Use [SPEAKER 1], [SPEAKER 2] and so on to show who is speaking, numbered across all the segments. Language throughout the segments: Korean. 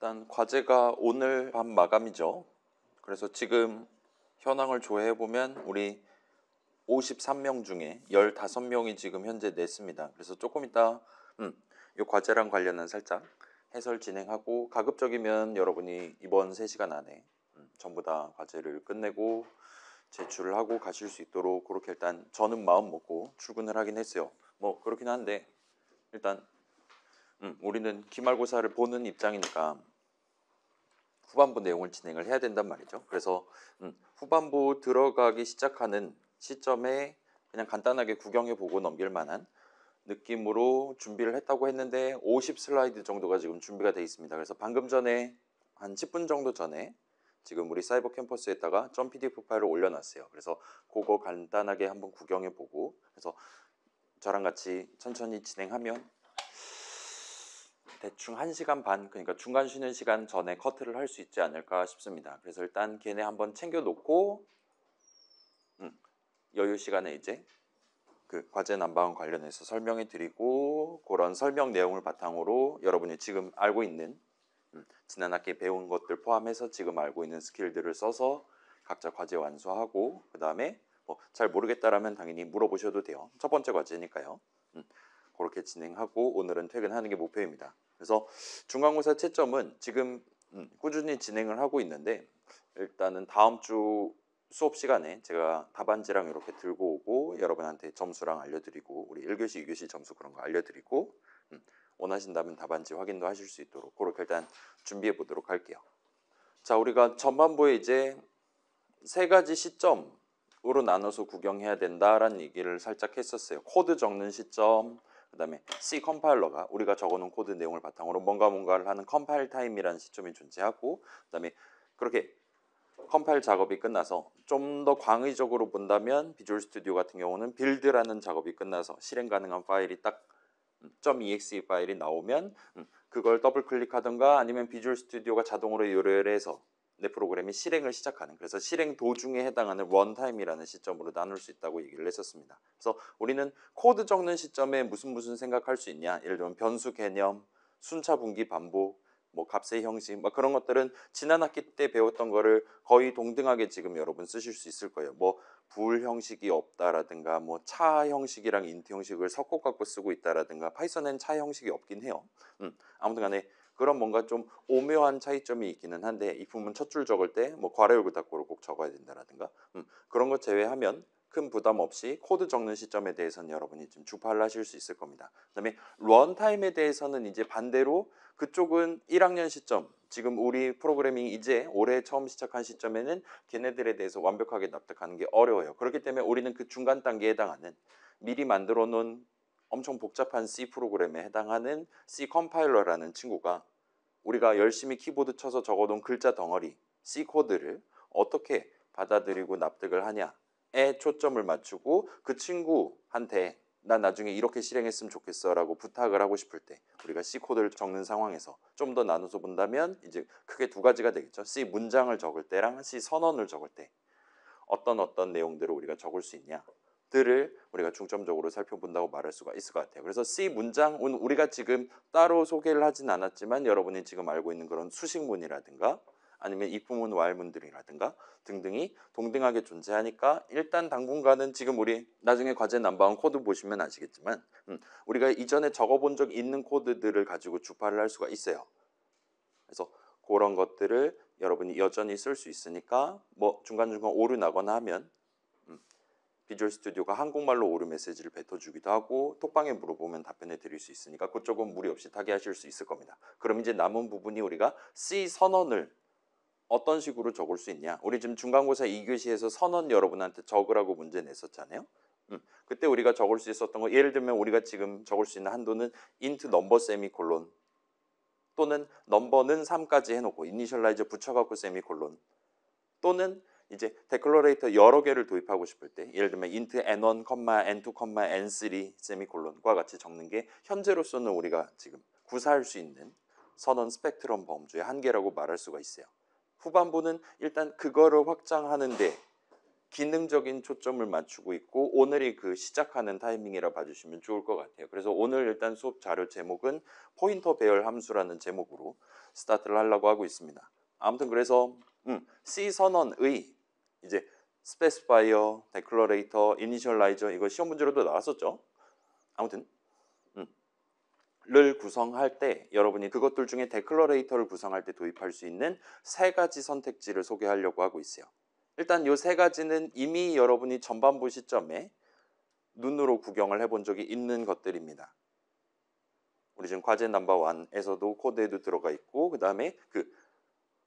[SPEAKER 1] 일단 과제가 오늘 밤 마감이죠. 그래서 지금 현황을 조회해 보면 우리 53명 중에 15명이 지금 현재 냈습니다. 그래서 조금 이따 이 과제랑 관련한 살짝 해설 진행하고, 가급적이면 여러분이 이번 3시간 안에 전부 다 과제를 끝내고 제출을 하고 가실 수 있도록 그렇게 일단 저는 마음 먹고 출근을 하긴 했어요. 뭐 그렇긴 한데 일단 우리는 기말고사를 보는 입장이니까 후반부 내용을 진행을 해야 된단 말이죠. 그래서 후반부 들어가기 시작하는 시점에 그냥 간단하게 구경해보고 넘길 만한 느낌으로 준비를 했다고 했는데 50 슬라이드 정도가 지금 준비가 되어 있습니다. 그래서 방금 전에 한 10분 정도 전에 지금 우리 사이버 캠퍼스에다가 .pdf 파일을 올려놨어요. 그래서 그거 간단하게 한번 구경해보고, 그래서 저랑 같이 천천히 진행하면 대충 1시간 반, 그러니까 중간 쉬는 시간 전에 커트를 할 수 있지 않을까 싶습니다. 그래서 일단 걔네 한번 챙겨놓고 여유 시간에 이제 그 과제 난방 관련해서 설명해 드리고, 그런 설명 내용을 바탕으로 여러분이 지금 알고 있는 지난 학기에 배운 것들 포함해서 지금 알고 있는 스킬들을 써서 각자 과제 완수하고, 그 다음에 뭐 잘 모르겠다라면 당연히 물어보셔도 돼요. 첫 번째 과제니까요. 그렇게 진행하고 오늘은 퇴근하는 게 목표입니다. 그래서 중간고사 채점은 지금 꾸준히 진행을 하고 있는데, 일단은 다음 주 수업 시간에 제가 답안지랑 이렇게 들고 오고 여러분한테 점수랑 알려드리고, 우리 1교시, 2교시 점수 그런 거 알려드리고, 원하신다면 답안지 확인도 하실 수 있도록 그렇게 일단 준비해 보도록 할게요. 자, 우리가 전반부에 이제 3가지 시점으로 나눠서 구경해야 된다라는 얘기를 살짝 했었어요. 코드 적는 시점, 그 다음에 C 컴파일러가 우리가 적어놓은 코드 내용을 바탕으로 뭔가를 하는 컴파일 타임이라는 시점이 존재하고, 그 다음에 그렇게 컴파일 작업이 끝나서 좀 더 광의적으로 본다면 비주얼 스튜디오 같은 경우는 빌드라는 작업이 끝나서 실행 가능한 파일이 딱 .exe 파일이 나오면 그걸 더블 클릭하든가 아니면 비주얼 스튜디오가 자동으로 요리해서 내 프로그램이 실행을 시작하는, 그래서 실행 도중에 해당하는 런타임이라는 시점으로 나눌 수 있다고 얘기를 했었습니다. 그래서 우리는 코드 적는 시점에 무슨 생각할 수 있냐, 예를 들면 변수 개념, 순차 분기 반복, 뭐 값의 형식, 뭐 그런 것들은 지난 학기 때 배웠던 거를 거의 동등하게 지금 여러분 쓰실 수 있을 거예요. 뭐 불 형식이 없다라든가, 뭐 차 형식이랑 인트 형식을 섞어 갖고 쓰고 있다라든가, 파이썬엔 차 형식이 없긴 해요. 아무튼 간에 그런 뭔가 좀 오묘한 차이점이 있기는 한데, 이 부분 첫 줄 적을 때 뭐 괄호 열고 닫고를 꼭 적어야 된다라든가, 그런 것 제외하면 큰 부담 없이 코드 적는 시점에 대해서는 여러분이 좀 주파를 하실 수 있을 겁니다. 그다음에 런타임에 대해서는 이제 반대로 그쪽은 1학년 시점, 지금 우리 프로그래밍 이제 올해 처음 시작한 시점에는 걔네들에 대해서 완벽하게 납득하는 게 어려워요. 그렇기 때문에 우리는 그 중간 단계에 해당하는 미리 만들어 놓은 엄청 복잡한 C 프로그램에 해당하는 C 컴파일러라는 친구가 우리가 열심히 키보드 쳐서 적어놓은 글자 덩어리 C 코드를 어떻게 받아들이고 납득을 하냐에 초점을 맞추고, 그 친구한테 난 나중에 이렇게 실행했으면 좋겠어 라고 부탁을 하고 싶을 때 우리가 C 코드를 적는 상황에서 좀 더 나눠서 본다면 이제 크게 2가지가 되겠죠. C 문장을 적을 때랑 C 선언을 적을 때 어떤 내용들을 우리가 적을 수 있냐 들을 우리가 중점적으로 살펴본다고 말할 수가 있을 것 같아요. 그래서 C 문장은 우리가 지금 따로 소개를 하진 않았지만 여러분이 지금 알고 있는 그런 수식문이라든가 아니면 if문, while문들이라든가 등등이 동등하게 존재하니까, 일단 당분간은 지금 우리 나중에 과제 난방한 코드 보시면 아시겠지만 우리가 이전에 적어본 적 있는 코드들을 가지고 주파를 할 수가 있어요. 그래서 그런 것들을 여러분이 여전히 쓸 수 있으니까, 뭐 중간중간 오류 나거나 하면 비주얼 스튜디오가 한국말로 오류 메시지를 뱉어주기도 하고 톡방에 물어보면 답변해 드릴 수 있으니까 그쪽은 무리 없이 타개하실 수 있을 겁니다. 그럼 이제 남은 부분이 우리가 C 선언을 어떤 식으로 적을 수 있냐. 우리 지금 중간고사 2교시에서 선언 여러분한테 적으라고 문제 냈었잖아요. 그때 우리가 적을 수 있었던 거, 예를 들면 우리가 지금 적을 수 있는 한도는 int number 세미콜론 또는 넘버는 3까지 해놓고 이니셜라이저 붙여갖고 세미콜론, 또는 이제 데클러레이터 여러 개를 도입하고 싶을 때 예를 들면 int n1, n2, n3 세미콜론과 같이 적는 게 현재로서는 우리가 지금 구사할 수 있는 선언 스펙트럼 범주의 한계라고 말할 수가 있어요. 후반부는 일단 그거를 확장하는데 기능적인 초점을 맞추고 있고 오늘이 그 시작하는 타이밍이라 봐주시면 좋을 것 같아요. 그래서 오늘 일단 수업 자료 제목은 포인터 배열 함수라는 제목으로 스타트를 하려고 하고 있습니다. 아무튼 그래서 C 선언의 이제 스페시파이어, 데클러레이터, 이니셜라이저 이거 시험 문제로도 나왔었죠. 아무튼 를 구성할 때 여러분이 그것들 중에 데클러레이터를 구성할 때 도입할 수 있는 세 가지 선택지를 소개하려고 하고 있어요. 일단 이 세 가지는 이미 여러분이 전반부 시점에 눈으로 구경을 해본 적이 있는 것들입니다. 우리 지금 과제 넘버 1에서도 코드에도 들어가 있고 그 다음에 그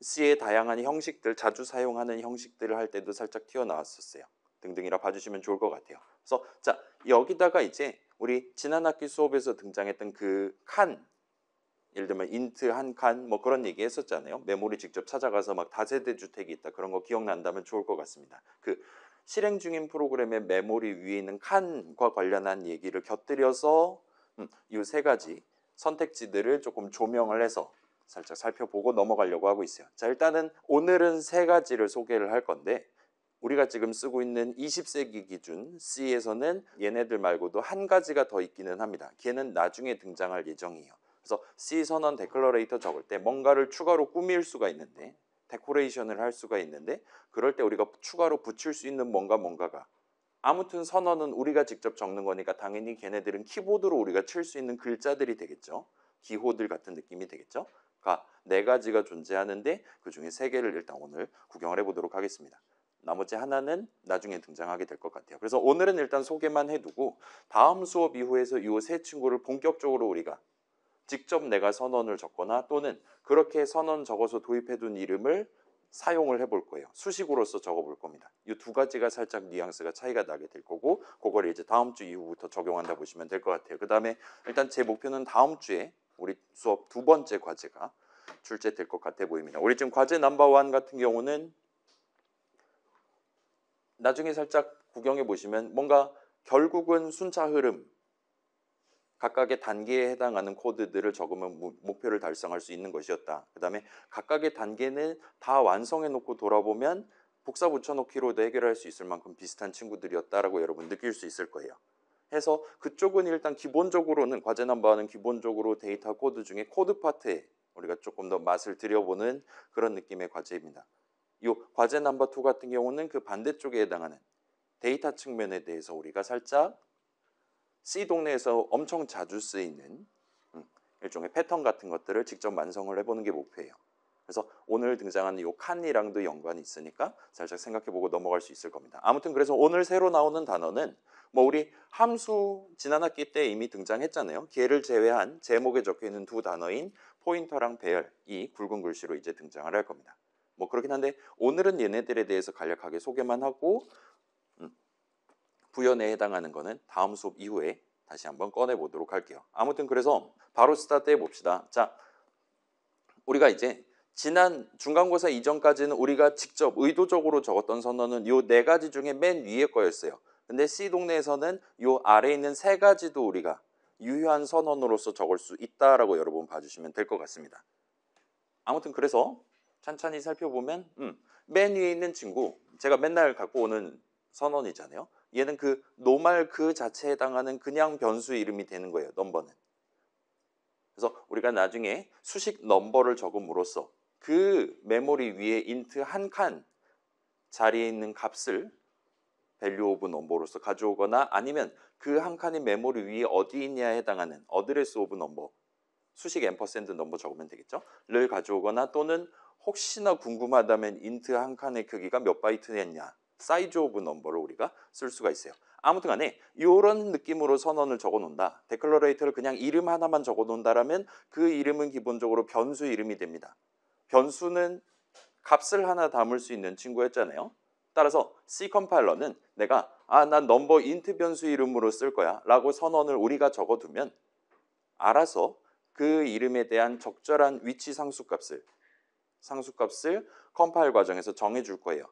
[SPEAKER 1] C의 다양한 형식들, 자주 사용하는 형식들을 할 때도 살짝 튀어나왔었어요. 등등이라 봐주시면 좋을 것 같아요. 그래서 자 여기다가 이제 우리 지난 학기 수업에서 등장했던 그 칸, 예를 들면 인트 한 칸 뭐 그런 얘기 했었잖아요. 메모리 직접 찾아가서 막 다세대 주택이 있다 그런 거 기억난다면 좋을 것 같습니다. 그 실행 중인 프로그램의 메모리 위에 있는 칸과 관련한 얘기를 곁들여서 이 세 가지 선택지들을 조금 조명을 해서 살짝 살펴보고 넘어가려고 하고 있어요. 자 일단은 오늘은 세 가지를 소개를 할 건데 우리가 지금 쓰고 있는 20세기 기준 C에서는 얘네들 말고도 한 가지가 더 있기는 합니다. 걔는 나중에 등장할 예정이에요. 그래서 C 선언 데클러레이터 적을 때 뭔가를 추가로 꾸밀 수가 있는데 데코레이션을 할 수가 있는데 그럴 때 우리가 추가로 붙일 수 있는 뭔가가 아무튼 선언은 우리가 직접 적는 거니까 당연히 걔네들은 키보드로 우리가 칠 수 있는 글자들이 되겠죠. 기호들 같은 느낌이 되겠죠. 그러니까 네 가지가 존재하는데 그중에 세 개를 일단 오늘 구경을 해보도록 하겠습니다. 나머지 하나는 나중에 등장하게 될 것 같아요. 그래서 오늘은 일단 소개만 해두고 다음 수업 이후에서 이 세 친구를 본격적으로 우리가 직접 내가 선언을 적거나 또는 그렇게 선언 적어서 도입해둔 이름을 사용을 해볼 거예요. 수식으로서 적어볼 겁니다. 이 두 가지가 살짝 뉘앙스가 차이가 나게 될 거고 그걸 이제 다음 주 이후부터 적용한다 보시면 될 것 같아요. 그 다음에 일단 제 목표는 다음 주에 우리 수업 두 번째 과제가 출제될 것 같아 보입니다. 우리 지금 과제 넘버 1 같은 경우는 나중에 살짝 구경해 보시면 뭔가 결국은 순차 흐름 각각의 단계에 해당하는 코드들을 적으면 목표를 달성할 수 있는 것이었다. 그 다음에 각각의 단계는 다 완성해 놓고 돌아보면 복사 붙여넣기로도 해결할 수 있을 만큼 비슷한 친구들이었다라고 여러분 느낄 수 있을 거예요. 해서 그쪽은 일단 기본적으로는 과제 넘버는 기본적으로 데이터 코드 중에 코드 파트에 우리가 조금 더 맛을 들여보는 그런 느낌의 과제입니다. 이 과제 넘버 2 같은 경우는 그 반대쪽에 해당하는 데이터 측면에 대해서 우리가 살짝 C 동네에서 엄청 자주 쓰이는 일종의 패턴 같은 것들을 직접 완성을 해보는 게 목표예요. 그래서 오늘 등장하는 이 칸이랑도 연관이 있으니까 살짝 생각해보고 넘어갈 수 있을 겁니다. 아무튼 그래서 오늘 새로 나오는 단어는 뭐 우리 함수 지난 학기 때 이미 등장했잖아요. 걔를 제외한 제목에 적혀있는 두 단어인 포인터랑 배열이 굵은 글씨로 이제 등장을 할 겁니다. 뭐 그렇긴 한데 오늘은 얘네들에 대해서 간략하게 소개만 하고 부연에 해당하는 거는 다음 수업 이후에 다시 한번 꺼내 보도록 할게요. 아무튼 그래서 바로 스타트 해봅시다. 자, 우리가 이제 지난 중간고사 이전까지는 우리가 직접 의도적으로 적었던 선언은 요 네 가지 중에 맨 위에 거였어요. 근데 C 동네에서는 요 아래에 있는 세 가지도 우리가 유효한 선언으로서 적을 수 있다라고 여러분 봐주시면 될 것 같습니다. 아무튼 그래서 천천히 살펴보면 맨 위에 있는 친구 제가 맨날 갖고 오는 선언이잖아요. 얘는 그 노말 그 자체에 해당하는 그냥 변수 이름이 되는 거예요. 넘버는. 그래서 우리가 나중에 수식 넘버를 적음으로써 그 메모리 위에 인트 한 칸 자리에 있는 값을 value of number로서 가져오거나 아니면 그 한 칸이 메모리 위에 어디 있냐에 해당하는 address of number 수식 앰퍼샌드 넘버 적으면 되겠죠. 를 가져오거나 또는 혹시나 궁금하다면 인트 한 칸의 크기가 몇 바이트였냐 사이즈 오브 넘버를 우리가 쓸 수가 있어요. 아무튼 간에 이런 느낌으로 선언을 적어 놓는다. 데클러레이터를 그냥 이름 하나만 적어 놓는다라면 그 이름은 기본적으로 변수 이름이 됩니다. 변수는 값을 하나 담을 수 있는 친구였잖아요. 따라서 C 컴파일러는 내가 난 넘버 인트 변수 이름으로 쓸 거야 라고 선언을 우리가 적어두면 알아서 그 이름에 대한 적절한 위치 상수값을 컴파일 과정에서 정해줄 거예요.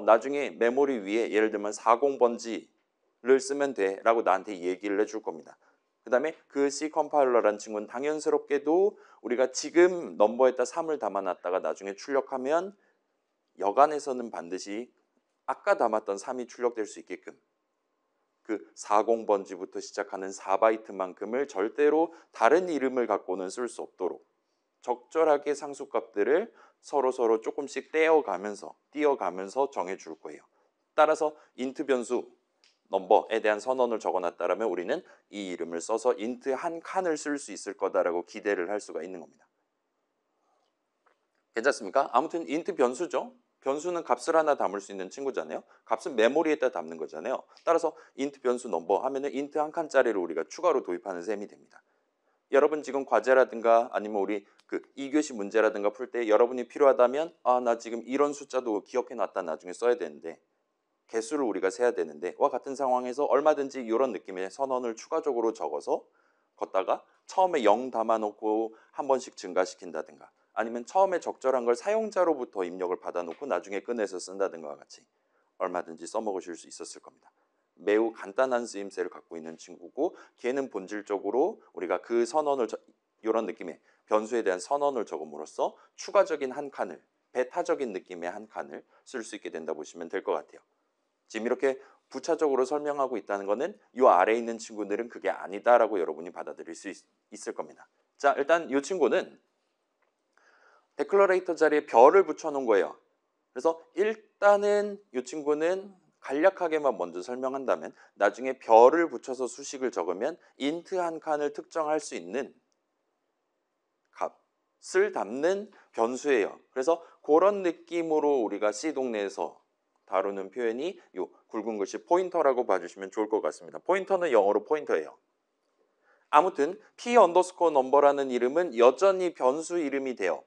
[SPEAKER 1] 나중에 메모리 위에 예를 들면 40번지를 쓰면 돼 라고 나한테 얘기를 해줄 겁니다. 그 다음에 그 C 컴파일러라는 친구는 당연스럽게도 우리가 지금 넘버에다 3을 담아놨다가 나중에 출력하면 여간에서는 반드시 아까 담았던 3이 출력될 수 있게끔 그 40번지부터 시작하는 4바이트만큼을 절대로 다른 이름을 갖고는 쓸 수 없도록 적절하게 상수값들을 서로 조금씩 띄어가면서 정해줄 거예요. 따라서 int 변수 넘버에 대한 선언을 적어놨다라면 우리는 이 이름을 써서 int 한 칸을 쓸 수 있을 거다라고 기대를 할 수가 있는 겁니다. 괜찮습니까? 아무튼 int 변수죠. 변수는 값을 하나 담을 수 있는 친구잖아요. 값은 메모리에다 담는 거잖아요. 따라서 int 변수 넘버 하면은 int 한 칸짜리를 우리가 추가로 도입하는 셈이 됩니다. 여러분 지금 과제라든가 아니면 우리 그 2교시 문제라든가 풀 때 여러분이 필요하다면 나 지금 이런 숫자도 기억해놨다 나중에 써야 되는데 개수를 우리가 세야 되는데 와 같은 상황에서 얼마든지 이런 느낌의 선언을 추가적으로 적어서 걷다가 처음에 0 담아놓고 한 번씩 증가시킨다든가 아니면 처음에 적절한 걸 사용자로부터 입력을 받아놓고 나중에 꺼내서 쓴다든가 같이 얼마든지 써먹으실 수 있었을 겁니다. 매우 간단한 쓰임새를 갖고 있는 친구고 걔는 본질적으로 우리가 그 선언을 이런 느낌의 변수에 대한 선언을 적음으로써 추가적인 한 칸을 배타적인 느낌의 한 칸을 쓸 수 있게 된다 보시면 될 것 같아요. 지금 이렇게 부차적으로 설명하고 있다는 거는 이 아래에 있는 친구들은 그게 아니다라고 여러분이 받아들일 수 있을 겁니다. 자, 일단 이 친구는 데클러레이터 자리에 별을 붙여놓은 거예요. 그래서 일단은 이 친구는 간략하게만 먼저 설명한다면 나중에 별을 붙여서 수식을 적으면 int 한 칸을 특정할 수 있는 값을 담는 변수예요. 그래서 그런 느낌으로 우리가 C 동네에서 다루는 표현이 이 굵은 글씨 포인터라고 봐주시면 좋을 것 같습니다. 포인터는 영어로 포인터예요. 아무튼 p 언더스코어 넘버라는 이름은 여전히 변수 이름이 돼요.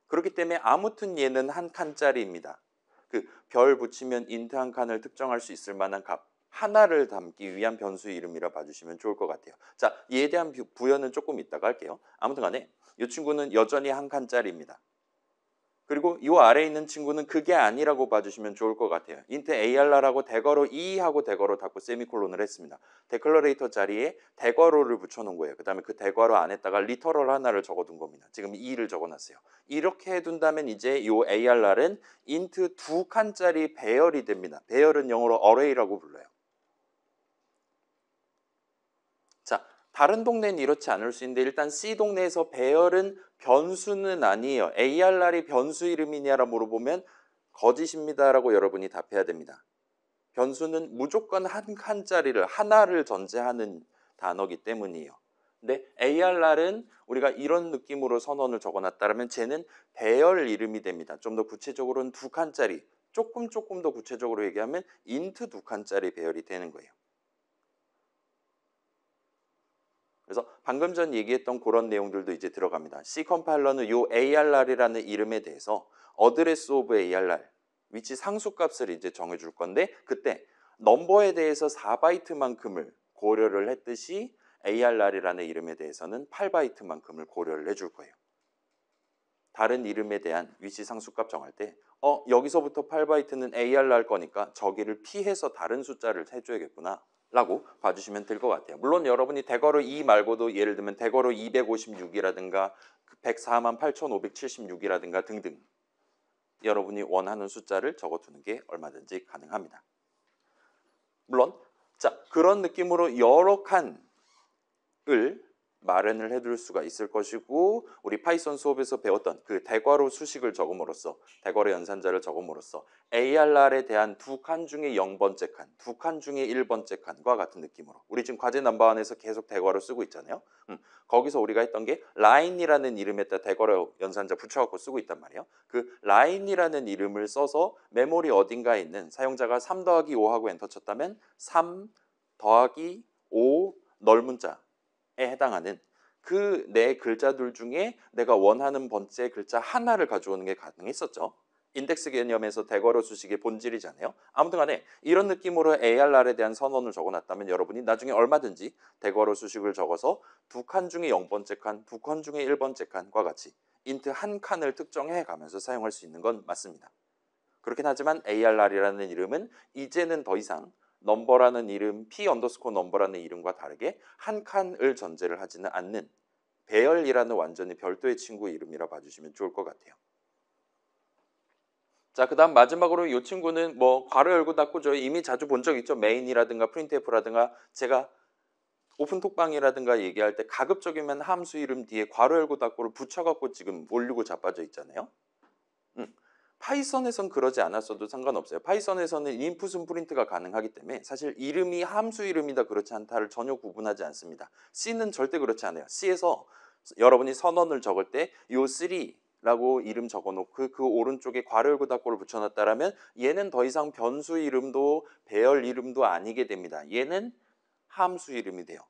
[SPEAKER 1] 그렇기 때문에 아무튼 얘는 한 칸짜리입니다. 그 별 붙이면 int 한 칸을 특정할 수 있을 만한 값 하나를 담기 위한 변수 이름이라 봐주시면 좋을 것 같아요. 자, 이에 대한 부여는 조금 이따가 할게요. 아무튼 간에 이 친구는 여전히 한 칸짜리입니다. 그리고 이 아래에 있는 친구는 그게 아니라고 봐주시면 좋을 것 같아요. int ar라고 대괄호 2하고 대괄호 닫고 세미콜론을 했습니다. 데클러레이터 자리에 대괄호를 붙여놓은 거예요. 그 다음에 그 대괄호 안에다가 리터럴 하나를 적어둔 겁니다. 지금 2를 적어놨어요. 이렇게 해둔다면 이제 이 arr은 int 두 칸짜리 배열이 됩니다. 배열은 영어로 array라고 불러요. 자, 다른 동네는 이렇지 않을 수 있는데 일단 C 동네에서 배열은 변수는 아니에요. arr이 변수 이름이냐라 물어보면 거짓입니다라고 여러분이 답해야 됩니다. 변수는 무조건 한 칸짜리를 하나를 전제하는 단어기 때문이에요. 근데 arr은 우리가 이런 느낌으로 선언을 적어놨다면 쟤는 배열 이름이 됩니다. 좀 더 구체적으로는 두 칸짜리, 조금 더 구체적으로 얘기하면 int 두 칸짜리 배열이 되는 거예요. 그래서 방금 전 얘기했던 그런 내용들도 이제 들어갑니다. C 컴파일러는 이 arr이라는 이름에 대해서 address of arr, 위치 상수값을 이제 정해줄 건데 그때 넘버에 대해서 4바이트만큼을 고려를 했듯이 arr이라는 이름에 대해서는 8바이트만큼을 고려를 해줄 거예요. 다른 이름에 대한 위치 상수값 정할 때 여기서부터 8바이트는 arr 거니까 저기를 피해서 다른 숫자를 해줘야겠구나 라고 봐주시면 될 것 같아요. 물론 여러분이 대괄호 2 말고도 예를 들면 대괄호 256이라든가 148,576이라든가 등등 여러분이 원하는 숫자를 적어두는 게 얼마든지 가능합니다. 물론 자 그런 느낌으로 여러 칸을 마련을 해둘 수가 있을 것이고 우리 파이썬 수업에서 배웠던 그 대괄호 수식을 적음으로써 대괄호 연산자를 적음으로써 arr에 대한 두 칸 중에 0번째 칸, 두 칸 중에 1번째 칸과 같은 느낌으로 우리 지금 과제 넘버원에서 계속 대괄호 쓰고 있잖아요. 거기서 우리가 했던 게 line이라는 이름에다 대괄호 연산자 붙여갖고 쓰고 있단 말이에요. 그 line이라는 이름을 써서 메모리 어딘가에 있는 사용자가 3 더하기 5하고 엔터 쳤다면 3 더하기 5 넓문자 에 해당하는 그 네 글자들 중에 내가 원하는 번째 글자 하나를 가져오는 게 가능했었죠. 인덱스 개념에서 대괄호 수식의 본질이잖아요. 아무튼 간에 이런 느낌으로 arr에 대한 선언을 적어놨다면 여러분이 나중에 얼마든지 대괄호 수식을 적어서 두 칸 중에 0번째 칸, 두 칸 중에 1번째 칸과 같이 int 한 칸을 특정해 가면서 사용할 수 있는 건 맞습니다. 그렇긴 하지만 arr이라는 이름은 이제는 더 이상 넘버라는 이름, p 언더스코어 넘버라는 이름과 다르게 한 칸을 전제를 하지는 않는 배열이라는 완전히 별도의 친구 이름이라 봐주시면 좋을 것 같아요. 자, 그다음 마지막으로 이 친구는 뭐 괄호 열고 닫고 저희 이미 자주 본 적 있죠. 메인이라든가 프린트f라든가 제가 오픈톡방이라든가 얘기할 때 가급적이면 함수 이름 뒤에 괄호 열고 닫고를 붙여갖고 지금 올리고 자빠져 있잖아요. 파이썬에선 그러지 않았어도 상관없어요. 파이썬에서는 인풋은 프린트가 가능하기 때문에 사실 이름이 함수 이름이다 그렇지 않다를 전혀 구분하지 않습니다. C는 절대 그렇지 않아요. C에서 여러분이 선언을 적을 때 요 3라고 이름 적어놓고 그 오른쪽에 괄호 열고 닫고를 붙여놨다라면 얘는 더 이상 변수 이름도 배열 이름도 아니게 됩니다. 얘는 함수 이름이 돼요.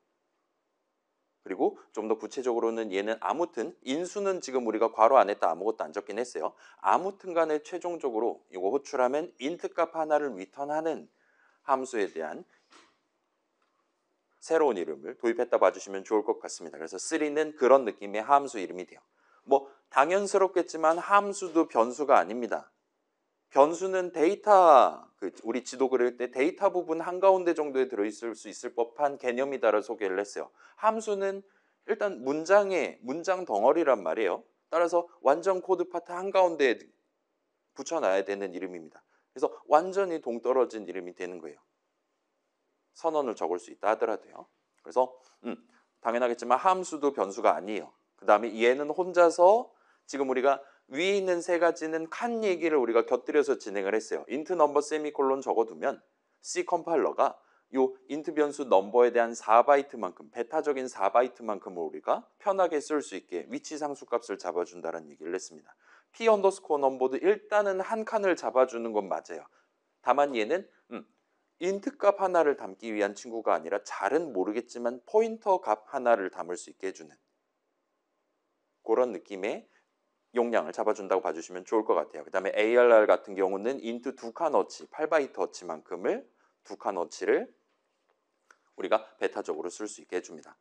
[SPEAKER 1] 그리고 좀 더 구체적으로는 얘는 아무튼 인수는 지금 우리가 괄호 안에다 아무것도 안 적긴 했어요. 아무튼 간에 최종적으로 이거 호출하면 int 값 하나를 리턴하는 함수에 대한 새로운 이름을 도입했다 봐주시면 좋을 것 같습니다. 그래서 3는 그런 느낌의 함수 이름이 돼요. 뭐 당연스럽겠지만 함수도 변수가 아닙니다. 변수는 데이터, 우리 지도 그릴 때 데이터 부분 한가운데 정도에 들어있을 수 있을 법한 개념이다라고 소개를 했어요. 함수는 일단 문장 덩어리란 말이에요. 따라서 완전 코드 파트 한가운데에 붙여놔야 되는 이름입니다. 그래서 완전히 동떨어진 이름이 되는 거예요. 선언을 적을 수 있다 하더라도요. 그래서 당연하겠지만 함수도 변수가 아니에요. 그 다음에 얘는 혼자서 지금 우리가 위에 있는 세 가지는 칸 얘기를 우리가 곁들여서 진행을 했어요. int 넘버 세미콜론 적어두면 C 컴파일러가 요 int 변수 넘버에 대한 4바이트만큼 베타적인 4바이트만큼을 우리가 편하게 쓸 수 있게 위치 상수 값을 잡아준다는 얘기를 했습니다. p 언더스코어 넘버도 일단은 한 칸을 잡아주는 건 맞아요. 다만 얘는 int 값 하나를 담기 위한 친구가 아니라 잘은 모르겠지만 포인터 값 하나를 담을 수 있게 해주는 그런 느낌의 용량을 잡아준다고 봐주시면 좋을 것 같아요. 그 다음에 ARR 같은 경우는 int 2칸 어치, 8바이트 어치만큼을 2칸 어치를 우리가 베타적으로 쓸 수 있게 해줍니다.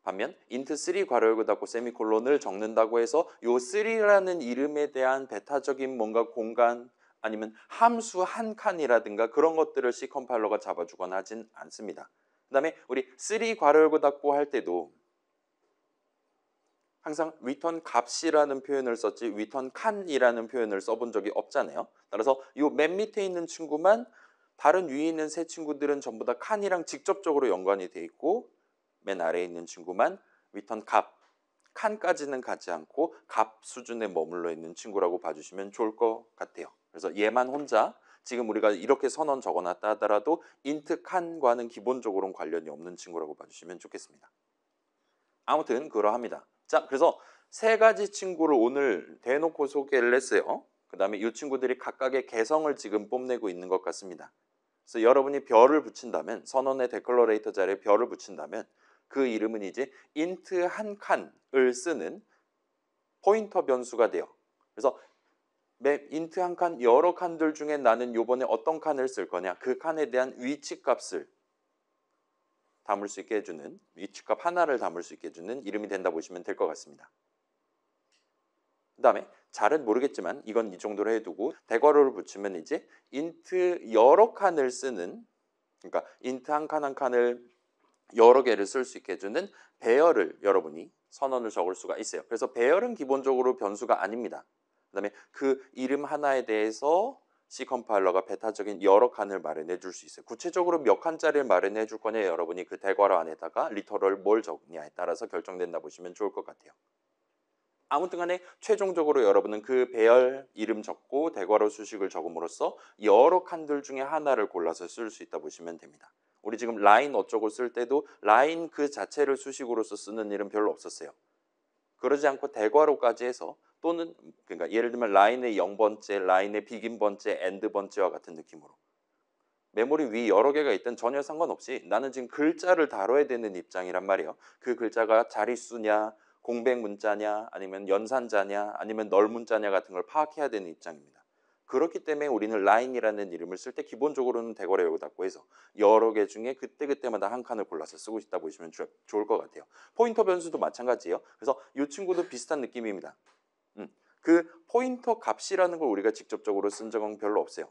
[SPEAKER 1] 반면 int 3 괄호 열고 닫고 세미콜론을 적는다고 해서 요 3라는 이름에 대한 베타적인 뭔가 공간 아니면 함수 한 칸이라든가 그런 것들을 C 컴파일러가 잡아주거나 하진 않습니다. 그 다음에 우리 3 괄호 열고 닫고 할 때도 항상 return 값이라는 표현을 썼지 return 칸이라는 표현을 써본 적이 없잖아요. 따라서 이 맨 밑에 있는 친구만 다른 위에 있는 세 친구들은 전부 다 칸이랑 직접적으로 연관이 돼 있고 맨 아래에 있는 친구만 return 값, 칸까지는 가지 않고 값 수준에 머물러 있는 친구라고 봐주시면 좋을 것 같아요. 그래서 얘만 혼자 지금 우리가 이렇게 선언 적어놨다 하더라도 int 칸과는 기본적으로는 관련이 없는 친구라고 봐주시면 좋겠습니다. 아무튼 그러합니다. 자, 그래서 세 가지 친구를 오늘 대놓고 소개를 했어요. 그 다음에 이 친구들이 각각의 개성을 지금 뽐내고 있는 것 같습니다. 그래서 여러분이 별을 붙인다면 선언의 데클러레이터 자리에 별을 붙인다면 그 이름은 이제 int 한 칸을 쓰는 포인터 변수가 돼요. 그래서 int 한 칸 여러 칸들 중에 나는 요번에 어떤 칸을 쓸 거냐 그 칸에 대한 위치 값을 담을 수 있게 해주는 위치값 하나를 담을 수 있게 해주는 이름이 된다 보시면 될 것 같습니다. 그 다음에 잘은 모르겠지만 이건 이 정도로 해두고 대괄호를 붙이면 이제 int 여러 칸을 쓰는 그러니까 int 한 칸 한 칸을 여러 개를 쓸 수 있게 해주는 배열을 여러분이 선언을 적을 수가 있어요. 그래서 배열은 기본적으로 변수가 아닙니다. 그 다음에 그 이름 하나에 대해서 C 컴파일러가 베타적인 여러 칸을 마련해 줄 수 있어요. 구체적으로 몇 칸짜리를 마련해 줄 거냐 여러분이 그 대괄호 안에다가 리터럴 뭘 적느냐에 따라서 결정된다 보시면 좋을 것 같아요. 아무튼 간에 최종적으로 여러분은 그 배열 이름 적고 대괄호 수식을 적음으로써 여러 칸들 중에 하나를 골라서 쓸 수 있다 보시면 됩니다. 우리 지금 라인 어쩌고 쓸 때도 라인 그 자체를 수식으로서 쓰는 일은 별로 없었어요. 그러지 않고 대괄호까지 해서 또는 그러니까 예를 들면 라인의 0번째, 라인의 비긴번째, 엔드번째와 같은 느낌으로 메모리 위 여러 개가 있든 전혀 상관없이 나는 지금 글자를 다뤄야 되는 입장이란 말이에요. 그 글자가 자릿수냐, 공백 문자냐, 아니면 연산자냐, 아니면 널 문자냐 같은 걸 파악해야 되는 입장입니다. 그렇기 때문에 우리는 라인이라는 이름을 쓸 때 기본적으로는 대괄호 열고 닫고 해서 여러 개 중에 그때그때마다 한 칸을 골라서 쓰고 있다 보시면 좋을 것 같아요. 포인터 변수도 마찬가지예요. 그래서 이 친구도 비슷한 느낌입니다. 그 포인터 값이라는 걸 우리가 직접적으로 쓴 적은 별로 없어요.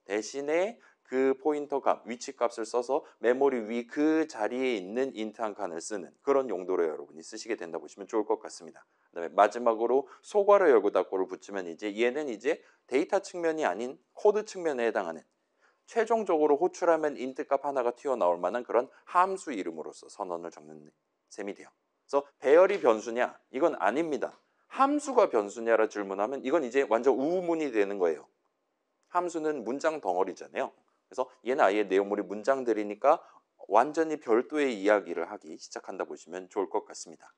[SPEAKER 1] 대신에 그 포인터 값, 위치 값을 써서 메모리 위 그 자리에 있는 인트 한 칸을 쓰는 그런 용도로 여러분이 쓰시게 된다 보시면 좋을 것 같습니다. 그다음에 마지막으로 소괄호 열고 닫고를 붙이면 이제 얘는 이제 데이터 측면이 아닌 코드 측면에 해당하는 최종적으로 호출하면 인트 값 하나가 튀어나올 만한 그런 함수 이름으로서 선언을 적는 셈이 돼요. 그래서 배열이 변수냐? 이건 아닙니다. 함수가 변수냐라 질문하면 이건 이제 완전 우문이 되는 거예요. 함수는 문장 덩어리잖아요. 그래서 얘는 아예 내용물이 문장들이니까 완전히 별도의 이야기를 하기 시작한다 보시면 좋을 것 같습니다.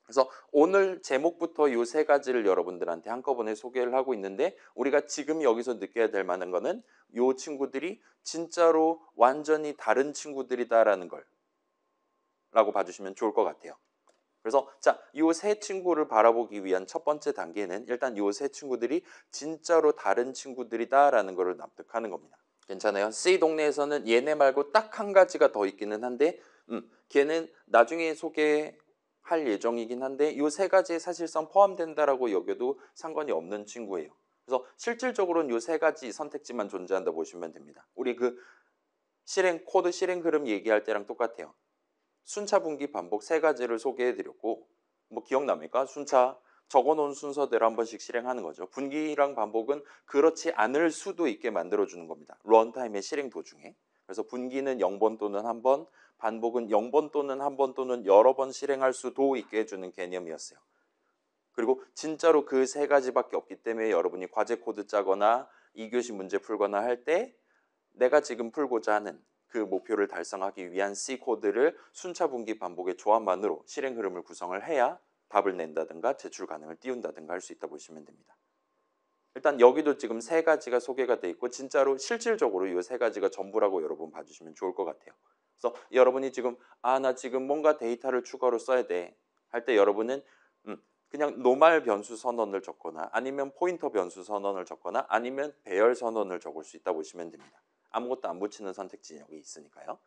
[SPEAKER 1] 그래서 오늘 제목부터 이 세 가지를 여러분들한테 한꺼번에 소개를 하고 있는데 우리가 지금 여기서 느껴야 될 만한 거는 이 친구들이 진짜로 완전히 다른 친구들이다라는 걸 라고 봐주시면 좋을 것 같아요. 그래서 자, 이 세 친구를 바라보기 위한 첫 번째 단계는 일단 이 세 친구들이 진짜로 다른 친구들이다라는 것을 납득하는 겁니다. 괜찮아요? C 동네에서는 얘네 말고 딱 한 가지가 더 있기는 한데 걔는 나중에 소개할 예정이긴 한데 이 세 가지에 사실상 포함된다라고 여겨도 상관이 없는 친구예요. 그래서 실질적으로는 이 세 가지 선택지만 존재한다 보시면 됩니다. 우리 그 코드 실행 흐름 얘기할 때랑 똑같아요. 순차, 분기, 반복 세 가지를 소개해드렸고 뭐 기억납니까? 순차 적어놓은 순서대로 한 번씩 실행하는 거죠. 분기랑 반복은 그렇지 않을 수도 있게 만들어주는 겁니다. 런타임의 실행 도중에. 그래서 분기는 0번 또는 1번, 반복은 0번 또는 1번 또는 여러 번 실행할 수도 있게 해주는 개념이었어요. 그리고 진짜로 그 세 가지밖에 없기 때문에 여러분이 과제 코드 짜거나 2교시 문제 풀거나 할 때 내가 지금 풀고자 하는 그 목표를 달성하기 위한 C 코드를 순차, 분기, 반복의 조합만으로 실행 흐름을 구성을 해야 답을 낸다든가 제출 가능을 띄운다든가 할 수 있다 보시면 됩니다. 일단 여기도 지금 세 가지가 소개가 돼 있고 진짜로 실질적으로 이 세 가지가 전부라고 여러분 봐주시면 좋을 것 같아요. 그래서 여러분이 지금 나 지금 뭔가 데이터를 추가로 써야 돼 할 때 여러분은 그냥 노말 변수 선언을 적거나 아니면 포인터 변수 선언을 적거나 아니면 배열 선언을 적을 수 있다 보시면 됩니다. 아무것도 안 붙이는 선택지 여기 있으니까요.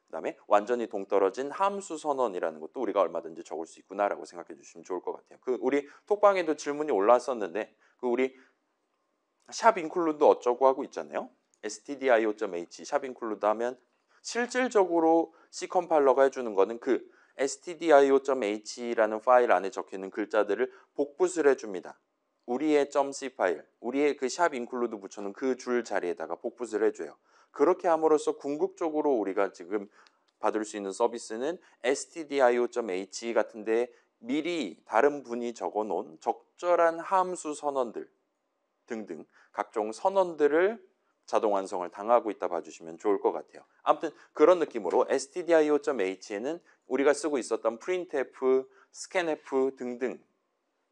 [SPEAKER 1] 그다음에 완전히 동떨어진 함수 선언이라는 것도 우리가 얼마든지 적을 수 있구나라고 생각해 주시면 좋을 것 같아요. 그 우리 톡방에도 질문이 올라왔었는데 그 우리 샵 인클루드 어쩌고 하고 있잖아요. stdio.h 샵 인클루드 하면 실질적으로 C 컴파일러가 해주는 거는 그 stdio.h라는 파일 안에 적혀있는 글자들을 복붙을 해줍니다. 우리의 .c 파일, 우리의 그 샵 인클루드 붙여놓은 그 줄 자리에다가 복붙을 해줘요. 그렇게 함으로써 궁극적으로 우리가 지금 받을 수 있는 서비스는 stdio.h 같은데 미리 다른 분이 적어놓은 적절한 함수 선언들 등등 각종 선언들을 자동 완성을 당하고 있다 봐주시면 좋을 것 같아요. 아무튼 그런 느낌으로 stdio.h에는 우리가 쓰고 있었던 printf, scanf 등등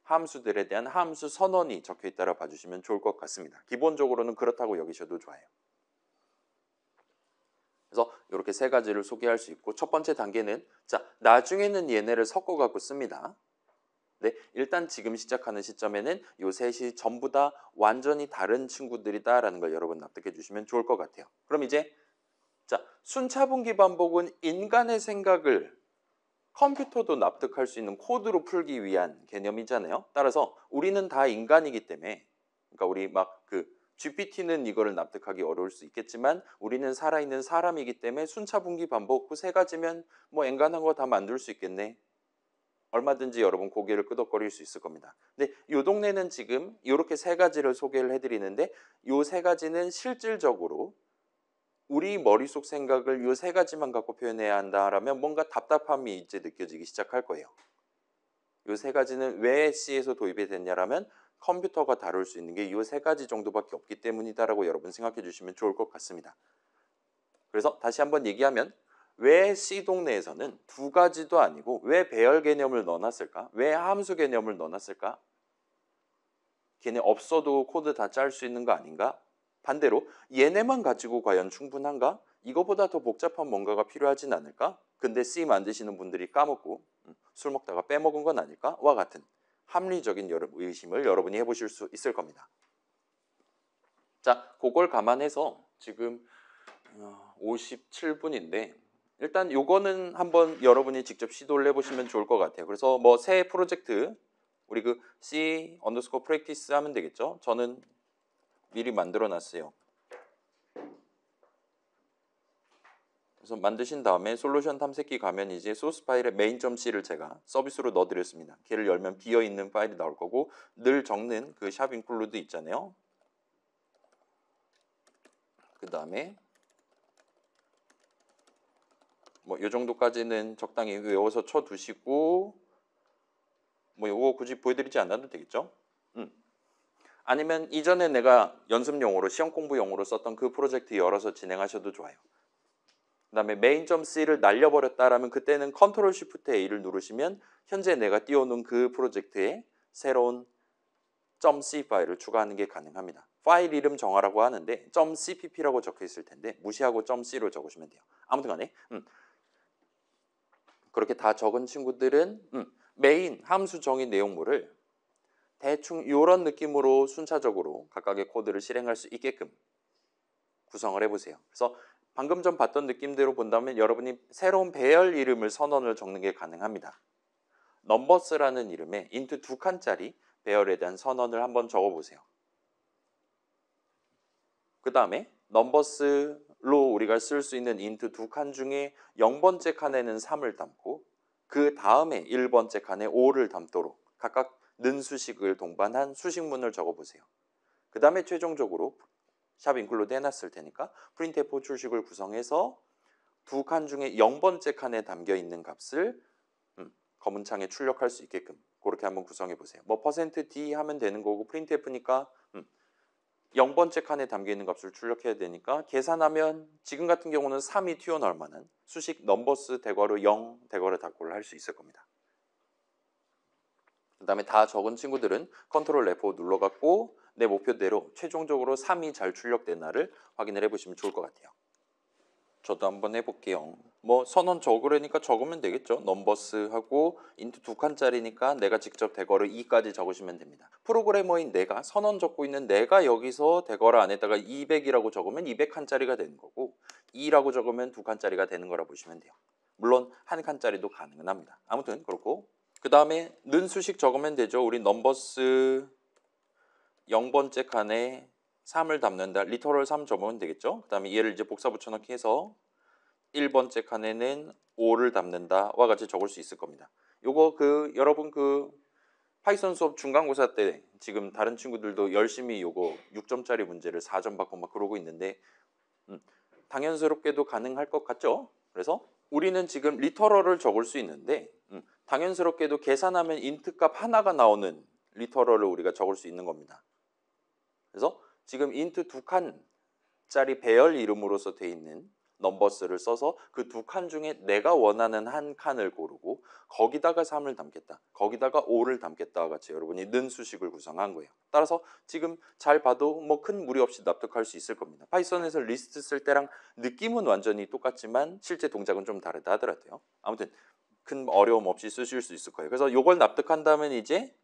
[SPEAKER 1] 함수들에 대한 함수 선언이 적혀 있다고 봐주시면 좋을 것 같습니다. 기본적으로는 그렇다고 여기셔도 좋아요. 그래서 이렇게 세 가지를 소개할 수 있고 첫 번째 단계는 자 나중에는 얘네를 섞어 갖고 씁니다. 네, 일단 지금 시작하는 시점에는 요 셋이 전부 다 완전히 다른 친구들이다라는 걸 여러분 납득해 주시면 좋을 것 같아요. 그럼 이제 자 순차, 분기, 반복은 인간의 생각을 컴퓨터도 납득할 수 있는 코드로 풀기 위한 개념이잖아요. 따라서 우리는 다 인간이기 때문에 그러니까 우리 막 그 GPT는 이거를 납득하기 어려울 수 있겠지만 우리는 살아있는 사람이기 때문에 순차, 분기, 반복 그 세 가지면 뭐 엔간한 거 다 만들 수 있겠네. 얼마든지 여러분 고개를 끄덕거릴 수 있을 겁니다. 근데 이 동네는 지금 이렇게 세 가지를 소개를 해드리는데 이 세 가지는 실질적으로 우리 머릿속 생각을 이 세 가지만 갖고 표현해야 한다라면 뭔가 답답함이 이제 느껴지기 시작할 거예요. 이 세 가지는 왜 C에서 도입이 됐냐라면 컴퓨터가 다룰 수 있는 게 이 세 가지 정도밖에 없기 때문이다라고 여러분 생각해 주시면 좋을 것 같습니다. 그래서 다시 한번 얘기하면 왜 C 동네에서는 두 가지도 아니고 왜 배열 개념을 넣어놨을까? 왜 함수 개념을 넣어놨을까? 걔네 없어도 코드 다 짤 수 있는 거 아닌가? 반대로 얘네만 가지고 과연 충분한가? 이거보다 더 복잡한 뭔가가 필요하진 않을까? 근데 C 만드시는 분들이 까먹고 술 먹다가 빼먹은 건 아닐까? 와 같은 합리적인 의심을 여러분이 해보실 수 있을 겁니다. 자, 그걸 감안해서 지금 57분인데 일단 요거는 한번 여러분이 직접 시도를 해보시면 좋을 것 같아요. 그래서 뭐 새 프로젝트 우리 그 C_practice 하면 되겠죠. 저는 미리 만들어 놨어요. 그래서 만드신 다음에 솔루션 탐색기 가면 이제 소스 파일에 main.c를 제가 서비스로 넣어드렸습니다. 걔를 열면 비어있는 파일이 나올 거고 늘 적는 그 샵 인클루드 있잖아요. 그 다음에 뭐 이 정도까지는 적당히 외워서 쳐두시고 뭐 이거 굳이 보여드리지 않아도 되겠죠? 아니면 이전에 내가 연습용으로 시험 공부용으로 썼던 그 프로젝트 열어서 진행하셔도 좋아요. 그 다음에 main.c를 날려버렸다라면 그때는 컨트롤 쉬프트 A를 누르시면 현재 내가 띄워놓은 그 프로젝트에 새로운 .c 파일을 추가하는 게 가능합니다. 파일 이름 정하라고 하는데 .cpp라고 적혀 있을 텐데 무시하고 .c로 적으시면 돼요. 아무튼 간에 그렇게 다 적은 친구들은 메인 함수 정의 내용물을 대충 이런 느낌으로 순차적으로 각각의 코드를 실행할 수 있게끔 구성을 해보세요. 그래서 방금 전 봤던 느낌대로 본다면 여러분이 새로운 배열 이름을 선언을 적는 게 가능합니다. 넘버스라는 이름에 int 2칸짜리 배열에 대한 선언을 한번 적어보세요. 그 다음에 넘버스로 우리가 쓸 수 있는 int 2칸 중에 0번째 칸에는 3을 담고 그 다음에 1번째 칸에 5를 담도록 각각 는 수식을 동반한 수식문을 적어보세요. 그 다음에 최종적으로 샵 인클루드 해놨을 테니까 printf 출식을 구성해서 두 칸 중에 0번째 칸에 담겨있는 값을 검은 창에 출력할 수 있게끔 그렇게 한번 구성해 보세요. 뭐 %d 하면 되는 거고 printf니까 0번째 칸에 담겨있는 값을 출력해야 되니까 계산하면 지금 같은 경우는 3이 튀어나올 만한 수식 넘버스 대괄호 0 대괄호 닫고를 할 수 있을 겁니다. 그 다음에 다 적은 친구들은 컨트롤 F5 눌러갖고 내 목표대로 최종적으로 3이 잘 출력되나를 확인을 해보시면 좋을 것 같아요. 저도 한번 해볼게요. 뭐 선언 적으려니까 적으면 되겠죠. 넘버스하고 int 2칸짜리니까 내가 직접 대괄호 2까지 적으시면 됩니다. 프로그래머인 내가 선언 적고 있는 내가 여기서 대괄호 안에다가 200이라고 적으면 200칸짜리가 되는 거고 2라고 적으면 2칸짜리가 되는 거라 보시면 돼요. 물론 한 칸짜리도 가능은 합니다. 아무튼 그렇고 그 다음에 는 수식 적으면 되죠. 우리 넘버스 0번째 칸에 3을 담는다. 리터럴 3 적으면 되겠죠. 그 다음에 얘를 이제 복사 붙여넣기 해서 1번째 칸에는 5를 담는다와 같이 적을 수 있을 겁니다. 요거 여러분 파이썬 수업 중간고사 때 지금 다른 친구들도 열심히 요거 6점짜리 문제를 4점 받고 막 그러고 있는데 당연스럽게도 가능할 것 같죠? 그래서 우리는 지금 리터럴을 적을 수 있는데 당연스럽게도 계산하면 인트 값 하나가 나오는 리터럴을 우리가 적을 수 있는 겁니다. 그래서 지금 int 2칸짜리 배열 이름으로서 돼 있는 넘버스를 써서 그 2칸 중에 내가 원하는 한 칸을 고르고 거기다가 3을 담겠다. 거기다가 5를 담겠다와 같이 여러분이 는 수식을 구성한 거예요. 따라서 지금 잘 봐도 뭐 큰 무리 없이 납득할 수 있을 겁니다. 파이썬에서 리스트 쓸 때랑 느낌은 완전히 똑같지만 실제 동작은 좀 다르다 하더라도요. 아무튼 큰 어려움 없이 쓰실 수 있을 거예요. 그래서 이걸 납득한다면 이제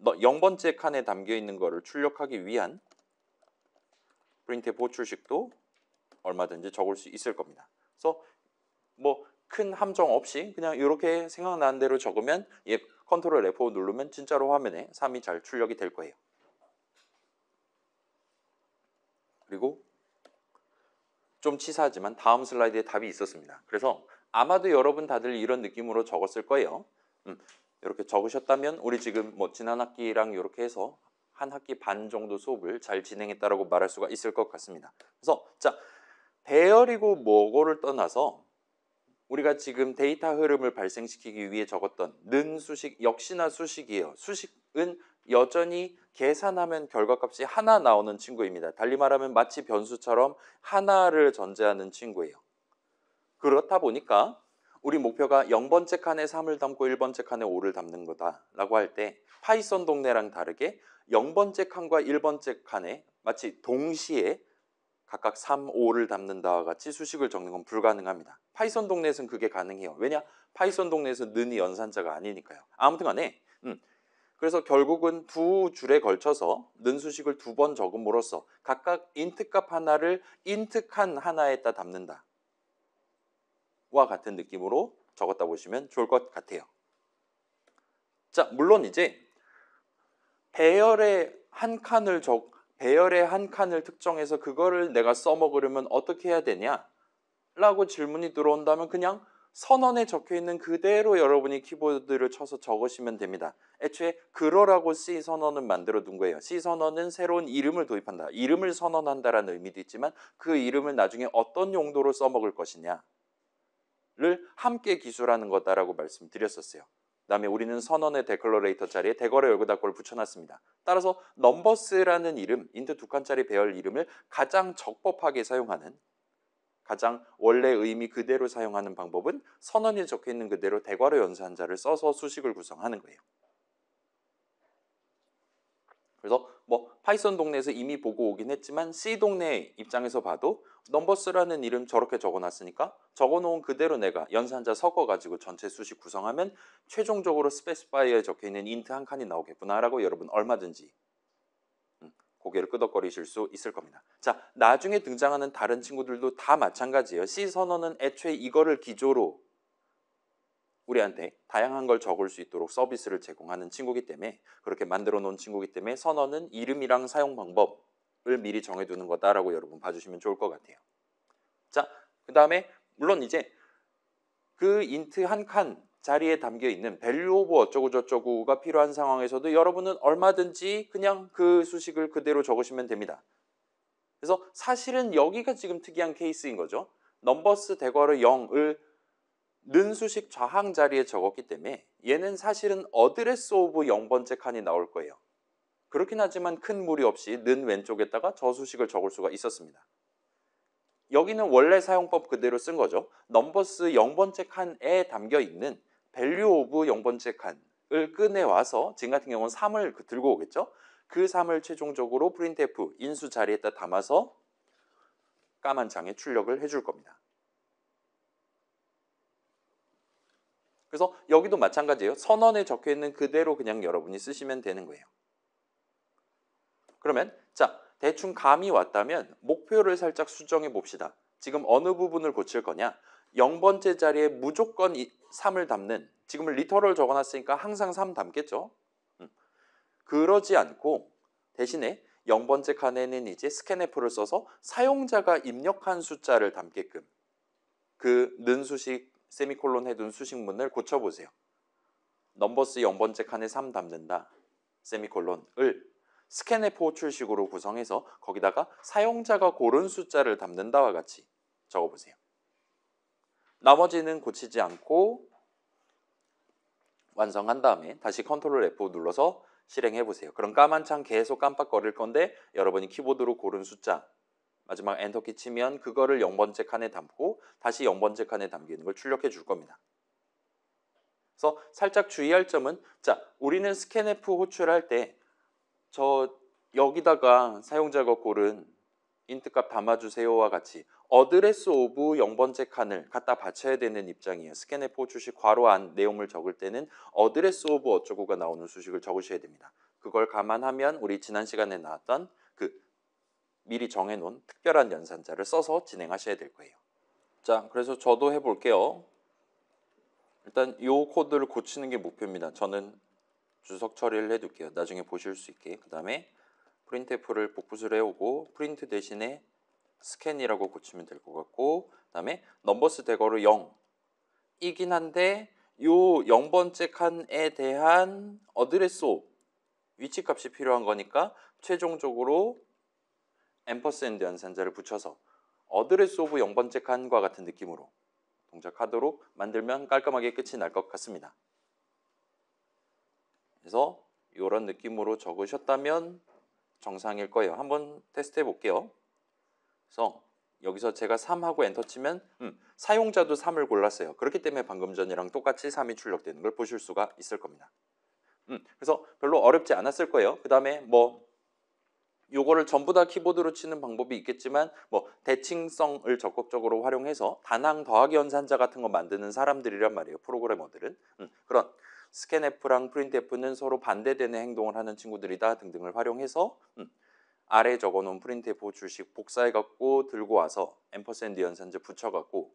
[SPEAKER 1] 0번째 칸에 담겨 있는 거를 출력하기 위한 printf 출식도 얼마든지 적을 수 있을 겁니다. 그래서 뭐 큰 함정 없이 그냥 이렇게 생각나는 대로 적으면 컨트롤 F5 누르면 진짜로 화면에 3이 잘 출력이 될 거예요. 그리고 좀 치사하지만 다음 슬라이드에 답이 있었습니다. 그래서 아마도 여러분 다들 이런 느낌으로 적었을 거예요. 이렇게 적으셨다면 우리 지금 뭐 지난 학기랑 이렇게 해서 한 학기 반 정도 수업을 잘 진행했다라고 말할 수가 있을 것 같습니다. 그래서 자 배열이고 뭐고를 떠나서 우리가 지금 데이터 흐름을 발생시키기 위해 적었던 는 수식 역시나 수식이에요. 수식은 여전히 계산하면 결과값이 하나 나오는 친구입니다. 달리 말하면 마치 변수처럼 하나를 전제하는 친구예요. 그렇다 보니까 우리 목표가 0번째 칸에 3을 담고 1번째 칸에 5를 담는 거다라고 할 때 파이썬 동네랑 다르게 0번째 칸과 1번째 칸에 마치 동시에 각각 3, 5를 담는다와 같이 수식을 적는 건 불가능합니다. 파이썬 동네에서는 그게 가능해요. 왜냐? 파이썬 동네에서 는이 연산자가 아니니까요. 아무튼 간에 그래서 결국은 두 줄에 걸쳐서 는 수식을 2번 적음으로써 각각 int 값 하나를 int 칸 하나에다 담는다. 와 같은 느낌으로 적었다 보시면 좋을 것 같아요. 자, 물론 이제 배열의 한 칸을 특정해서 그거를 내가 써먹으려면 어떻게 해야 되냐? 라고 질문이 들어온다면 그냥 선언에 적혀있는 그대로 여러분이 키보드를 쳐서 적으시면 됩니다. 애초에 그러라고 C 선언은 만들어 둔 거예요. C 선언은 새로운 이름을 도입한다. 이름을 선언한다라는 의미도 있지만 그 이름을 나중에 어떤 용도로 써먹을 것이냐를 함께 기술하는 거다라고 말씀드렸었어요. 그다음에 우리는 선언의 데클러레이터 자리에 대괄호 열고 닫고를 붙여놨습니다. 따라서 넘버스라는 이름, 인트 두 칸짜리 배열 이름을 가장 적법하게 사용하는, 가장 원래 의미 그대로 사용하는 방법은 선언이 적혀있는 그대로 대괄호 연산자를 써서 수식을 구성하는 거예요. 그래서 뭐 파이썬 동네에서 이미 보고 오긴 했지만 C 동네 입장에서 봐도 넘버스라는 이름 저렇게 적어놨으니까 적어놓은 그대로 내가 연산자 섞어가지고 전체 수식 구성하면 최종적으로 스페시파이어에 적혀있는 인트 한 칸이 나오겠구나 라고 여러분 얼마든지 고개를 끄덕거리실 수 있을 겁니다. 자, 나중에 등장하는 다른 친구들도 다 마찬가지예요. C 선언은 애초에 이거를 기조로 우리한테 다양한 걸 적을 수 있도록 서비스를 제공하는 친구이기 때문에, 그렇게 만들어 놓은 친구이기 때문에 선언은 이름이랑 사용 방법을 미리 정해두는 거다라고 여러분 봐주시면 좋을 것 같아요. 자, 그 다음에 물론 이제 그 인트 한 칸 자리에 담겨 있는 value of 어쩌고 저쩌고가 필요한 상황에서도 여러분은 얼마든지 그냥 그 수식을 그대로 적으시면 됩니다. 그래서 사실은 여기가 지금 특이한 케이스인 거죠. 넘버스 대괄호 0을 는 수식 좌항 자리에 적었기 때문에 얘는 사실은 어드레스 오브 0번째 칸이 나올 거예요. 그렇긴 하지만 큰 무리 없이 는 왼쪽에다가 저 수식을 적을 수가 있었습니다. 여기는 원래 사용법 그대로 쓴 거죠. 넘버스 0번째 칸에 담겨 있는 value of 0번째 칸을 꺼내와서 지금 같은 경우는 3을 들고 오겠죠. 그 3을 최종적으로 printf 인수 자리에다 담아서 까만 창에 출력을 해줄 겁니다. 그래서 여기도 마찬가지예요. 선언에 적혀있는 그대로 그냥 여러분이 쓰시면 되는 거예요. 그러면 자, 대충 감이 왔다면 목표를 살짝 수정해 봅시다. 지금 어느 부분을 고칠 거냐? 0번째 자리에 무조건 3을 담는, 지금은 리터럴 적어놨으니까 항상 3 담겠죠? 그러지 않고 대신에 0번째 칸에는 이제 스캔F를 써서 사용자가 입력한 숫자를 담게끔 그 는 수식 세미콜론 해둔 수식문을 고쳐보세요. 넘버스 0번째 칸에 3 담는다. 세미콜론을 스캔F 호출식으로 구성해서 거기다가 사용자가 고른 숫자를 담는다와 같이 적어보세요. 나머지는 고치지 않고 완성한 다음에 다시 컨트롤 F 눌러서 실행해보세요. 그럼 까만 창 계속 깜빡거릴 건데 여러분이 키보드로 고른 숫자 마지막 엔터키 치면 그거를 0번째 칸에 담고 다시 0번째 칸에 담기는 걸 출력해 줄 겁니다. 그래서 살짝 주의할 점은, 자, 우리는 스캔F 호출할 때 저 여기다가 사용자가 고른 인트 값 담아주세요와 같이 어드레스 오브 0번째 칸을 갖다 받쳐야 되는 입장이에요. 스캔F 호출식 괄호 안 내용을 적을 때는 어드레스 오브 어쩌고가 나오는 수식을 적으셔야 됩니다. 그걸 감안하면 우리 지난 시간에 나왔던 그 미리 정해놓은 특별한 연산자를 써서 진행하셔야 될 거예요. 자, 그래서 저도 해볼게요. 일단 이 코드를 고치는 게 목표입니다. 저는 주석 처리를 해둘게요. 나중에 보실 수 있게. 그 다음에 printf를 복붙을 해오고 프린트 대신에 스캔이라고 고치면 될 것 같고, 그 다음에 넘버스 대괄호 0이긴 한데 요 0번째 칸에 대한 어드레스 오브 위치값이 필요한 거니까 최종적으로 앰퍼센드 연산자를 붙여서 어드레스 오브 0번째 칸과 같은 느낌으로 동작하도록 만들면 깔끔하게 끝이 날 것 같습니다. 그래서 이런 느낌으로 적으셨다면 정상일 거예요. 한번 테스트 해볼게요. 그래서 여기서 제가 3하고 엔터 치면 사용자도 3을 골랐어요. 그렇기 때문에 방금 전이랑 똑같이 3이 출력되는 걸 보실 수가 있을 겁니다. 그래서 별로 어렵지 않았을 거예요. 그 다음에 뭐 요거를 전부 다 키보드로 치는 방법이 있겠지만 뭐 대칭성을 적극적으로 활용해서 단항 더하기 연산자 같은 거 만드는 사람들이란 말이에요. 프로그래머들은. 그런 스캔F랑 printf는 서로 반대되는 행동을 하는 친구들이다 등등을 활용해서 아래에 적어놓은 printf 호출식 복사해갖고 들고 와서 앰퍼센드 연산자 붙여갖고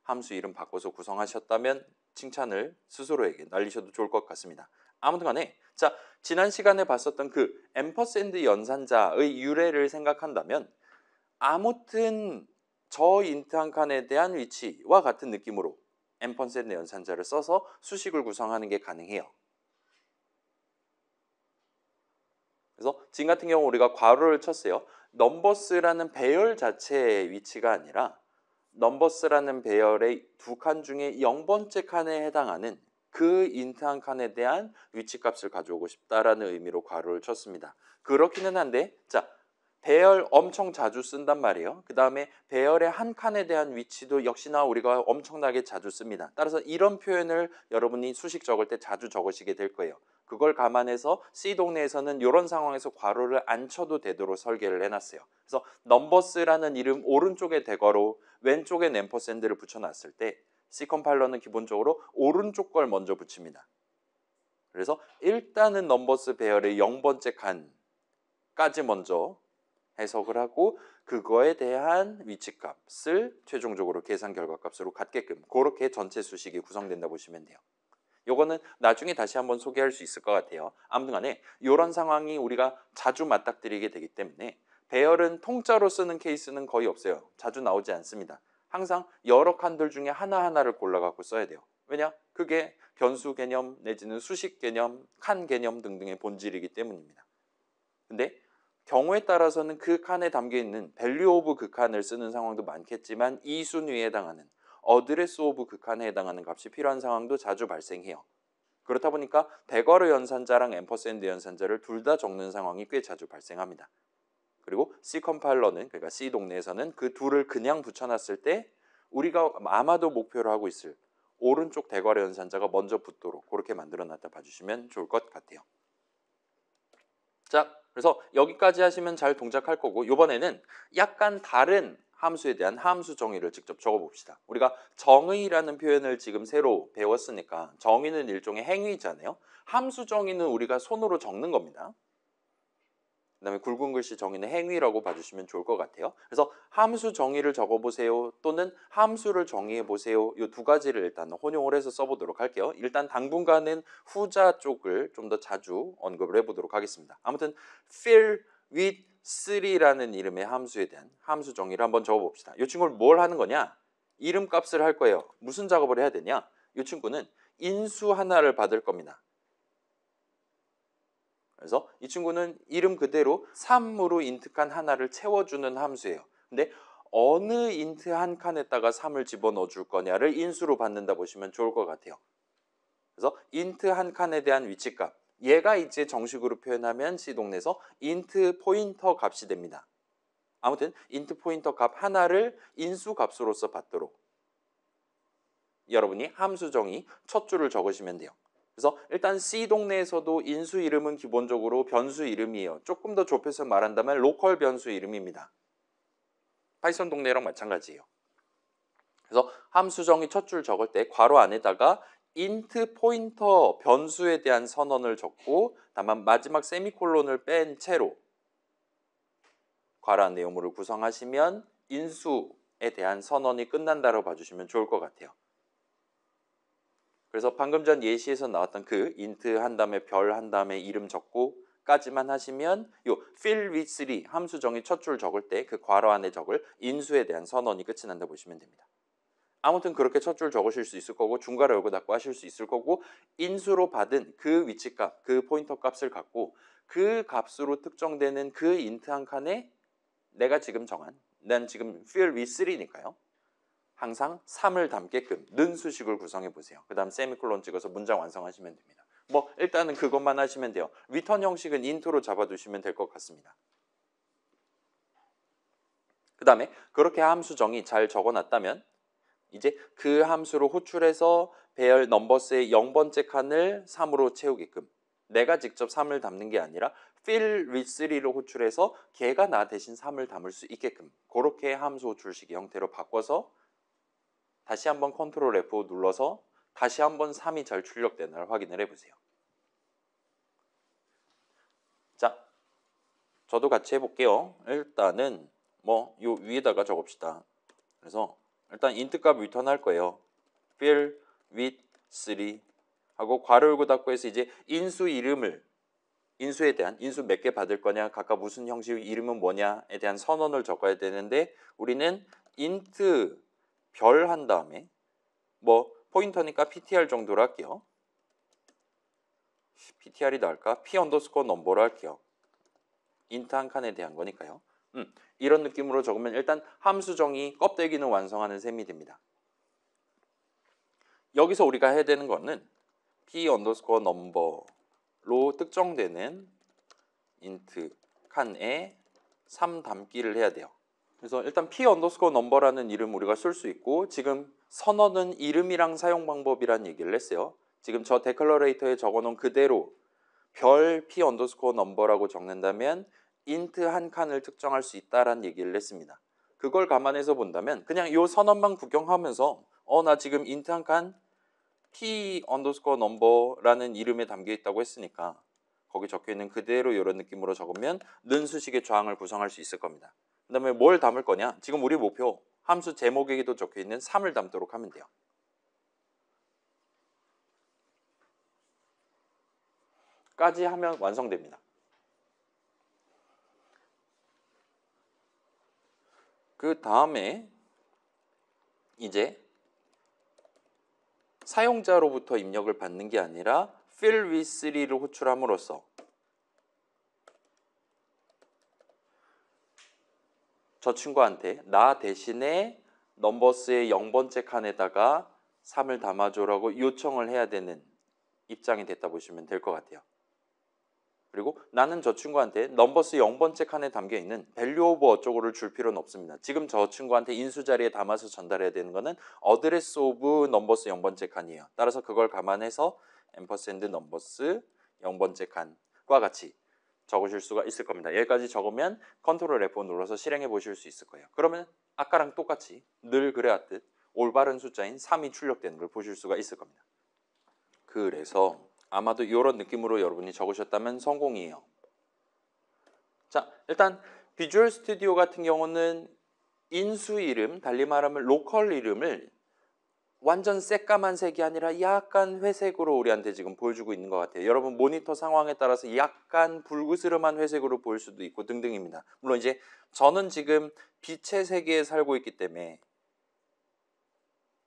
[SPEAKER 1] 함수 이름 바꿔서 구성하셨다면 칭찬을 스스로에게 날리셔도 좋을 것 같습니다. 아무튼 간에 자, 지난 시간에 봤었던 그 앰퍼센드 연산자의 유래를 생각한다면 아무튼 저 인트 한 칸에 대한 위치와 같은 느낌으로 앰퍼센드 연산자를 써서 수식을 구성하는 게 가능해요. 그래서 지금 같은 경우 우리가 괄호를 쳤어요. 넘버스라는 배열 자체의 위치가 아니라 넘버스라는 배열의 두 칸 중에 0번째 칸에 해당하는 그 인트 한 칸에 대한 위치값을 가져오고 싶다라는 의미로 괄호를 쳤습니다. 그렇기는 한데 자, 배열 엄청 자주 쓴단 말이에요. 그 다음에 배열의 한 칸에 대한 위치도 역시나 우리가 엄청나게 자주 씁니다. 따라서 이런 표현을 여러분이 수식 적을 때 자주 적으시게 될 거예요. 그걸 감안해서 C 동네에서는 이런 상황에서 괄호를 안 쳐도 되도록 설계를 해놨어요. 그래서 넘버스라는 이름 오른쪽에 대괄호 왼쪽에 앰퍼샌드를 붙여놨을 때 C 컴파일러는 기본적으로 오른쪽 걸 먼저 붙입니다. 그래서 일단은 넘버스 배열의 0번째 칸까지 먼저 해석을 하고 그거에 대한 위치값을 최종적으로 계산 결과값으로 갖게끔 그렇게 전체 수식이 구성된다 보시면 돼요. 요거는 나중에 다시 한번 소개할 수 있을 것 같아요. 아무튼 간에 이런 상황이 우리가 자주 맞닥뜨리게 되기 때문에 배열은 통짜로 쓰는 케이스는 거의 없어요. 자주 나오지 않습니다. 항상 여러 칸들 중에 하나하나를 골라갖고 써야 돼요. 왜냐? 그게 변수 개념 내지는 수식 개념, 칸 개념 등등의 본질이기 때문입니다. 근데 경우에 따라서는 그 칸에 담겨있는 value of 그 칸을 쓰는 상황도 많겠지만 이 순위에 해당하는 address of 그 칸에 해당하는 값이 필요한 상황도 자주 발생해요. 그렇다 보니까 대괄호 연산자랑 앰퍼샌드 연산자를 둘 다 적는 상황이 꽤 자주 발생합니다. 그리고 C 컴파일러는 그러니까 C 동네에서는 그 둘을 그냥 붙여놨을 때 우리가 아마도 목표로 하고 있을 오른쪽 대괄호 연산자가 먼저 붙도록 그렇게 만들어놨다 봐주시면 좋을 것 같아요. 자, 그래서 여기까지 하시면 잘 동작할 거고 이번에는 약간 다른 함수에 대한 함수 정의를 직접 적어봅시다. 우리가 정의라는 표현을 지금 새로 배웠으니까 정의는 일종의 행위잖아요. 함수 정의는 우리가 손으로 적는 겁니다. 그 다음에 굵은 글씨 정의는 행위라고 봐주시면 좋을 것 같아요. 그래서 함수 정의를 적어보세요 또는 함수를 정의해보세요. 이 두 가지를 일단 혼용을 해서 써보도록 할게요. 일단 당분간은 후자 쪽을 좀 더 자주 언급을 해보도록 하겠습니다. 아무튼 fill with 3라는 이름의 함수에 대한 함수 정의를 한번 적어봅시다. 이 친구를 뭘 하는 거냐? 이름값을 할 거예요. 무슨 작업을 해야 되냐? 이 친구는 인수 하나를 받을 겁니다. 그래서 이 친구는 이름 그대로 3으로 인트 칸 하나를 채워주는 함수예요. 근데 어느 인트 한 칸에다가 3을 집어넣어 줄 거냐를 인수로 받는다 보시면 좋을 것 같아요. 그래서 인트 한 칸에 대한 위치값 얘가 이제 정식으로 표현하면 C 동네에서 인트 포인터 값이 됩니다. 아무튼 인트 포인터 값 하나를 인수 값으로서 받도록 여러분이 함수 정의 첫 줄을 적으시면 돼요. 그래서 일단 C 동네에서도 인수 이름은 기본적으로 변수 이름이에요. 조금 더 좁혀서 말한다면 로컬 변수 이름입니다. 파이썬 동네랑 마찬가지예요. 그래서 함수 정의 첫 줄 적을 때 괄호 안에다가 int 포인터 변수에 대한 선언을 적고 다만 마지막 세미콜론을 뺀 채로 괄호 안 내용물을 구성하시면 인수에 대한 선언이 끝난다고 봐주시면 좋을 것 같아요. 그래서 방금 전 예시에서 나왔던 그 int 한 다음에 별 한 다음에 이름 적고 까지만 하시면 요 fill with 3 함수 정의 첫 줄 적을 때 그 괄호 안에 적을 인수에 대한 선언이 끝이 난다 보시면 됩니다. 아무튼 그렇게 첫 줄 적으실 수 있을 거고 중괄호 열고 닫고 하실 수 있을 거고 인수로 받은 그 위치값, 그 포인터 값을 갖고 그 값으로 특정되는 그 int 한 칸에 내가 지금 정한 난 지금 fill with 3니까요. 항상 3을 담게끔 는 수식을 구성해 보세요. 그 다음 세미콜론 찍어서 문장 완성하시면 됩니다. 뭐 일단은 그것만 하시면 돼요. 리턴 형식은 인트로 잡아두시면 될 것 같습니다. 그 다음에 그렇게 함수 정의 잘 적어놨다면 이제 그 함수로 호출해서 배열 넘버스의 0번째 칸을 3으로 채우게끔 내가 직접 3을 담는 게 아니라 fill with 3로 호출해서 걔가 나 대신 3을 담을 수 있게끔 그렇게 함수 호출식의 형태로 바꿔서 다시 한번 컨트롤 F 눌러서 다시 한번 3이 잘 출력되나를 확인을 해보세요. 자, 저도 같이 해볼게요. 일단은 뭐 요 위에다가 적읍시다. 그래서 일단 int 값 리턴 할 거예요. fill with 3 하고 괄호 열고 닫고 해서 이제 인수 이름을 인수에 대한 인수 몇 개 받을 거냐 각각 무슨 형식 이름은 뭐냐에 대한 선언을 적어야 되는데 우리는 int 별 한 다음에 뭐 포인터니까 ptr 정도로 할게요. ptr이 나을까? p 언더스코어 넘버로 할게요. int 한 칸에 대한 거니까요. 이런 느낌으로 적으면 일단 함수 정의 껍데기는 완성하는 셈이 됩니다. 여기서 우리가 해야 되는 거는 p 언더스코어 넘버로 특정되는 int 칸에 3 담기를 해야 돼요. 그래서 일단 p 언더스코어 넘버라는 이름 우리가 쓸 수 있고 지금 선언은 이름이랑 사용 방법이란 얘기를 했어요. 지금 저 데클러레이터에 적어놓은 그대로 별 p 언더스코어 넘버라고 적는다면 int 한 칸을 특정할 수 있다라는 얘기를 했습니다. 그걸 감안해서 본다면 그냥 이 선언만 구경하면서 나 지금 int 한 칸 p 언더스코어 넘버라는 이름에 담겨 있다고 했으니까 거기 적혀 있는 그대로 이런 느낌으로 적으면 는 수식의 저항을 구성할 수 있을 겁니다. 그 다음에 뭘 담을 거냐? 지금 우리 목표 함수 제목에도 적혀 있는 3을 담도록 하면 돼요. 까지 하면 완성됩니다. 그 다음에 이제 사용자로부터 입력을 받는 게 아니라 fill with3를 호출함으로써 저 친구한테 나 대신에 넘버스의 0번째 칸에다가 3을 담아줘라고 요청을 해야 되는 입장이 됐다 보시면 될 것 같아요. 그리고 나는 저 친구한테 넘버스 0번째 칸에 담겨있는 value of 어쩌고를 줄 필요는 없습니다. 지금 저 친구한테 인수 자리에 담아서 전달해야 되는 거는 address of 넘버스 0번째 칸이에요. 따라서 그걸 감안해서 ampersand 넘버스 0번째 칸과 같이 적으실 수가 있을 겁니다. 여기까지 적으면 컨트롤 F 눌러서 실행해 보실 수 있을 거예요. 그러면 아까랑 똑같이 늘 그래왔듯 올바른 숫자인 3이 출력되는 걸 보실 수가 있을 겁니다. 그래서 아마도 이런 느낌으로 여러분이 적으셨다면 성공이에요. 자, 일단 비주얼 스튜디오 같은 경우는 인수 이름, 달리 말하면 로컬 이름을 완전 새까만 색이 아니라 약간 회색으로 우리한테 지금 보여주고 있는 것 같아요. 여러분 모니터 상황에 따라서 약간 붉으스름한 회색으로 보일 수도 있고 등등입니다. 물론 이제 저는 지금 빛의 세계에 살고 있기 때문에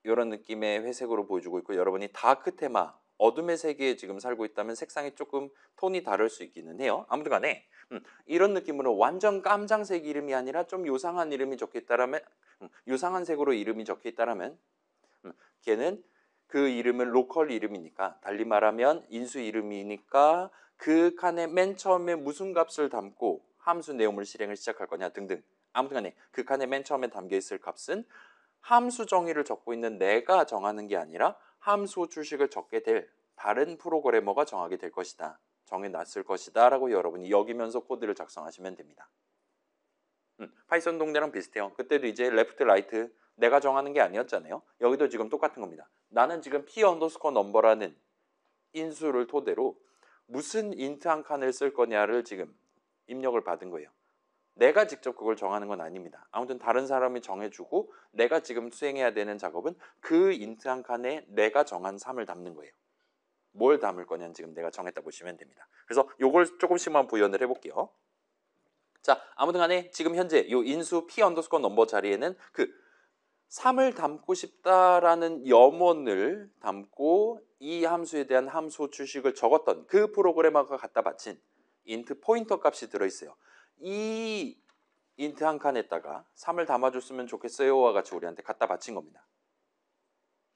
[SPEAKER 1] 이런 느낌의 회색으로 보여주고 있고 여러분이 다크 테마, 어둠의 세계에 지금 살고 있다면 색상이 조금 톤이 다를 수 있기는 해요. 아무튼 간에 이런 느낌으로 완전 깜장색 이름이 아니라 좀 요상한 이름이 적혀 있다라면 요상한 색으로 이름이 적혀 있다라면 걔는 그 이름은 로컬 이름이니까 달리 말하면 인수 이름이니까 그 칸에 맨 처음에 무슨 값을 담고 함수 내용을 실행을 시작할 거냐 등등 아무튼 간에 그 칸에 맨 처음에 담겨 있을 값은 함수 정의를 적고 있는 내가 정하는 게 아니라 함수 출식을 적게 될 다른 프로그래머가 정하게 될 것이다. 정해놨을 것이다 라고 여러분이 여기면서 코드를 작성하시면 됩니다. 파이썬 동네랑 비슷해요. 그때도 이제 레프트 라이트 내가 정하는 게 아니었잖아요. 여기도 지금 똑같은 겁니다. 나는 지금 p 언더스코어 넘버라는 인수를 토대로 무슨 인트 한 칸을 쓸 거냐를 지금 입력을 받은 거예요. 내가 직접 그걸 정하는 건 아닙니다. 아무튼 다른 사람이 정해주고 내가 지금 수행해야 되는 작업은 그 인트 한 칸에 내가 정한 3을 담는 거예요. 뭘 담을 거냐는 지금 내가 정했다 보시면 됩니다. 그래서 요걸 조금씩만 부연을 해볼게요. 자, 아무튼 간에 지금 현재 요 인수 p 언더스코어 넘버 자리에는 그 3을 담고 싶다라는 염원을 담고 이 함수에 대한 함수 출식을 적었던 그 프로그래머가 갖다 바친 int 포인터 값이 들어있어요. 이 int 한 칸에다가 3을 담아줬으면 좋겠어요와 같이 우리한테 갖다 바친 겁니다.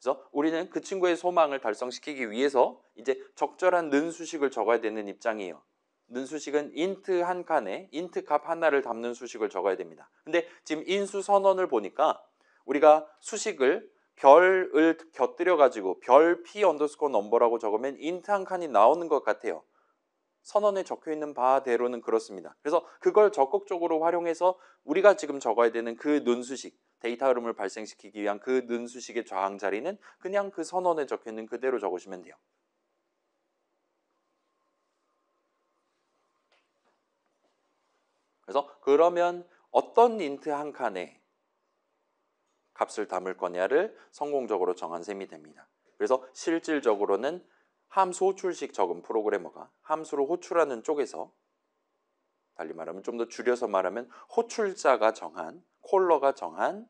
[SPEAKER 1] 그래서 우리는 그 친구의 소망을 달성시키기 위해서 이제 적절한 는 수식을 적어야 되는 입장이에요. 는 수식은 int 한 칸에 int 값 하나를 담는 수식을 적어야 됩니다. 근데 지금 인수 선언을 보니까 우리가 수식을 별을 곁들여 가지고 별 p 언더스코어 넘버라고 적으면 int 한 칸이 나오는 것 같아요. 선언에 적혀 있는 바대로는 그렇습니다. 그래서 그걸 적극적으로 활용해서 우리가 지금 적어야 되는 그 는 수식, 데이터 흐름을 발생시키기 위한 그 는 수식의 저항 자리는 그냥 그 선언에 적혀 있는 그대로 적으시면 돼요. 그래서 그러면 어떤 인트 한 칸에 값을 담을 거냐를 성공적으로 정한 셈이 됩니다. 그래서 실질적으로는 함수 호출식 적은 프로그래머가 함수로 호출하는 쪽에서 달리 말하면 좀 더 줄여서 말하면 호출자가 정한 콜러가 정한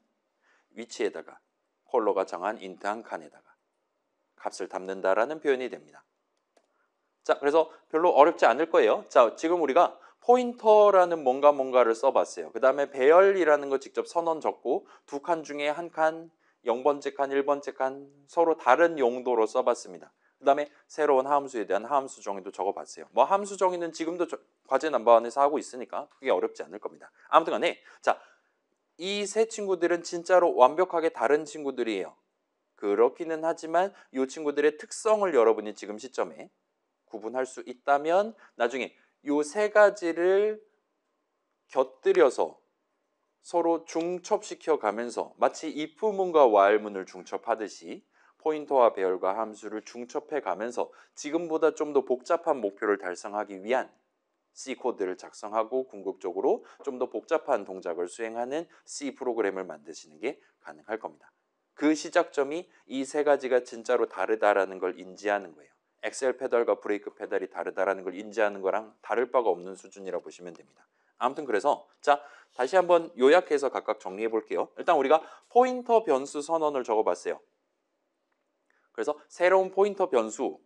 [SPEAKER 1] 위치에다가 콜러가 정한 int 한 칸에다가 값을 담는다라는 표현이 됩니다. 자, 그래서 별로 어렵지 않을 거예요. 자, 지금 우리가 포인터라는 뭔가를 써봤어요. 그 다음에 배열이라는 거 직접 선언 적고 두 칸 중에 한 칸, 0번째 칸, 1번째 칸 서로 다른 용도로 써봤습니다. 그 다음에 새로운 함수에 대한 함수 정의도 적어봤어요. 뭐 함수 정의는 지금도 과제 넘버원에서 하고 있으니까 그게 어렵지 않을 겁니다. 아무튼 간에 자, 이 세 친구들은 진짜로 완벽하게 다른 친구들이에요. 그렇기는 하지만 이 친구들의 특성을 여러분이 지금 시점에 구분할 수 있다면 나중에 이 세 가지를 곁들여서 서로 중첩시켜 가면서 마치 if문과 while문을 중첩하듯이 포인터와 배열과 함수를 중첩해 가면서 지금보다 좀 더 복잡한 목표를 달성하기 위한 C 코드를 작성하고 궁극적으로 좀 더 복잡한 동작을 수행하는 C 프로그램을 만드시는 게 가능할 겁니다. 그 시작점이 이 세 가지가 진짜로 다르다라는 걸 인지하는 거예요. 엑셀 페달과 브레이크 페달이 다르다라는 걸 인지하는 거랑 다를 바가 없는 수준이라고 보시면 됩니다. 아무튼 그래서 자, 다시 한번 요약해서 각각 정리해 볼게요. 일단 우리가 포인터 변수 선언을 적어봤어요. 그래서 새로운 포인터 변수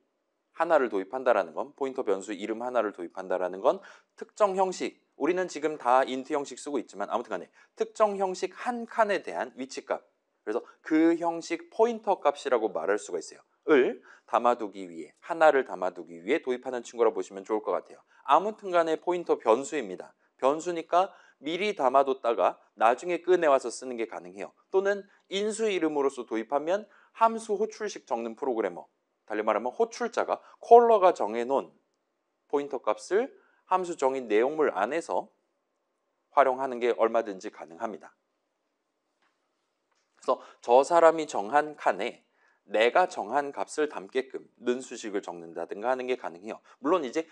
[SPEAKER 1] 하나를 도입한다라는 건, 포인터 변수 이름 하나를 도입한다라는 건 특정 형식, 우리는 지금 다 int 형식 쓰고 있지만 아무튼 간에 특정 형식 한 칸에 대한 위치값, 그래서 그 형식 포인터 값이라고 말할 수가 있어요. 을 담아두기 위해, 하나를 담아두기 위해 도입하는 친구라 보시면 좋을 것 같아요. 아무튼 간에 포인터 변수입니다. 변수니까 미리 담아뒀다가 나중에 꺼내와서 쓰는 게 가능해요. 또는 인수 이름으로서 도입하면 함수 호출식 적는 프로그래머, 달리 말하면 호출자가 콜러가 정해놓은 포인터 값을 함수 정의 내용물 안에서 활용하는 게 얼마든지 가능합니다. 그래서 저 사람이 정한 칸에 내가 정한 값을 담게끔 는 수식을 적는다든가 하는 게 가능해요. 물론 이제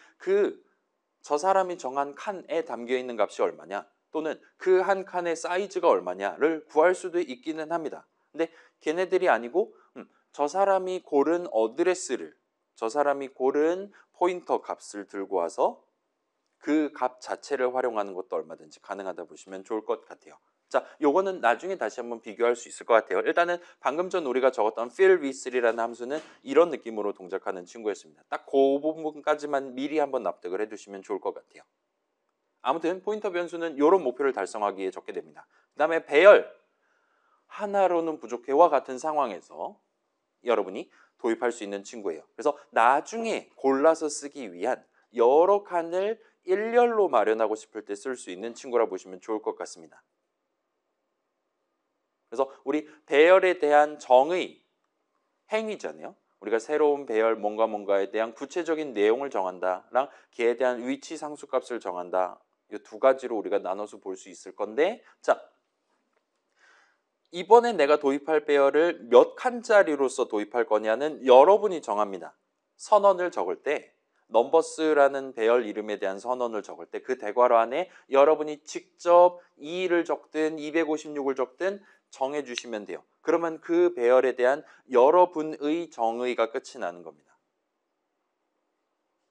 [SPEAKER 1] 저 사람이 정한 칸에 담겨 있는 값이 얼마냐, 또는 그 한 칸의 사이즈가 얼마냐를 구할 수도 있기는 합니다. 근데 걔네들이 아니고 저 사람이 고른 어드레스를, 저 사람이 고른 포인터 값을 들고 와서 그 값 자체를 활용하는 것도 얼마든지 가능하다 보시면 좋을 것 같아요. 자, 요거는 나중에 다시 한번 비교할 수 있을 것 같아요. 일단은 방금 전 우리가 적었던 fill with3라는 함수는 이런 느낌으로 동작하는 친구였습니다. 딱 그 부분까지만 미리 한번 납득을 해두시면 좋을 것 같아요. 아무튼 포인터 변수는 이런 목표를 달성하기 위해 적게 됩니다. 그 다음에 배열, 하나로는 부족해와 같은 상황에서 여러분이 도입할 수 있는 친구예요. 그래서 나중에 골라서 쓰기 위한 여러 칸을 일렬로 마련하고 싶을 때 쓸 수 있는 친구라 보시면 좋을 것 같습니다. 그래서 우리 배열에 대한 정의, 행위잖아요. 우리가 새로운 배열 뭔가에 대한 구체적인 내용을 정한다랑 걔에 대한 위치 상수값을 정한다. 이 두 가지로 우리가 나눠서 볼 수 있을 건데, 자, 이번에 내가 도입할 배열을 몇 칸짜리로서 도입할 거냐는 여러분이 정합니다. 선언을 적을 때 넘버스라는 배열 이름에 대한 선언을 적을 때 그 대괄호 안에 여러분이 직접 2를 적든 256을 적든 정해주시면 돼요. 그러면 그 배열에 대한 여러분의 정의가 끝이 나는 겁니다.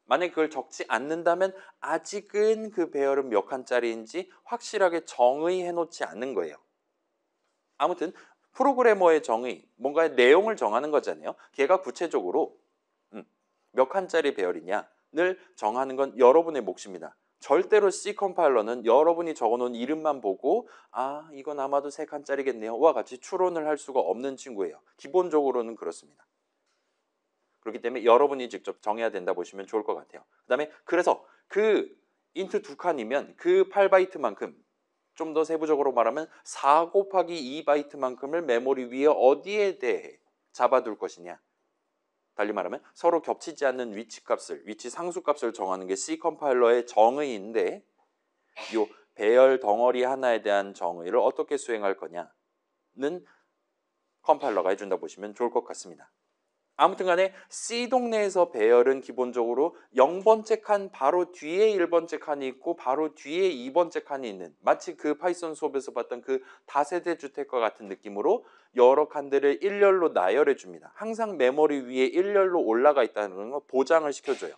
[SPEAKER 1] 만약에 그걸 적지 않는다면 아직은 그 배열은 몇 칸짜리인지 확실하게 정의해 놓지 않는 거예요. 아무튼 프로그래머의 정의, 뭔가의 내용을 정하는 거잖아요. 걔가 구체적으로 몇 칸짜리 배열이냐를 정하는 건 여러분의 몫입니다. 절대로 C 컴파일러는 여러분이 적어놓은 이름만 보고 아, 이건 아마도 3칸짜리겠네요 와 같이 추론을 할 수가 없는 친구예요. 기본적으로는 그렇습니다. 그렇기 때문에 여러분이 직접 정해야 된다 보시면 좋을 것 같아요. 그 다음에 그래서 그 int 2칸이면 그 8바이트만큼, 좀 더 세부적으로 말하면 4 곱하기 2바이트만큼을 메모리 위에 어디에 대해 잡아둘 것이냐, 달리 말하면 서로 겹치지 않는 위치 상수값을 정하는 게 C 컴파일러의 정의인데, 이 배열 덩어리 하나에 대한 정의를 어떻게 수행할 거냐는 컴파일러가 해준다 보시면 좋을 것 같습니다. 아무튼 간에 C 동네에서 배열은 기본적으로 0번째 칸 바로 뒤에 1번째 칸이 있고 바로 뒤에 2번째 칸이 있는, 마치 그 파이썬 수업에서 봤던 그 다세대 주택과 같은 느낌으로 여러 칸들을 일렬로 나열해 줍니다. 항상 메모리 위에 일렬로 올라가 있다는 걸 보장을 시켜줘요.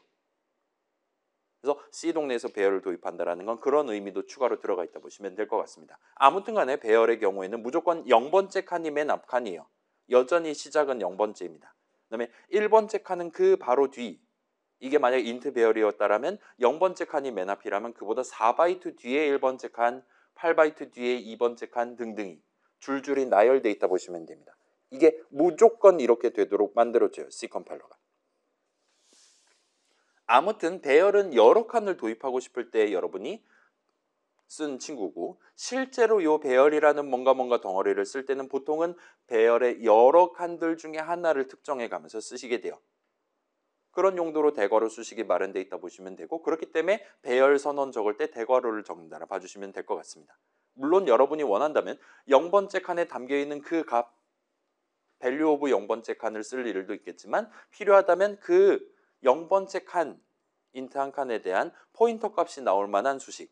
[SPEAKER 1] 그래서 C 동네에서 배열을 도입한다라는 건 그런 의미도 추가로 들어가 있다 보시면 될 것 같습니다. 아무튼 간에 배열의 경우에는 무조건 0번째 칸이 맨 앞 칸이에요. 여전히 시작은 0번째입니다. 그다음에 1번째 칸은 그 바로 뒤. 이게 만약 인트 배열이었다라면 0번째 칸이 맨 앞이라면 그보다 4바이트 뒤에 1번째 칸, 8바이트 뒤에 2번째 칸 등등이 줄줄이 나열돼 있다 보시면 됩니다. 이게 무조건 이렇게 되도록 만들어져요. C 컴파일러가. 아무튼 배열은 여러 칸을 도입하고 싶을 때 여러분이 쓴 친구고 실제로 이 배열이라는 뭔가 덩어리를 쓸 때는 보통은 배열의 여러 칸들 중에 하나를 특정해 가면서 쓰시게 돼요. 그런 용도로 대괄호 수식이 마련되어 있다 보시면 되고 그렇기 때문에 배열 선언 적을 때 대괄호를 적는다라 봐주시면 될 것 같습니다. 물론 여러분이 원한다면 0번째 칸에 담겨있는 그 값 value of 0번째 칸을 쓸 일도 있겠지만 필요하다면 그 0번째 칸 인트 한 칸에 대한 포인터 값이 나올 만한 수식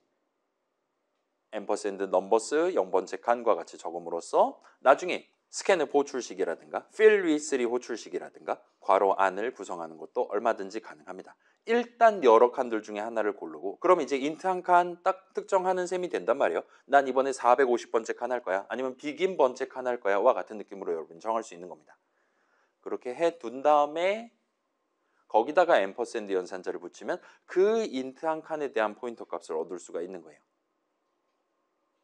[SPEAKER 1] 앰퍼샌드 넘버스 0번째 칸과 같이 적음으로써 나중에 스캔F 호출식이라든가 fill with 호출식이라든가 괄호 안을 구성하는 것도 얼마든지 가능합니다. 일단 여러 칸들 중에 하나를 고르고 그럼 이제 인트 한 칸 딱 특정하는 셈이 된단 말이에요. 난 이번에 450번째 칸 할 거야. 아니면 begin 번째 칸 할 거야. 와 같은 느낌으로 여러분이 정할 수 있는 겁니다. 그렇게 해둔 다음에 거기다가 앰퍼샌드 연산자를 붙이면 그 인트 한 칸에 대한 포인터 값을 얻을 수가 있는 거예요.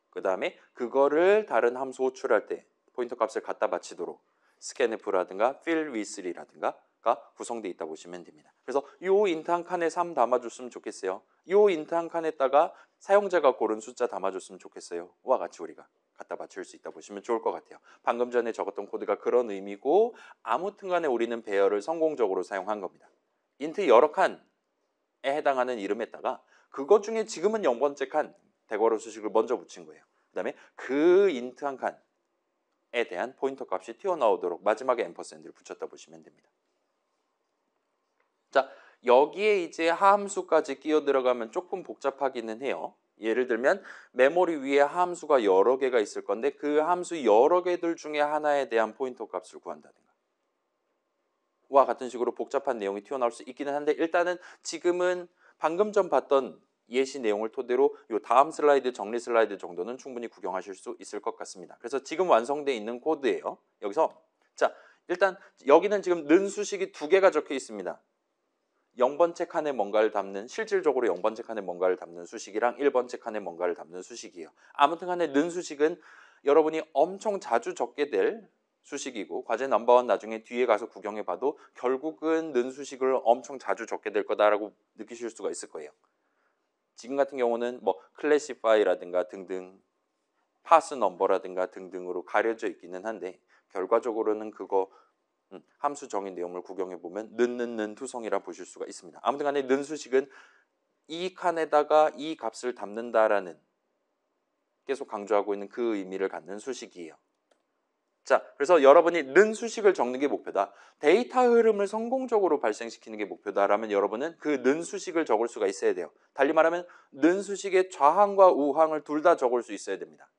[SPEAKER 1] 그 다음에 그거를 다른 함수 호출할 때 포인터 값을 갖다 바치도록 scanf라든가 fill with라든가가 구성되어 있다 보시면 됩니다. 그래서 요 인트 한 칸에 3 담아줬으면 좋겠어요. 요 인트 한 칸에다가 사용자가 고른 숫자 담아줬으면 좋겠어요. 와 같이 우리가 갖다 바칠 수 있다 보시면 좋을 것 같아요. 방금 전에 적었던 코드가 그런 의미고 아무튼 간에 우리는 배열을 성공적으로 사용한 겁니다. 인트 여러 칸에 해당하는 이름에다가 그거 중에 지금은 0번째 칸 대괄호 수식을 먼저 붙인 거예요. 그 다음에 그 인트 한 칸에 대한 포인터 값이 튀어나오도록 마지막에 앰퍼샌드를 붙였다 보시면 됩니다. 자, 여기에 이제 함수까지 끼어 들어가면 조금 복잡하기는 해요. 예를 들면 메모리 위에 함수가 여러 개가 있을 건데 그 함수 여러 개들 중에 하나에 대한 포인터 값을 구한다든가 와 같은 식으로 복잡한 내용이 튀어나올 수 있기는 한데 일단은 지금은 방금 전 봤던 예시 내용을 토대로 이 다음 슬라이드 정리 슬라이드 정도는 충분히 구경하실 수 있을 것 같습니다. 그래서 지금 완성되어 있는 코드예요. 여기서 자 일단 여기는 지금 는 수식이 2개가 적혀 있습니다. 0번째 칸에 뭔가를 담는 실질적으로 0번째 칸에 뭔가를 담는 수식이랑 1번째 칸에 뭔가를 담는 수식이에요. 아무튼 간에 는 수식은 여러분이 엄청 자주 적게 될 수식이고 과제 넘버원 나중에 뒤에 가서 구경해 봐도 결국은 는 수식을 엄청 자주 적게 될 거다라고 느끼실 수가 있을 거예요. 지금 같은 경우는 뭐 클래시파이라든가 등등 파스 넘버라든가 등등으로 가려져 있기는 한데 결과적으로는 그거 함수 정의 내용을 구경해 보면 는 투성이라 보실 수가 있습니다. 아무튼 간에 는 수식은 이 칸에다가 이 값을 담는다라는 계속 강조하고 있는 그 의미를 갖는 수식이에요. 자, 그래서 여러분이 는 수식을 적는 게 목표다. 데이터 흐름을 성공적으로 발생시키는 게 목표다라면 여러분은 그 는 수식을 적을 수가 있어야 돼요. 달리 말하면 는 수식의 좌항과 우항을 둘 다 적을 수 있어야 됩니다.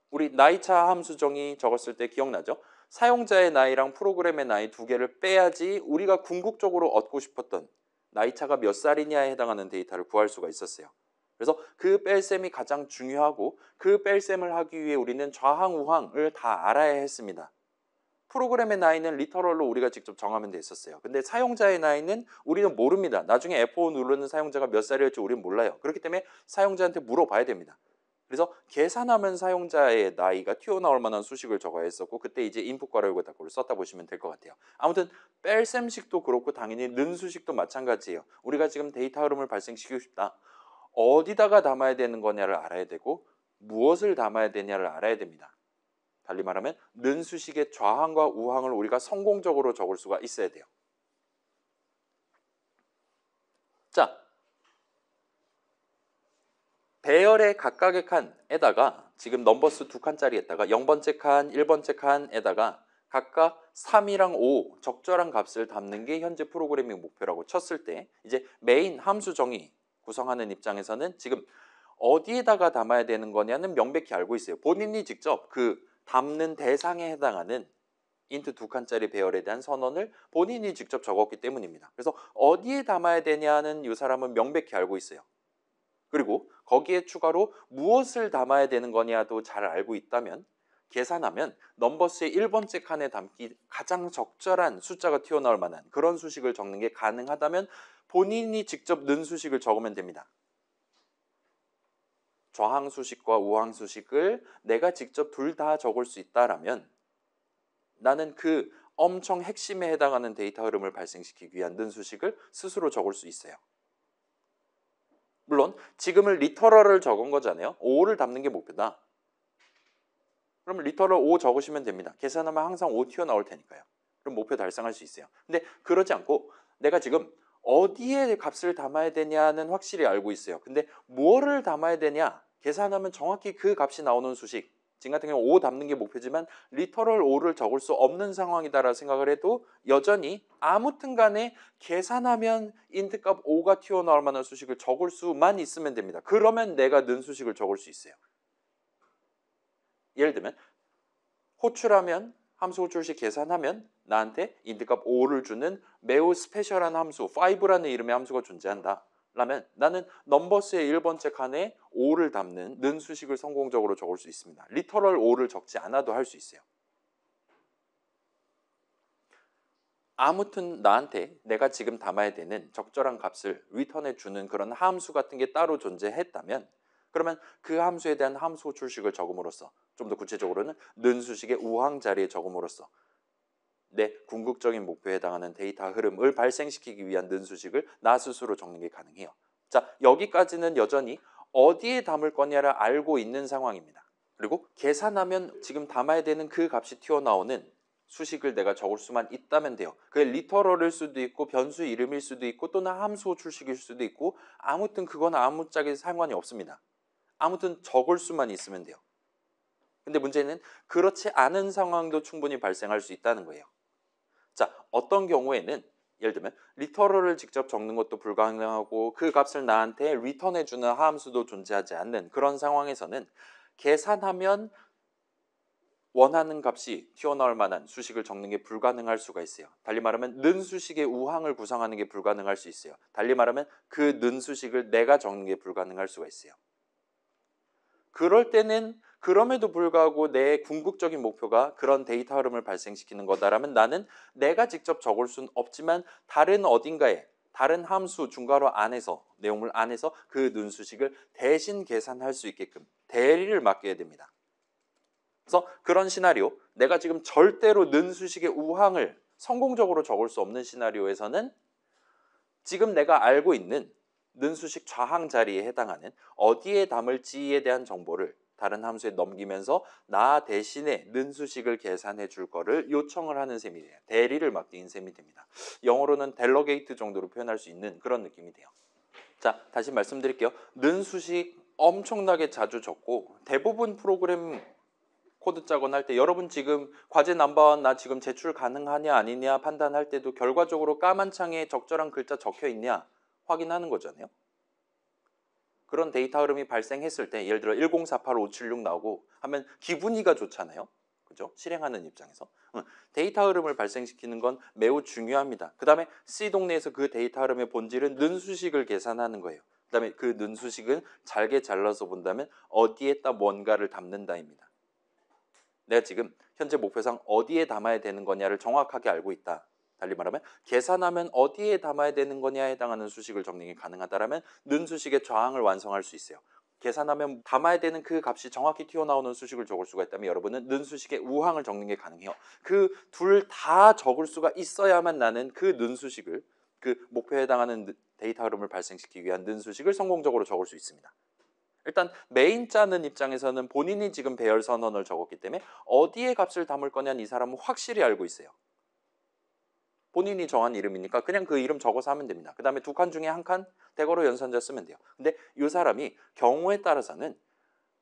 [SPEAKER 1] 우리 나이차 함수 정의 적었을 때 기억나죠? 사용자의 나이랑 프로그램의 나이 2개를 빼야지 우리가 궁극적으로 얻고 싶었던 나이차가 몇 살이냐에 해당하는 데이터를 구할 수가 있었어요. 그래서 그 뺄셈이 가장 중요하고 그 뺄셈을 하기 위해 우리는 좌항, 우항을 다 알아야 했습니다. 프로그램의 나이는 리터럴로 우리가 직접 정하면 됐었어요. 근데 사용자의 나이는 우리는 모릅니다. 나중에 F5 누르는 사용자가 몇 살일지 우리는 몰라요. 그렇기 때문에 사용자한테 물어봐야 됩니다. 그래서 계산하면 사용자의 나이가 튀어나올 만한 수식을 적어야 했었고 그때 이제 인풋과 괄호를 썼다 보시면 될 것 같아요. 아무튼 뺄셈식도 그렇고 당연히 는 수식도 마찬가지예요. 우리가 지금 데이터 흐름을 발생시키고 싶다. 어디다가 담아야 되는 거냐를 알아야 되고 무엇을 담아야 되냐를 알아야 됩니다. 달리 말하면 는 수식의 좌항과 우항을 우리가 성공적으로 적을 수가 있어야 돼요. 자, 배열의 각각의 칸에다가 지금 넘버스 2칸짜리에다가 0번째 칸, 1번째 칸에다가 각각 3이랑 5 적절한 값을 담는 게 현재 프로그래밍 목표라고 쳤을 때 이제 메인 함수 정의 구성하는 입장에서는 지금 어디에다가 담아야 되는 거냐는 명백히 알고 있어요. 본인이 직접 그 담는 대상에 해당하는 int 두 칸짜리 배열에 대한 선언을 본인이 직접 적었기 때문입니다. 그래서 어디에 담아야 되냐는 이 사람은 명백히 알고 있어요. 그리고 거기에 추가로 무엇을 담아야 되는 거냐도 잘 알고 있다면 계산하면 넘버스의 1번째 칸에 담기 가장 적절한 숫자가 튀어나올 만한 그런 수식을 적는 게 가능하다면 본인이 직접 넣은 수식을 적으면 됩니다. 좌항 수식과 우항 수식을 내가 직접 둘 다 적을 수 있다라면 나는 그 엄청 핵심에 해당하는 데이터 흐름을 발생시키기 위한 넣은 수식을 스스로 적을 수 있어요. 물론 지금은 리터럴을 적은 거잖아요. 5를 담는 게 목표다. 그러면 리터럴 5 적으시면 됩니다. 계산하면 항상 5 튀어나올 테니까요. 그럼 목표 달성할 수 있어요. 근데 그러지 않고 내가 지금 어디에 값을 담아야 되냐는 확실히 알고 있어요. 근데 뭐를 담아야 되냐? 계산하면 정확히 그 값이 나오는 수식. 지금 같은 경우 5 담는 게 목표지만 리터럴 5를 적을 수 없는 상황이다라고 생각을 해도 여전히 아무튼 간에 계산하면 int 값 5가 튀어나올 만한 수식을 적을 수만 있으면 됩니다. 그러면 내가 넣은 수식을 적을 수 있어요. 예를 들면 호출하면 함수 호출식 계산하면 나한테 int 값 5를 주는 매우 스페셜한 함수 5라는 이름의 함수가 존재한다. 라면 나는 넘버스의 1번째 칸에 5를 담는 는 수식을 성공적으로 적을 수 있습니다. 리터럴 5를 적지 않아도 할 수 있어요. 아무튼 나한테 내가 지금 담아야 되는 적절한 값을 리턴해 주는 그런 함수 같은 게 따로 존재했다면 그러면 그 함수에 대한 함수 호출식을 적음으로써 좀 더 구체적으로는 는 수식의 우항 자리에 적음으로써 내 궁극적인 목표에 해당하는 데이터 흐름을 발생시키기 위한 는 수식을 나 스스로 적는 게 가능해요. 자, 여기까지는 여전히 어디에 담을 거냐를 알고 있는 상황입니다. 그리고 계산하면 지금 담아야 되는 그 값이 튀어나오는 수식을 내가 적을 수만 있다면 돼요. 그게 리터럴일 수도 있고 변수 이름일 수도 있고 또는 함수 호출식일 수도 있고 아무튼 그건 아무짝에 상관이 없습니다. 아무튼 적을 수만 있으면 돼요. 근데 문제는 그렇지 않은 상황도 충분히 발생할 수 있다는 거예요. 자, 어떤 경우에는 예를 들면 리터럴을 직접 적는 것도 불가능하고 그 값을 나한테 리턴해주는 함수도 존재하지 않는 그런 상황에서는 계산하면 원하는 값이 튀어나올 만한 수식을 적는 게 불가능할 수가 있어요. 달리 말하면 는 수식의 우항을 구성하는 게 불가능할 수 있어요. 달리 말하면 그 는 수식을 내가 적는 게 불가능할 수가 있어요. 그럴 때는 그럼에도 불구하고 내 궁극적인 목표가 그런 데이터 흐름을 발생시키는 거다라면 나는 내가 직접 적을 수는 없지만 다른 어딘가에 다른 함수 중괄호 안에서 내용물 안에서 그 는 수식을 대신 계산할 수 있게끔 대리를 맡겨야 됩니다. 그래서 그런 시나리오, 내가 지금 절대로 는 수식의 우항을 성공적으로 적을 수 없는 시나리오에서는 지금 내가 알고 있는 는 수식 좌항 자리에 해당하는 어디에 담을지에 대한 정보를 다른 함수에 넘기면서 나 대신에 는 수식을 계산해 줄 거를 요청을 하는 셈이 돼요. 대리를 맡긴 셈이 됩니다. 영어로는 델러게이트 정도로 표현할 수 있는 그런 느낌이 돼요. 자, 다시 말씀드릴게요. 는 수식 엄청나게 자주 적고 대부분 프로그램 코드 짜거나 할 때 여러분 지금 과제 넘버원 나 지금 제출 가능하냐 아니냐 판단할 때도 결과적으로 까만 창에 적절한 글자 적혀 있냐 확인하는 거잖아요. 그런 데이터 흐름이 발생했을 때 예를 들어 1048576 나오고 하면 기분이가 좋잖아요. 그죠? 실행하는 입장에서. 데이터 흐름을 발생시키는 건 매우 중요합니다. 그 다음에 C 동네에서 그 데이터 흐름의 본질은 는 수식을 계산하는 거예요. 그 다음에 그 는 수식은 잘게 잘라서 본다면 어디에다 뭔가를 담는다입니다. 내가 지금 현재 목표상 어디에 담아야 되는 거냐를 정확하게 알고 있다. 달리 말하면 계산하면 어디에 담아야 되는 거냐에 해당하는 수식을 적는 게 가능하다라면 는 수식의 좌항을 완성할 수 있어요. 계산하면 담아야 되는 그 값이 정확히 튀어나오는 수식을 적을 수가 있다면 여러분은 는 수식의 우항을 적는 게 가능해요. 그 둘 다 적을 수가 있어야만 나는 그 는 수식을 그 목표에 해당하는 데이터 흐름을 발생시키기 위한 는 수식을 성공적으로 적을 수 있습니다. 일단 메인 짜는 입장에서는 본인이 지금 배열 선언을 적었기 때문에 어디에 값을 담을 거냐는 이 사람은 확실히 알고 있어요. 본인이 정한 이름이니까 그냥 그 이름 적어서 하면 됩니다. 그 다음에 두 칸 중에 한 칸 대괄호 연산자 쓰면 돼요. 근데 이 사람이 경우에 따라서는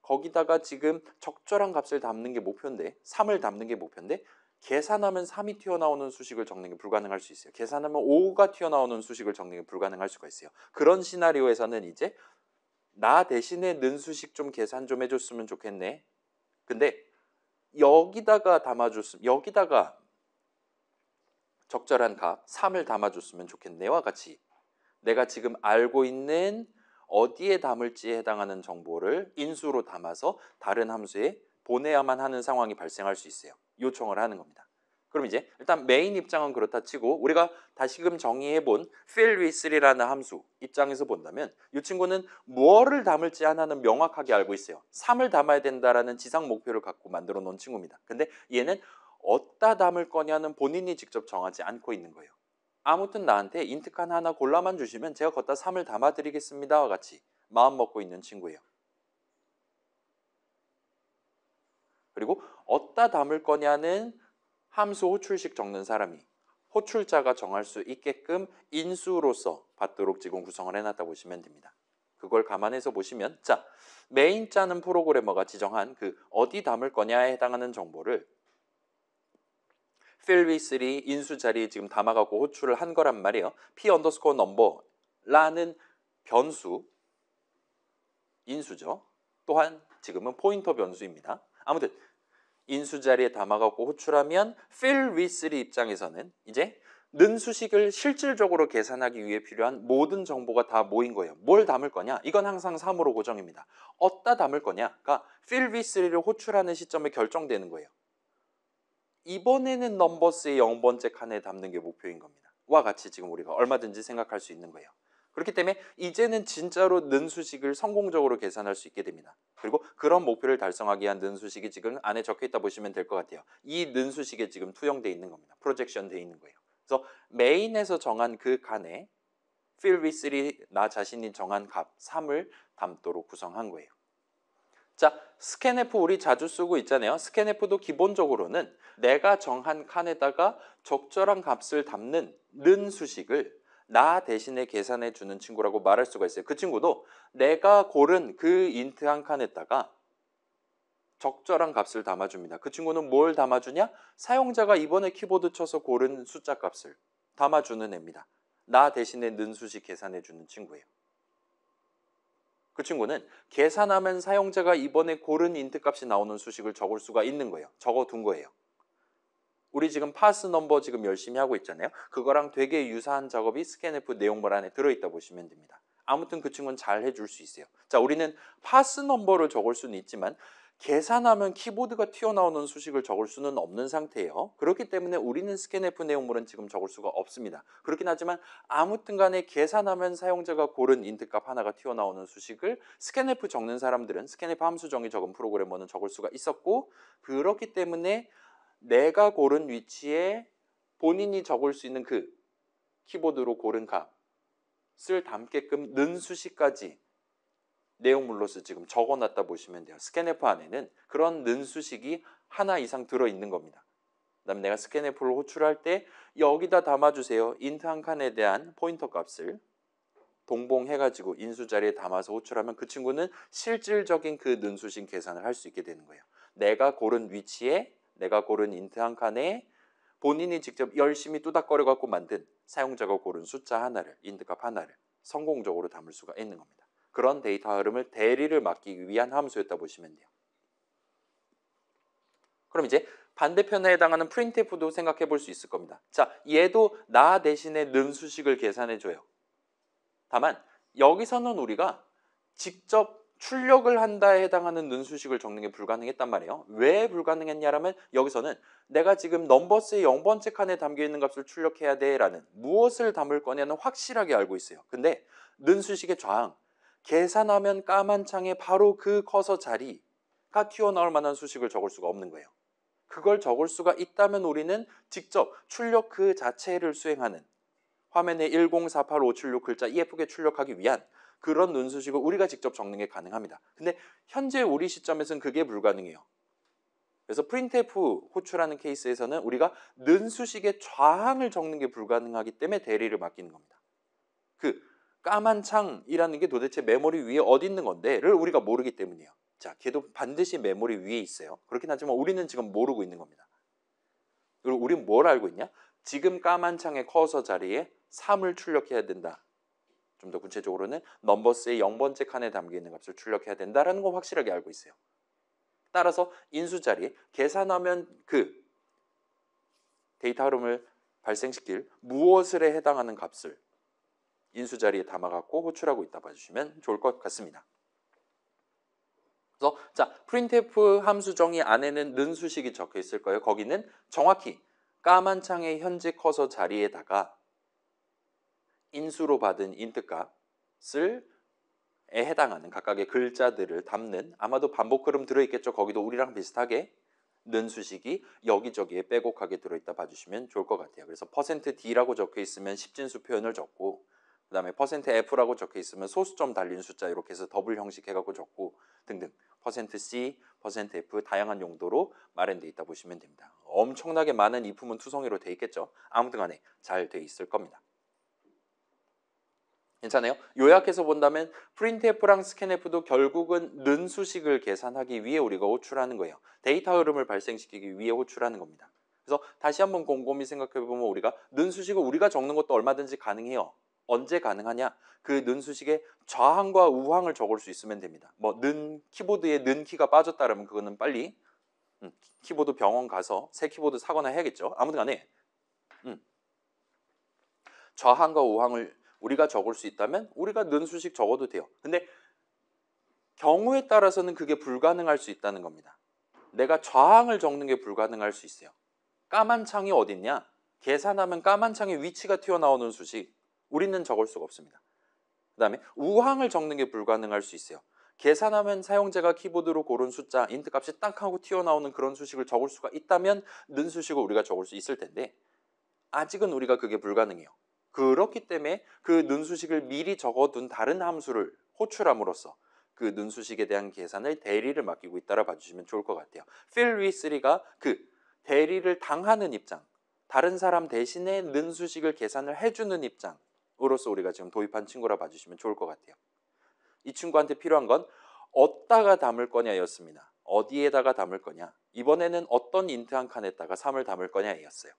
[SPEAKER 1] 거기다가 지금 적절한 값을 담는 게 목표인데 3을 담는 게 목표인데 계산하면 3이 튀어나오는 수식을 적는 게 불가능할 수 있어요. 계산하면 5가 튀어나오는 수식을 적는 게 불가능할 수가 있어요. 그런 시나리오에서는 이제 나 대신에 는 수식 좀 계산 좀 해줬으면 좋겠네. 근데 여기다가 담아줬으면 여기다가 적절한 값 3을 담아줬으면 좋겠네와 같이 내가 지금 알고 있는 어디에 담을지에 해당하는 정보를 인수로 담아서 다른 함수에 보내야만 하는 상황이 발생할 수 있어요. 요청을 하는 겁니다. 그럼 이제 일단 메인 입장은 그렇다 치고 우리가 다시금 정의해본 fill with라는 함수 입장에서 본다면 이 친구는 무엇을 담을지 하나는 명확하게 알고 있어요. 3을 담아야 된다라는 지상 목표를 갖고 만들어 놓은 친구입니다. 근데 얘는 어디다 담을 거냐는 본인이 직접 정하지 않고 있는 거예요. 아무튼 나한테 인트 칸 하나 골라만 주시면 제가 거기다 3을 담아드리겠습니다와 같이 마음 먹고 있는 친구예요. 그리고 어디다 담을 거냐는 함수 호출식 적는 사람이 호출자가 정할 수 있게끔 인수로서 받도록 지금 구성을 해놨다 보시면 됩니다. 그걸 감안해서 보시면 자 메인 자는 프로그래머가 지정한 그 어디 담을 거냐에 해당하는 정보를 fill with 인수 자리에 지금 담아갖고 호출을 한 거란 말이에요. p underscore number라는 변수 인수죠. 또한 지금은 포인터 변수입니다. 아무튼 인수 자리에 담아갖고 호출하면 fill with 입장에서는 이제 는 수식을 실질적으로 계산하기 위해 필요한 모든 정보가 다 모인 거예요. 뭘 담을 거냐? 이건 항상 3으로 고정입니다. 어디다 담을 거냐가 fill with를 호출하는 시점에 결정되는 거예요. 이번에는 넘버스의 0번째 칸에 담는 게 목표인 겁니다. 와 같이 지금 우리가 얼마든지 생각할 수 있는 거예요. 그렇기 때문에 이제는 진짜로 는 수식을 성공적으로 계산할 수 있게 됩니다. 그리고 그런 목표를 달성하기 위한 는 수식이 지금 안에 적혀 있다 보시면 될 것 같아요. 이 는 수식에 지금 투영되어 있는 겁니다. 프로젝션 되어 있는 거예요. 그래서 메인에서 정한 그 칸에 fill with이 나 자신이 정한 값 3을 담도록 구성한 거예요. 자, scanf 우리 자주 쓰고 있잖아요. scanf도 기본적으로는 내가 정한 칸에다가 적절한 값을 담는 는 수식을 나 대신에 계산해 주는 친구라고 말할 수가 있어요. 그 친구도 내가 고른 그 인트 한 칸에다가 적절한 값을 담아줍니다. 그 친구는 뭘 담아주냐? 사용자가 이번에 키보드 쳐서 고른 숫자 값을 담아주는 애입니다. 나 대신에 는 수식 계산해 주는 친구예요. 그 친구는 계산하면 사용자가 이번에 고른 인트 값이 나오는 수식을 적을 수가 있는 거예요. 적어둔 거예요. 우리 지금 파스 넘버 지금 열심히 하고 있잖아요. 그거랑 되게 유사한 작업이 scanf 내용물 안에 들어있다 보시면 됩니다. 아무튼 그 친구는 잘 해줄 수 있어요. 자, 우리는 파스 넘버를 적을 수는 있지만 계산하면 키보드가 튀어나오는 수식을 적을 수는 없는 상태예요. 그렇기 때문에 우리는 scanf 내용물은 지금 적을 수가 없습니다. 그렇긴 하지만 아무튼 간에 계산하면 사용자가 고른 인트 값 하나가 튀어나오는 수식을 scanf 적는 사람들은 scanf 함수 정의 적은 프로그래머는 적을 수가 있었고 그렇기 때문에 내가 고른 위치에 본인이 적을 수 있는 그 키보드로 고른 값을 담게끔 는 수식까지 내용물로서 지금 적어놨다 보시면 돼요. scanf 안에는 그런 는 수식이 하나 이상 들어있는 겁니다. 그 다음에 내가 scanf를 호출할 때 여기다 담아주세요. int 한 칸에 대한 포인터 값을 동봉해가지고 인수 자리에 담아서 호출하면 그 친구는 실질적인 그 는 수식 계산을 할 수 있게 되는 거예요. 내가 고른 위치에 내가 고른 int 한 칸에 본인이 직접 열심히 뚜닥거려 갖고 만든 사용자가 고른 숫자 하나를 int 값 하나를 성공적으로 담을 수가 있는 겁니다. 그런 데이터 흐름을 대리를 맡기기 위한 함수였다 보시면 돼요. 그럼 이제 반대편에 해당하는 printf도 생각해 볼 수 있을 겁니다. 자, 얘도 나 대신에 는 수식을 계산해 줘요. 다만 여기서는 우리가 직접 출력을 한다에 해당하는 는 수식을 적는 게 불가능했단 말이에요. 왜 불가능했냐라면 여기서는 내가 지금 넘버스의 0번째 칸에 담겨있는 값을 출력해야 돼라는 무엇을 담을 거냐는 확실하게 알고 있어요. 근데 는 수식의 좌항 계산하면 까만 창에 바로 그 커서 자리가 튀어나올 만한 수식을 적을 수가 없는 거예요. 그걸 적을 수가 있다면 우리는 직접 출력 그 자체를 수행하는 화면에 1048576 글자 예쁘게 출력하기 위한 그런 는 수식을 우리가 직접 적는 게 가능합니다. 근데 현재 우리 시점에서는 그게 불가능해요. 그래서 printf 호출하는 케이스에서는 우리가 는 수식의 좌항을 적는 게 불가능하기 때문에 대리를 맡기는 겁니다. 그 까만 창이라는 게 도대체 메모리 위에 어디 있는 건데를 우리가 모르기 때문이에요. 자, 걔도 반드시 메모리 위에 있어요. 그렇긴 하지만 우리는 지금 모르고 있는 겁니다. 그리고 우리는 뭘 알고 있냐? 지금 까만 창의 커서 자리에 3을 출력해야 된다. 좀 더 구체적으로는 넘버스의 0번째 칸에 담겨있는 값을 출력해야 된다라는 거 확실하게 알고 있어요. 따라서 인수 자리 계산하면 그 데이터 흐름을 발생시킬 무엇을에 해당하는 값을 인수 자리에 담아갖고 호출하고 있다 봐주시면 좋을 것 같습니다. 그래서 자, printf 함수 정의 안에는 는 수식이 적혀 있을 거예요. 거기는 정확히 까만 창의 현재 커서 자리에다가 인수로 받은 int 값을 에 해당하는 각각의 글자들을 담는, 아마도 반복 그름 들어있겠죠. 거기도 우리랑 비슷하게 는 수식이 여기저기에 빼곡하게 들어있다 봐주시면 좋을 것 같아요. 그래서 %d라고 적혀 있으면 십진수 표현을 적고, 그 다음에 %f라고 적혀 있으면 소수점 달린 숫자 이렇게 해서 더블 형식 해갖고 적고 등등 %c, %f 다양한 용도로 마련되어 있다 보시면 됩니다. 엄청나게 많은 이품은 투성이로 되어 있겠죠. 아무튼 간에 잘 되어 있을 겁니다. 괜찮아요? 요약해서 본다면 printf랑 scanf도 결국은 는 수식을 계산하기 위해 우리가 호출하는 거예요. 데이터 흐름을 발생시키기 위해 호출하는 겁니다. 그래서 다시 한번 곰곰이 생각해보면 우리가 는 수식을 우리가 적는 것도 얼마든지 가능해요. 언제 가능하냐? 그 는 수식에 좌항과 우항을 적을 수 있으면 됩니다. 뭐 는 키보드에 는 키가 빠졌다면 그거는 빨리 키보드 병원 가서 새 키보드 사거나 해야겠죠. 아무튼 간에 좌항과 우항을 우리가 적을 수 있다면 우리가 는 수식 적어도 돼요. 근데 경우에 따라서는 그게 불가능할 수 있다는 겁니다. 내가 좌항을 적는 게 불가능할 수 있어요. 까만 창이 어딨냐? 계산하면 까만 창의 위치가 튀어나오는 수식 우리는 적을 수가 없습니다. 그 다음에 우항을 적는 게 불가능할 수 있어요. 계산하면 사용자가 키보드로 고른 숫자 int 값이 딱 하고 튀어나오는 그런 수식을 적을 수가 있다면 는 수식을 우리가 적을 수 있을 텐데 아직은 우리가 그게 불가능해요. 그렇기 때문에 그 는 수식을 미리 적어둔 다른 함수를 호출함으로써 그 는 수식에 대한 계산을 대리를 맡기고 있다라 봐주시면 좋을 것 같아요. fill with3가 그 대리를 당하는 입장, 다른 사람 대신에 는 수식을 계산을 해주는 입장으로서 우리가 지금 도입한 친구라 봐주시면 좋을 것 같아요. 이 친구한테 필요한 건 어디다가 담을 거냐였습니다. 어디에다가 담을 거냐? 이번에는 어떤 인트 한 칸에다가 3을 담을 거냐였어요.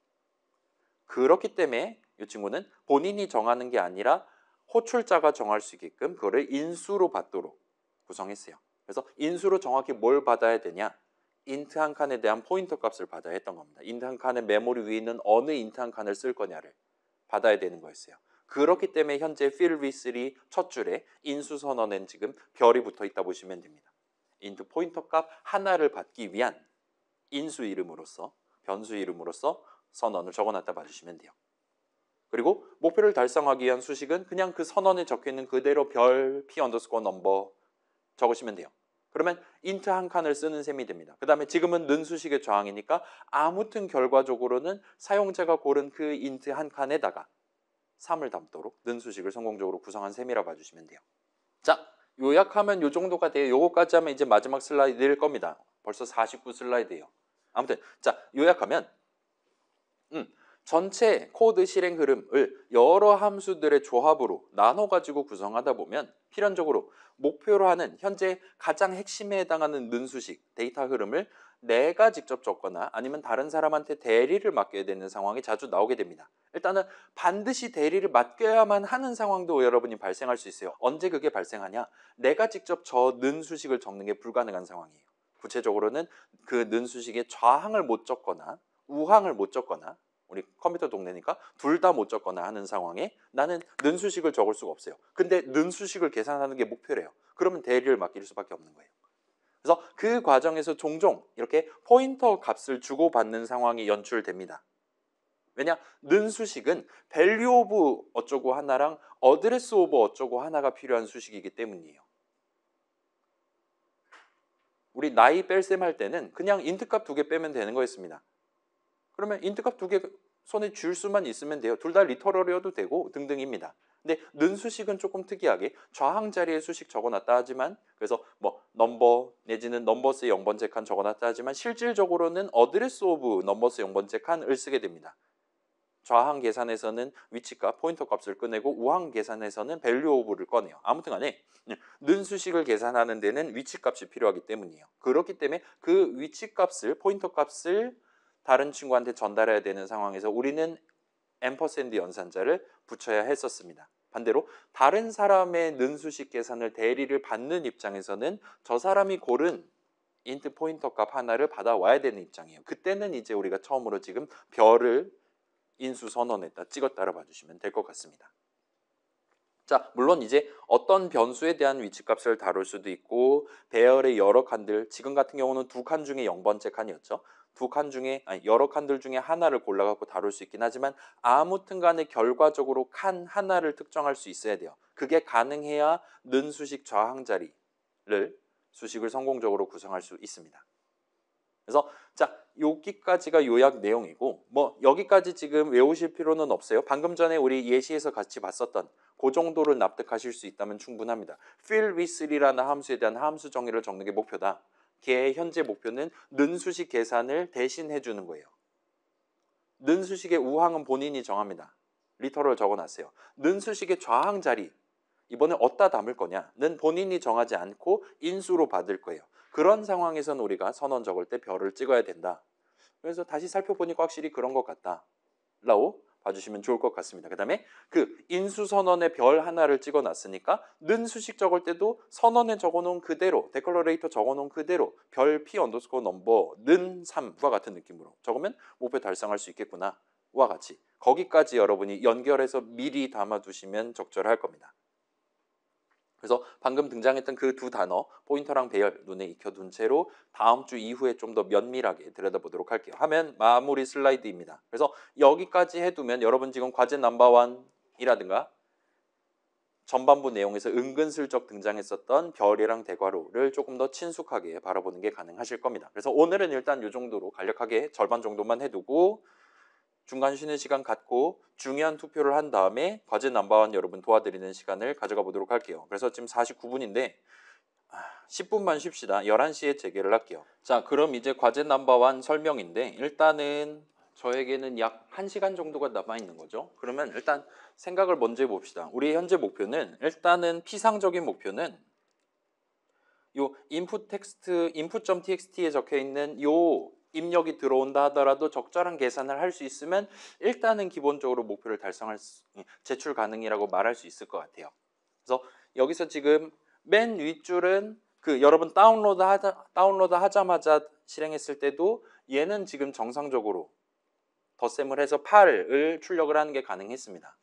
[SPEAKER 1] 그렇기 때문에 이 친구는 본인이 정하는 게 아니라 호출자가 정할 수 있게끔 그거를 인수로 받도록 구성했어요. 그래서 인수로 정확히 뭘 받아야 되냐? 인트 한 칸에 대한 포인터 값을 받아야 했던 겁니다. 인트 한 칸의 메모리 위에 있는 어느 인트 한 칸을 쓸 거냐를 받아야 되는 거였어요. 그렇기 때문에 현재 fill with3 첫 줄에 인수 선언엔 지금 별이 붙어 있다 보시면 됩니다. 인트 포인터 값 하나를 받기 위한 인수 이름으로서, 변수 이름으로서 선언을 적어놨다 봐주시면 돼요. 그리고 목표를 달성하기 위한 수식은 그냥 그 선언에 적혀있는 그대로 별 p 언더스코어 넘버 적으시면 돼요. 그러면 int 한 칸을 쓰는 셈이 됩니다. 그 다음에 지금은 는 수식의 저항이니까 아무튼 결과적으로는 사용자가 고른 그 int 한 칸에다가 3을 담도록 는 수식을 성공적으로 구성한 셈이라 봐주시면 돼요. 자, 요약하면 요 정도가 돼요. 요거까지 하면 이제 마지막 슬라이드일 겁니다. 벌써 49 슬라이드예요. 아무튼 자, 요약하면 전체 코드 실행 흐름을 여러 함수들의 조합으로 나눠가지고 구성하다 보면 필연적으로 목표로 하는 현재 가장 핵심에 해당하는 는 수식, 데이터 흐름을 내가 직접 적거나 아니면 다른 사람한테 대리를 맡겨야 되는 상황이 자주 나오게 됩니다. 일단은 반드시 대리를 맡겨야만 하는 상황도 여러분이 발생할 수 있어요. 언제 그게 발생하냐? 내가 직접 저 는 수식을 적는 게 불가능한 상황이에요. 구체적으로는 그 는 수식의 좌항을 못 적거나 우항을 못 적거나 우리 컴퓨터 동네니까 둘 다 못 적거나 하는 상황에 나는 는 수식을 적을 수가 없어요. 근데 는 수식을 계산하는 게 목표래요. 그러면 대리를 맡길 수밖에 없는 거예요. 그래서 그 과정에서 종종 이렇게 포인터 값을 주고받는 상황이 연출됩니다. 왜냐? 는 수식은 value of 어쩌고 하나랑 address of 어쩌고 하나가 필요한 수식이기 때문이에요. 우리 나이 뺄셈 할 때는 그냥 int 값 2개 빼면 되는 거였습니다. 그러면 int 값 2개 손에 줄 수만 있으면 돼요. 둘 다 리터럴이어도 되고 등등입니다. 근데 는 수식은 조금 특이하게 좌항 자리에 수식 적어놨다 하지만 그래서 뭐 넘버 내지는 넘버스의 0번째 칸 적어놨다 하지만 실질적으로는 어드레스 오브 넘버스 0번째 칸을 쓰게 됩니다. 좌항 계산에서는 위치값, 포인터 값을 꺼내고 우항 계산에서는 밸류 오브를 꺼내요. 아무튼 간에 는 수식을 계산하는 데는 위치값이 필요하기 때문이에요. 그렇기 때문에 그 위치값을, 포인터 값을 다른 친구한테 전달해야 되는 상황에서 우리는 앰퍼샌드 연산자를 붙여야 했었습니다. 반대로 다른 사람의 는 수식 계산을 대리를 받는 입장에서는 저 사람이 고른 int 포인터 값 하나를 받아와야 되는 입장이에요. 그때는 이제 우리가 처음으로 지금 별을 인수 선언했다, 찍었다를 봐주시면 될 것 같습니다. 자, 물론 이제 어떤 변수에 대한 위치값을 다룰 수도 있고 배열의 여러 칸들, 지금 같은 경우는 두 칸 중에 0번째 칸이었죠. 두 칸 중에 여러 칸들 중에 하나를 골라갖고 다룰 수 있긴 하지만 아무튼 간에 결과적으로 칸 하나를 특정할 수 있어야 돼요. 그게 가능해야 는 수식 좌항 자리를 수식을 성공적으로 구성할 수 있습니다. 그래서 자, 여기까지가 요약 내용이고 뭐 여기까지 지금 외우실 필요는 없어요. 방금 전에 우리 예시에서 같이 봤었던 그 정도를 납득하실 수 있다면 충분합니다. fill with라는 함수에 대한 함수 정의를 적는 게 목표다. 걔의 현재 목표는 는 수식 계산을 대신해 주는 거예요. 는 수식의 우항은 본인이 정합니다. 리터럴 적어놨어요. 는 수식의 좌항 자리 이번에 어디다 담을 거냐는 본인이 정하지 않고 인수로 받을 거예요. 그런 상황에서는 우리가 선언 적을 때 별을 찍어야 된다. 그래서 다시 살펴보니까 확실히 그런 것 같다 라고 봐주시면 좋을 것 같습니다. 그 다음에 그 인수 선언에 별 하나를 찍어놨으니까 는 수식 적을 때도 선언에 적어놓은 그대로 데클러레이터 적어놓은 그대로 별 p 언더스코어 넘버 는 3과 같은 느낌으로 적으면 목표 달성할 수 있겠구나 와 같이 거기까지 여러분이 연결해서 미리 담아두시면 적절할 겁니다. 그래서 방금 등장했던 그 두 단어 포인터랑 배열 눈에 익혀둔 채로 다음 주 이후에 좀 더 면밀하게 들여다보도록 할게요. 하면 마무리 슬라이드입니다. 그래서 여기까지 해두면 여러분 지금 과제 넘버1이라든가 전반부 내용에서 은근슬쩍 등장했었던 별이랑 대괄호를 조금 더 친숙하게 바라보는 게 가능하실 겁니다. 그래서 오늘은 일단 이 정도로 간략하게 절반 정도만 해두고 중간 쉬는 시간 갖고 중요한 투표를 한 다음에 과제 넘버1 여러분 도와드리는 시간을 가져가 보도록 할게요. 그래서 지금 49분인데 10분만 쉽시다. 11시에 재개를 할게요. 자, 그럼 이제 과제 넘버1 설명인데 일단은 저에게는 약 1시간 정도가 남아있는 거죠. 그러면 일단 생각을 먼저 해봅시다. 우리 현재 목표는 일단은 피상적인 목표는 요 input 텍스트 input.txt에 적혀있는 요 입력이 들어온다 하더라도 적절한 계산을 할 수 있으면 일단은 기본적으로 목표를 제출 가능이라고 말할 수 있을 것 같아요. 그래서 여기서 지금 맨 윗줄은 그 여러분 다운로드 하자마자 실행했을 때도 얘는 지금 정상적으로 덧셈을 해서 8을 출력을 하는 게 가능했습니다.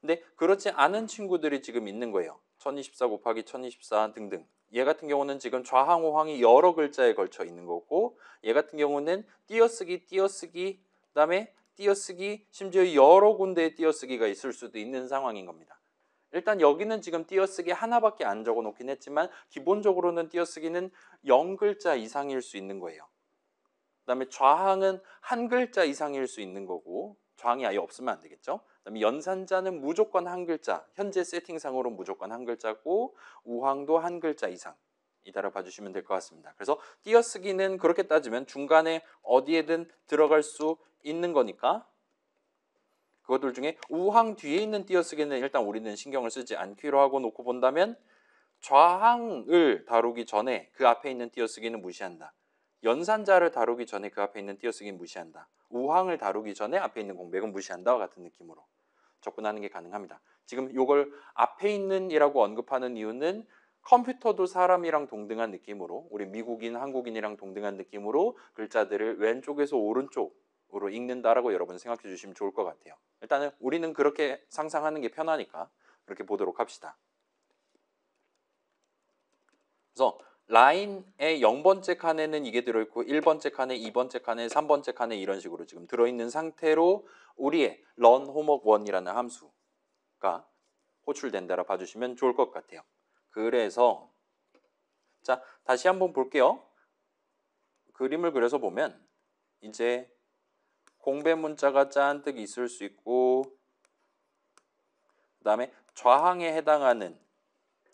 [SPEAKER 1] 근데 그렇지 않은 친구들이 지금 있는 거예요. 1024 곱하기 1024 등등. 얘 같은 경우는 지금 좌항, 우항이 여러 글자에 걸쳐 있는 거고 얘 같은 경우는 띄어쓰기, 그다음에 띄어쓰기, 심지어 여러 군데의 띄어쓰기가 있을 수도 있는 상황인 겁니다. 일단 여기는 지금 띄어쓰기 하나밖에 안 적어놓긴 했지만 기본적으로는 띄어쓰기는 0글자 이상일 수 있는 거예요. 그다음에 좌항은 한 글자 이상일 수 있는 거고 좌항이 아예 없으면 안 되겠죠. 그다음에 연산자는 무조건 한 글자, 현재 세팅상으로 무조건 한 글자고 우항도 한 글자 이상 이따라 봐주시면 될 것 같습니다. 그래서 띄어쓰기는 그렇게 따지면 중간에 어디에든 들어갈 수 있는 거니까 그것들 중에 우항 뒤에 있는 띄어쓰기는 일단 우리는 신경을 쓰지 않기로 하고 놓고 본다면 좌항을 다루기 전에 그 앞에 있는 띄어쓰기는 무시한다. 연산자를 다루기 전에 그 앞에 있는 띄어쓰기는 무시한다. 우항을 다루기 전에 앞에 있는 공백은 무시한다와 같은 느낌으로 접근하는 게 가능합니다. 지금 이걸 앞에 있는 이라고 언급하는 이유는 컴퓨터도 사람이랑 동등한 느낌으로 우리 미국인, 한국인이랑 동등한 느낌으로 글자들을 왼쪽에서 오른쪽으로 읽는다라고 여러분 생각해 주시면 좋을 것 같아요. 일단은 우리는 그렇게 상상하는 게 편하니까 그렇게 보도록 합시다. 그래서 라인의 0번째 칸에는 이게 들어있고 1번째 칸에 2번째 칸에 3번째 칸에 이런 식으로 지금 들어있는 상태로 우리의 run homework 1이라는 함수가 호출된다라 봐주시면 좋을 것 같아요. 그래서 자 다시 한번 볼게요. 그림을 그려서 보면 이제 공배 문자가 잔뜩 있을 수 있고 그 다음에 좌항에 해당하는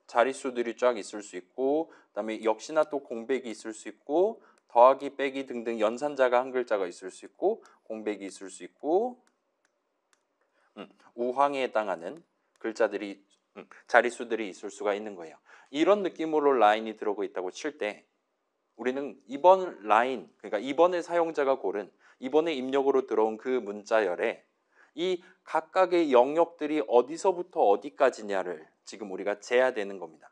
[SPEAKER 1] 자릿수들이 쫙 있을 수 있고 그다음에 역시나 또 공백이 있을 수 있고 더하기 빼기 등등 연산자가 한 글자가 있을 수 있고 공백이 있을 수 있고 우항에 해당하는 글자들이 자릿수들이 있을 수가 있는 거예요. 이런 느낌으로 라인이 들어오고 있다고 칠 때 우리는 이번 라인 그러니까 이번에 사용자가 고른 이번에 입력으로 들어온 그 문자열에 이 각각의 영역들이 어디서부터 어디까지냐를 지금 우리가 재야 되는 겁니다.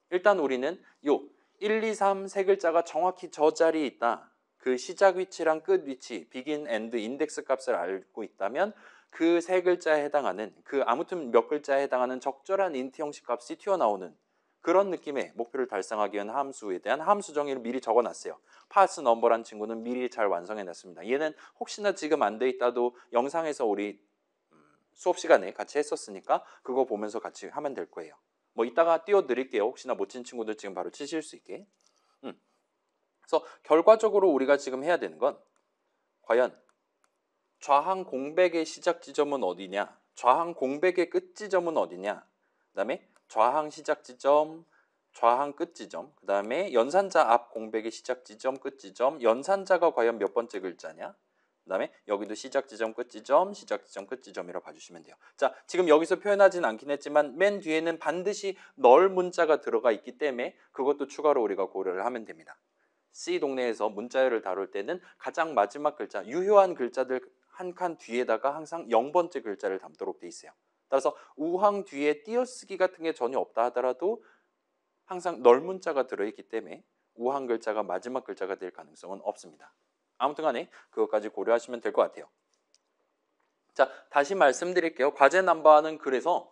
[SPEAKER 1] 일단 우리는 요 1, 2, 3 세 글자가 정확히 저 자리에 있다. 그 시작 위치랑 끝 위치, begin, end, 인덱스 값을 알고 있다면 그 세 글자에 해당하는 그 아무튼 몇 글자에 해당하는 적절한 인트 형식 값이 튀어나오는 그런 느낌의 목표를 달성하기 위한 함수에 대한 함수 정의를 미리 적어놨어요. 파스 넘버란 친구는 미리 잘 완성해놨습니다. 얘는 혹시나 지금 안 돼 있다도 영상에서 우리 수업 시간에 같이 했었으니까 그거 보면서 같이 하면 될 거예요. 뭐 이따가 띄워드릴게요. 혹시나 못 친 친구들 지금 바로 치실 수 있게. 그래서 결과적으로 우리가 지금 해야 되는 건 과연 좌항 공백의 시작 지점은 어디냐, 좌항 공백의 끝 지점은 어디냐, 그 다음에 좌항 시작 지점, 좌항 끝 지점, 그 다음에 연산자 앞 공백의 시작 지점, 끝 지점, 연산자가 과연 몇 번째 글자냐, 그 다음에 여기도 시작 지점, 끝 지점, 시작 지점, 끝 지점이라고 봐주시면 돼요. 자, 지금 여기서 표현하진 않긴 했지만 맨 뒤에는 반드시 널 문자가 들어가 있기 때문에 그것도 추가로 우리가 고려를 하면 됩니다. C 동네에서 문자열을 다룰 때는 가장 마지막 글자, 유효한 글자들 한 칸 뒤에다가 항상 0번째 글자를 담도록 돼 있어요. 따라서 우항 뒤에 띄어쓰기 같은 게 전혀 없다 하더라도 항상 널 문자가 들어있기 때문에 우항 글자가 마지막 글자가 될 가능성은 없습니다. 아무튼 간에 그것까지 고려하시면 될 것 같아요. 자, 다시 말씀드릴게요. 과제 넘버는 그래서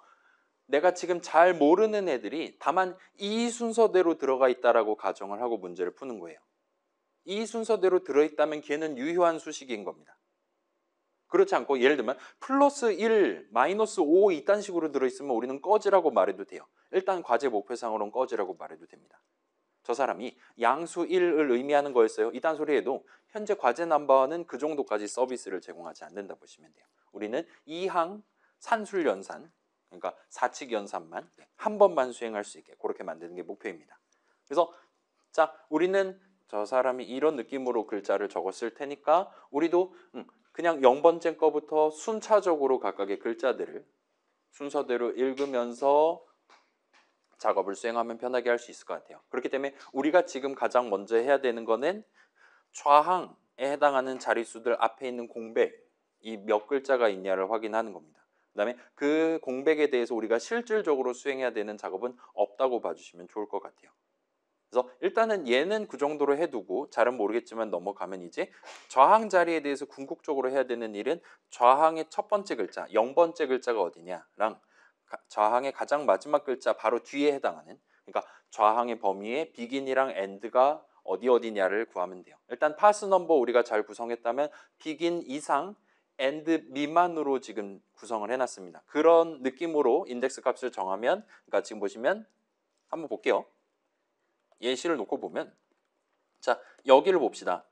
[SPEAKER 1] 내가 지금 잘 모르는 애들이 다만 이 순서대로 들어가 있다라고 가정을 하고 문제를 푸는 거예요. 이 순서대로 들어있다면 걔는 유효한 수식인 겁니다. 그렇지 않고 예를 들면 플러스 1, 마이너스 5 이딴 식으로 들어있으면 우리는 꺼지라고 말해도 돼요. 일단 과제 목표상으로는 꺼지라고 말해도 됩니다. 저 사람이 양수 1을 의미하는 거였어요. 이딴 소리 해도 현재 과제 넘버는 그 정도까지 서비스를 제공하지 않는다 보시면 돼요. 우리는 2항 산술 연산, 그러니까 사칙 연산만 한 번만 수행할 수 있게 그렇게 만드는 게 목표입니다. 그래서 자, 우리는 저 사람이 이런 느낌으로 글자를 적었을 테니까 우리도 그냥 0번째 거부터 순차적으로 각각의 글자들을 순서대로 읽으면서 작업을 수행하면 편하게 할 수 있을 것 같아요. 그렇기 때문에 우리가 지금 가장 먼저 해야 되는 거는 좌항에 해당하는 자릿수들 앞에 있는 공백, 이 몇 글자가 있냐를 확인하는 겁니다. 그 다음에 그 공백에 대해서 우리가 실질적으로 수행해야 되는 작업은 없다고 봐주시면 좋을 것 같아요. 그래서 일단은 얘는 그 정도로 해두고 잘은 모르겠지만 넘어가면 이제 좌항 자리에 대해서 궁극적으로 해야 되는 일은 좌항의 첫 번째 글자, 0번째 글자가 어디냐랑 좌항의 가장 마지막 글자 바로 뒤에 해당하는, 그러니까 좌항의 범위에 비긴이랑 엔드가 어디냐를 구하면 돼요. 일단 파스 넘버 우리가 잘 구성했다면 비긴 이상 엔드 미만으로 지금 구성을 해놨습니다. 그런 느낌으로 인덱스 값을 정하면, 그러니까 지금 보시면 한번 볼게요. 예시를 놓고 보면, 자, 여기를 봅시다.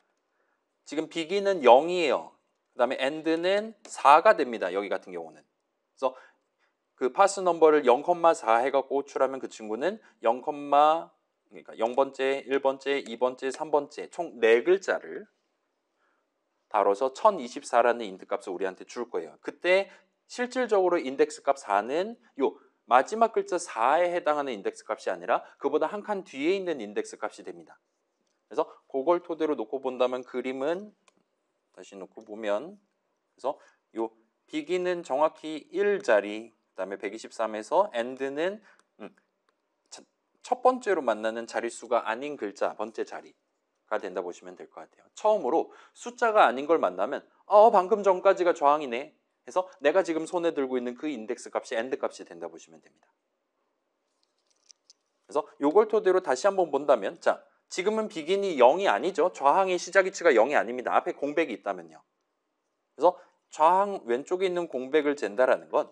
[SPEAKER 1] 지금 비기는 0이에요. 그 다음에 end는 4가 됩니다. 여기 같은 경우는. 그래서 그 파스 넘버를 0,4 해갖고 호출하면 그 친구는 0, 그러니까 0번째, 1번째, 2번째, 3번째 총 4글자를 다뤄서 1024라는 인트 값을 우리한테 줄 거예요. 그때 실질적으로 인덱스 값 4는 요 마지막 글자 4에 해당하는 인덱스 값이 아니라 그보다 한 칸 뒤에 있는 인덱스 값이 됩니다. 그래서 그걸 토대로 놓고 본다면 그림은 다시 놓고 보면, 그래서 요 비기는 정확히 1자리, 그다음에 123에서 end는 첫 번째로 만나는 자릿수가 아닌 글자 번째 자리가 된다 보시면 될 것 같아요. 처음으로 숫자가 아닌 걸 만나면 방금 전까지가 좌항이네 해서 내가 지금 손에 들고 있는 그 인덱스 값이 end 값이 된다 보시면 됩니다. 그래서 요걸 토대로 다시 한번 본다면, 자, 지금은 비긴이 0이 아니죠. 좌항의 시작 위치가 0이 아닙니다. 앞에 공백이 있다면요. 그래서 좌항 왼쪽에 있는 공백을 잰다라는 건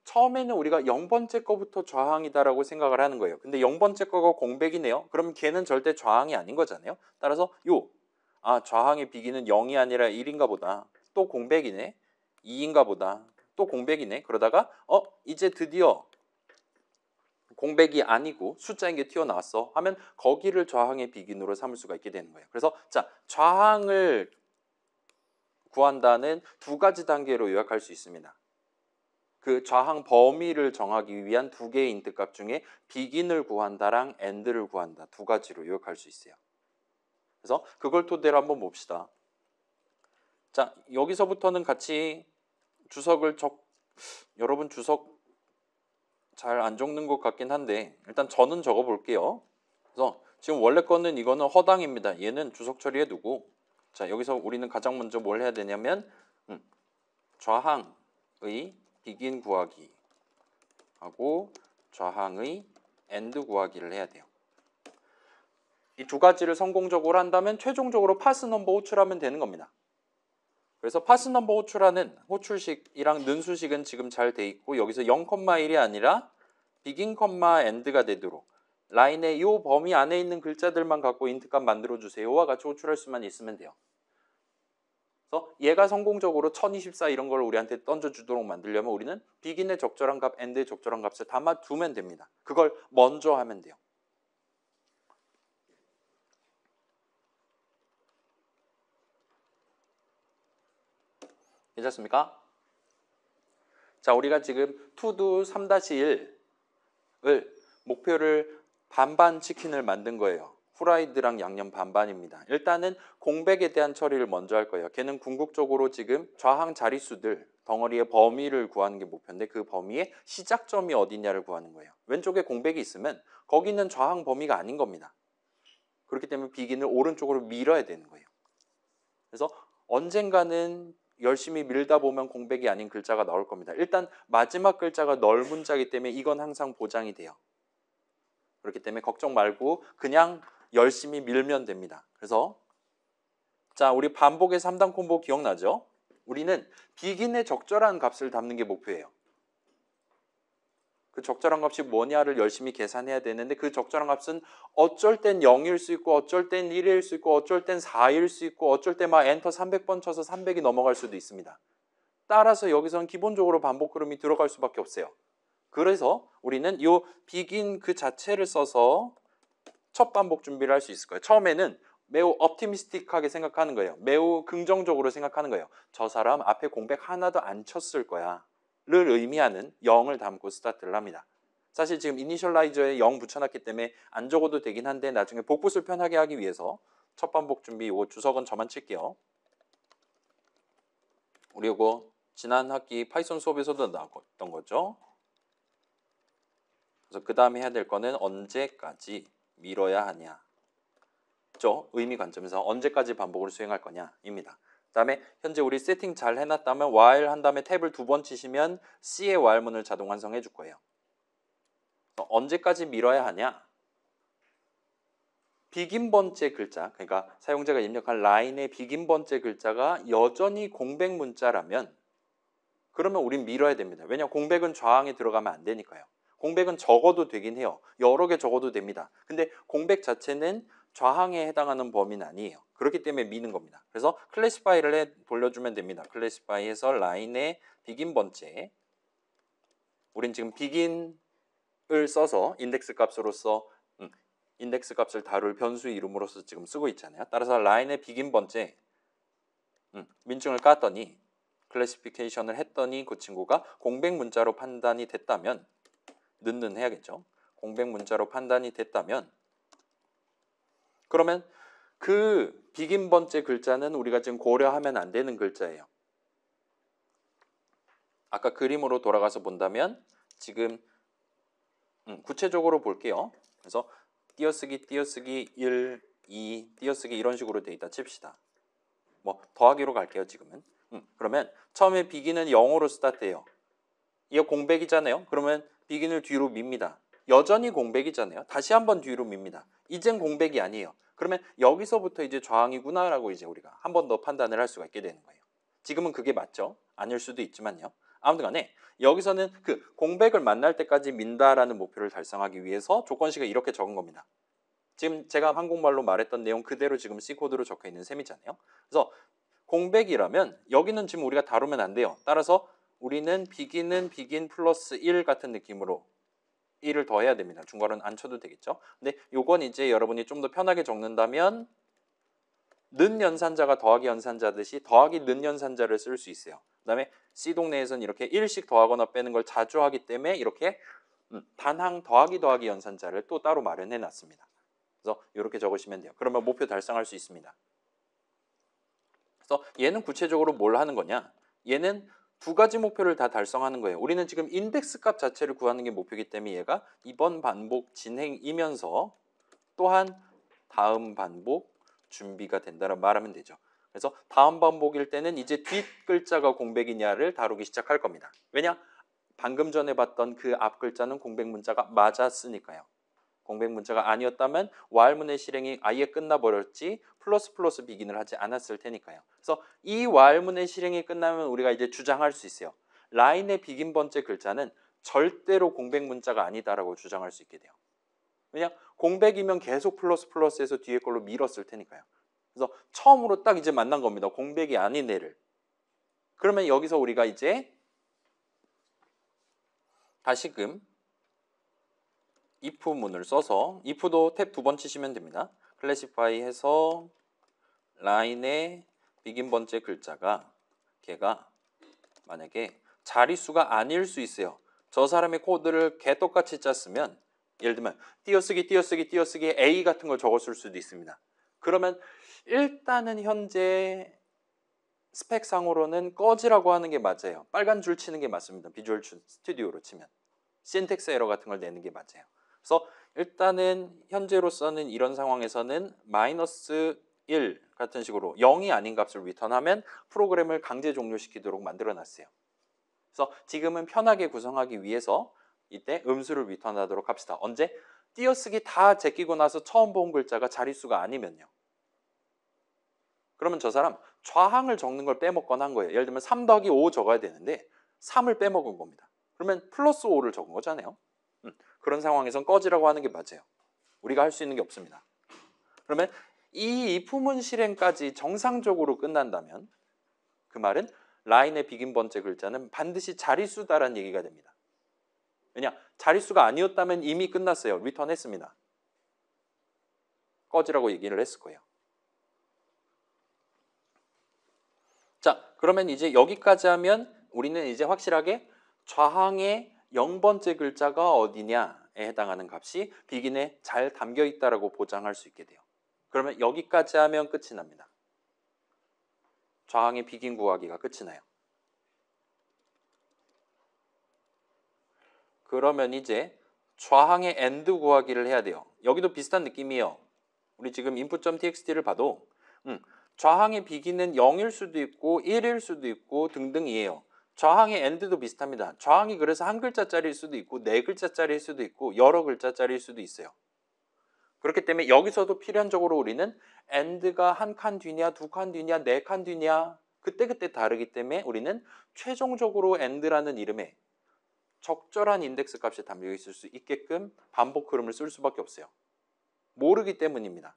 [SPEAKER 1] 처음에는 우리가 0번째 거부터 좌항이다라고 생각을 하는 거예요. 근데 0번째 거가 공백이네요. 그럼 걔는 절대 좌항이 아닌 거잖아요. 따라서 좌항의 비기는 0이 아니라 1인가 보다. 또 공백이네. 2인가 보다. 또 공백이네. 그러다가 이제 드디어 공백이 아니고 숫자인 게 튀어나왔어 하면 거기를 좌항의 비긴으로 삼을 수가 있게 되는 거예요. 그래서 자, 좌항을 구한다는 두 가지 단계로 요약할 수 있습니다. 그 좌항 범위를 정하기 위한 두 개의 인트 값 중에 비긴을 구한다랑 end를 구한다, 두 가지로 요약할 수 있어요. 그래서 그걸 토대로 한번 봅시다. 자, 여기서부터는 같이 주석을 여러분 주석 잘 안 적는 것 같긴 한데 일단 저는 적어 볼게요. 그래서 지금 원래 거는 이거는 허당입니다. 얘는 주석 처리해 두고 자, 여기서 우리는 가장 먼저 뭘 해야 되냐면 좌항의 begin 구하기 하고 좌항의 end 구하기를 해야 돼요. 이 두 가지를 성공적으로 한다면 최종적으로 파스 넘버 호출하면 되는 겁니다. 그래서 파스 넘버 호출하는 호출식이랑 는수식은 지금 잘 돼 있고 여기서 0,1이 아니라 begin, end가 되도록 라인의 이 범위 안에 있는 글자들만 갖고 인트값 만들어주세요와 같이 호출할 수만 있으면 돼요. 그래서 얘가 성공적으로 1024 이런 걸 우리한테 던져주도록 만들려면 우리는 begin의 적절한 값, end의 적절한 값을 담아두면 됩니다. 그걸 먼저 하면 돼요. 괜찮습니까? 자, 우리가 지금 to-do 3-1을 목표를 반반 치킨을 만든 거예요. 후라이드랑 양념 반반입니다. 일단은 공백에 대한 처리를 먼저 할 거예요. 걔는 궁극적으로 지금 좌항 자릿수들 덩어리의 범위를 구하는 게 목표인데 그 범위의 시작점이 어디냐를 구하는 거예요. 왼쪽에 공백이 있으면 거기는 좌항 범위가 아닌 겁니다. 그렇기 때문에 비긴을 오른쪽으로 밀어야 되는 거예요. 그래서 언젠가는 열심히 밀다 보면 공백이 아닌 글자가 나올 겁니다. 일단 마지막 글자가 널 문자이기 때문에 이건 항상 보장이 돼요. 그렇기 때문에 걱정 말고 그냥 열심히 밀면 됩니다. 그래서 자, 우리 반복의 3단 콤보 기억나죠? 우리는 비긴의 적절한 값을 담는 게 목표예요. 그 적절한 값이 뭐냐를 열심히 계산해야 되는데 그 적절한 값은 어쩔 땐 0일 수 있고 어쩔 땐 1일 수 있고 어쩔 땐 4일 수 있고 어쩔 때 막 엔터 300번 쳐서 300이 넘어갈 수도 있습니다. 따라서 여기서는 기본적으로 반복 흐름이 들어갈 수밖에 없어요. 그래서 우리는 이 begin 그 자체를 써서 첫 반복 준비를 할 수 있을 거예요. 처음에는 매우 optimistic하게 생각하는 거예요. 매우 긍정적으로 생각하는 거예요. 저 사람 앞에 공백 하나도 안 쳤을 거야 를 의미하는 0을 담고 스타트를 합니다. 사실 지금 이니셜라이저에 0 붙여놨기 때문에 안 적어도 되긴 한데 나중에 복붙을 편하게 하기 위해서 첫 반복 준비 요 주석은 저만 칠게요. 우리 이거 지난 학기 파이썬 수업에서도 나왔던 거죠. 그래서 그 다음에 해야 될 거는 언제까지 미뤄야 하냐. 죠? 의미 관점에서 언제까지 반복을 수행할 거냐입니다. 그 다음에 현재 우리 세팅 잘 해놨다면 while 한 다음에 탭을 2번 치시면 C의 while문을 자동 완성해 줄 거예요. 언제까지 미뤄야 하냐? begin 번째 글자, 그러니까 사용자가 입력한 라인의 begin 번째 글자가 여전히 공백 문자라면 그러면 우린 미뤄야 됩니다. 왜냐하면 공백은 좌항에 들어가면 안 되니까요. 공백은 적어도 되긴 해요. 여러 개 적어도 됩니다. 근데 공백 자체는 해당하는 범위는 아니에요. 그렇기 때문에 미는 겁니다. 그래서 클래시파이를 돌려주면 됩니다. 클래시파이에서 라인의 begin 번째 우린 지금 begin을 써서 인덱스 값으로서 인덱스 값을 다룰 변수 이름으로서 지금 쓰고 있잖아요. 따라서 라인의 begin 번째 민증을 깠더니 클래시피케이션을 했더니 그 친구가 공백 문자로 판단이 됐다면 는는 해야겠죠. 공백 문자로 판단이 됐다면 그러면 그 begin 번째 글자는 우리가 지금 고려하면 안 되는 글자예요. 아까 그림으로 돌아가서 본다면 지금 구체적으로 볼게요. 그래서 띄어쓰기 1, 2, 띄어쓰기 이런 식으로 돼 있다 칩시다. 뭐 더하기로 갈게요 지금은. 그러면 처음에 begin은 0으로 스타트해요. 이거 공백이잖아요. 그러면 begin을 뒤로 밉니다. 여전히 공백이잖아요. 다시 한번 뒤로 밉니다. 이젠 공백이 아니에요. 그러면 여기서부터 이제 좌항이구나라고 이제 우리가 한 번 더 판단을 할 수가 있게 되는 거예요. 지금은 그게 맞죠? 아닐 수도 있지만요. 아무튼 간에 여기서는 그 공백을 만날 때까지 민다라는 목표를 달성하기 위해서 조건식을 이렇게 적은 겁니다. 지금 제가 한국말로 말했던 내용 그대로 지금 C코드로 적혀 있는 셈이잖아요. 그래서 공백이라면 여기는 지금 우리가 다루면 안 돼요. 따라서 우리는 begin은 begin 플러스 1 같은 느낌으로 1을 더해야 됩니다. 중괄호는 안 쳐도 되겠죠. 근데 요건 이제 여러분이 좀 더 편하게 적는다면 는 연산자가 더하기 연산자듯이 더하기 는 연산자를 쓸 수 있어요. 그 다음에 C 동네에서는 이렇게 1씩 더하거나 빼는 걸 자주 하기 때문에 이렇게 단항 더하기 연산자를 또 따로 마련해 놨습니다. 그래서 이렇게 적으시면 돼요. 그러면 목표 달성할 수 있습니다. 그래서 얘는 구체적으로 뭘 하는 거냐? 얘는 두 가지 목표를 다 달성하는 거예요. 우리는 지금 인덱스 값 자체를 구하는 게 목표이기 때문에 얘가 이번 반복 진행이면서 또한 다음 반복 준비가 된다고 말하면 되죠. 그래서 다음 반복일 때는 이제 뒷 글자가 공백이냐를 다루기 시작할 겁니다. 왜냐? 방금 전에 봤던 그 앞 글자는 공백 문자가 맞았으니까요. 공백 문자가 아니었다면 while문의 실행이 아예 끝나버렸지 플러스 플러스 비긴을 하지 않았을 테니까요. 그래서 이 while문의 실행이 끝나면 우리가 이제 주장할 수 있어요. 라인의 비긴 번째 글자는 절대로 공백 문자가 아니다라고 주장할 수 있게 돼요. 왜냐? 공백이면 계속 플러스 플러스해서 뒤에 걸로 밀었을 테니까요. 그래서 처음으로 딱 이제 만난 겁니다. 공백이 아닌 애를. 그러면 여기서 우리가 이제 다시금 if문을 써서 if도 탭 2번 치시면 됩니다. classify 해서 라인의 begin 번째 글자가 걔가 만약에 자릿수가 아닐 수 있어요. 저 사람의 코드를 개떡같이 짰으면 예를 들면 띄어쓰기 A 같은 걸 적었을 수도 있습니다. 그러면 일단은 현재 스펙상으로는 꺼지라고 하는 게 맞아요. 빨간 줄 치는 게 맞습니다. 비주얼 스튜디오로 치면. 신텍스 에러 같은 걸 내는 게 맞아요. 그래서 일단은 현재로서는 이런 상황에서는 마이너스 1 같은 식으로 0이 아닌 값을 리턴하면 프로그램을 강제 종료시키도록 만들어 놨어요. 그래서 지금은 편하게 구성하기 위해서 이때 음수를 리턴하도록 합시다. 언제? 띄어쓰기 다 제끼고 나서 처음 본 글자가 자릿수가 아니면요. 그러면 저 사람 좌항을 적는 걸 빼먹거나 한 거예요. 예를 들면 3 더하기 5 적어야 되는데 3을 빼먹은 겁니다. 그러면 플러스 5를 적은 거잖아요. 그런 상황에선 꺼지라고 하는 게 맞아요. 우리가 할 수 있는 게 없습니다. 그러면 이 if문 실행까지 정상적으로 끝난다면 그 말은 라인의 비긴 번째 글자는 반드시 자릿수다라는 얘기가 됩니다. 왜냐? 자릿수가 아니었다면 이미 끝났어요. 리턴했습니다. 꺼지라고 얘기를 했을 거예요. 자, 그러면 이제 여기까지 하면 우리는 이제 확실하게 좌항의 0번째 글자가 어디냐에 해당하는 값이 비긴에 잘 담겨 있다라고 보장할 수 있게 돼요. 그러면 여기까지 하면 끝이 납니다. 좌항의 비긴 구하기가 끝이 나요. 그러면 이제 좌항의 end 구하기를 해야 돼요. 여기도 비슷한 느낌이에요. 우리 지금 input.txt를 봐도 좌항의 비기는 0일 수도 있고 1일 수도 있고 등등이에요. 좌항의 end도 비슷합니다. 좌항이 그래서 한 글자짜리일 수도 있고 네 글자짜리일 수도 있고 여러 글자짜리일 수도 있어요. 그렇기 때문에 여기서도 필연적으로 우리는 end가 한 칸 뒤냐, 두 칸 뒤냐, 네 칸 뒤냐 그때그때 다르기 때문에 우리는 최종적으로 end라는 이름에 적절한 인덱스 값이 담겨 있을 수 있게끔 반복 흐름을 쓸 수밖에 없어요. 모르기 때문입니다.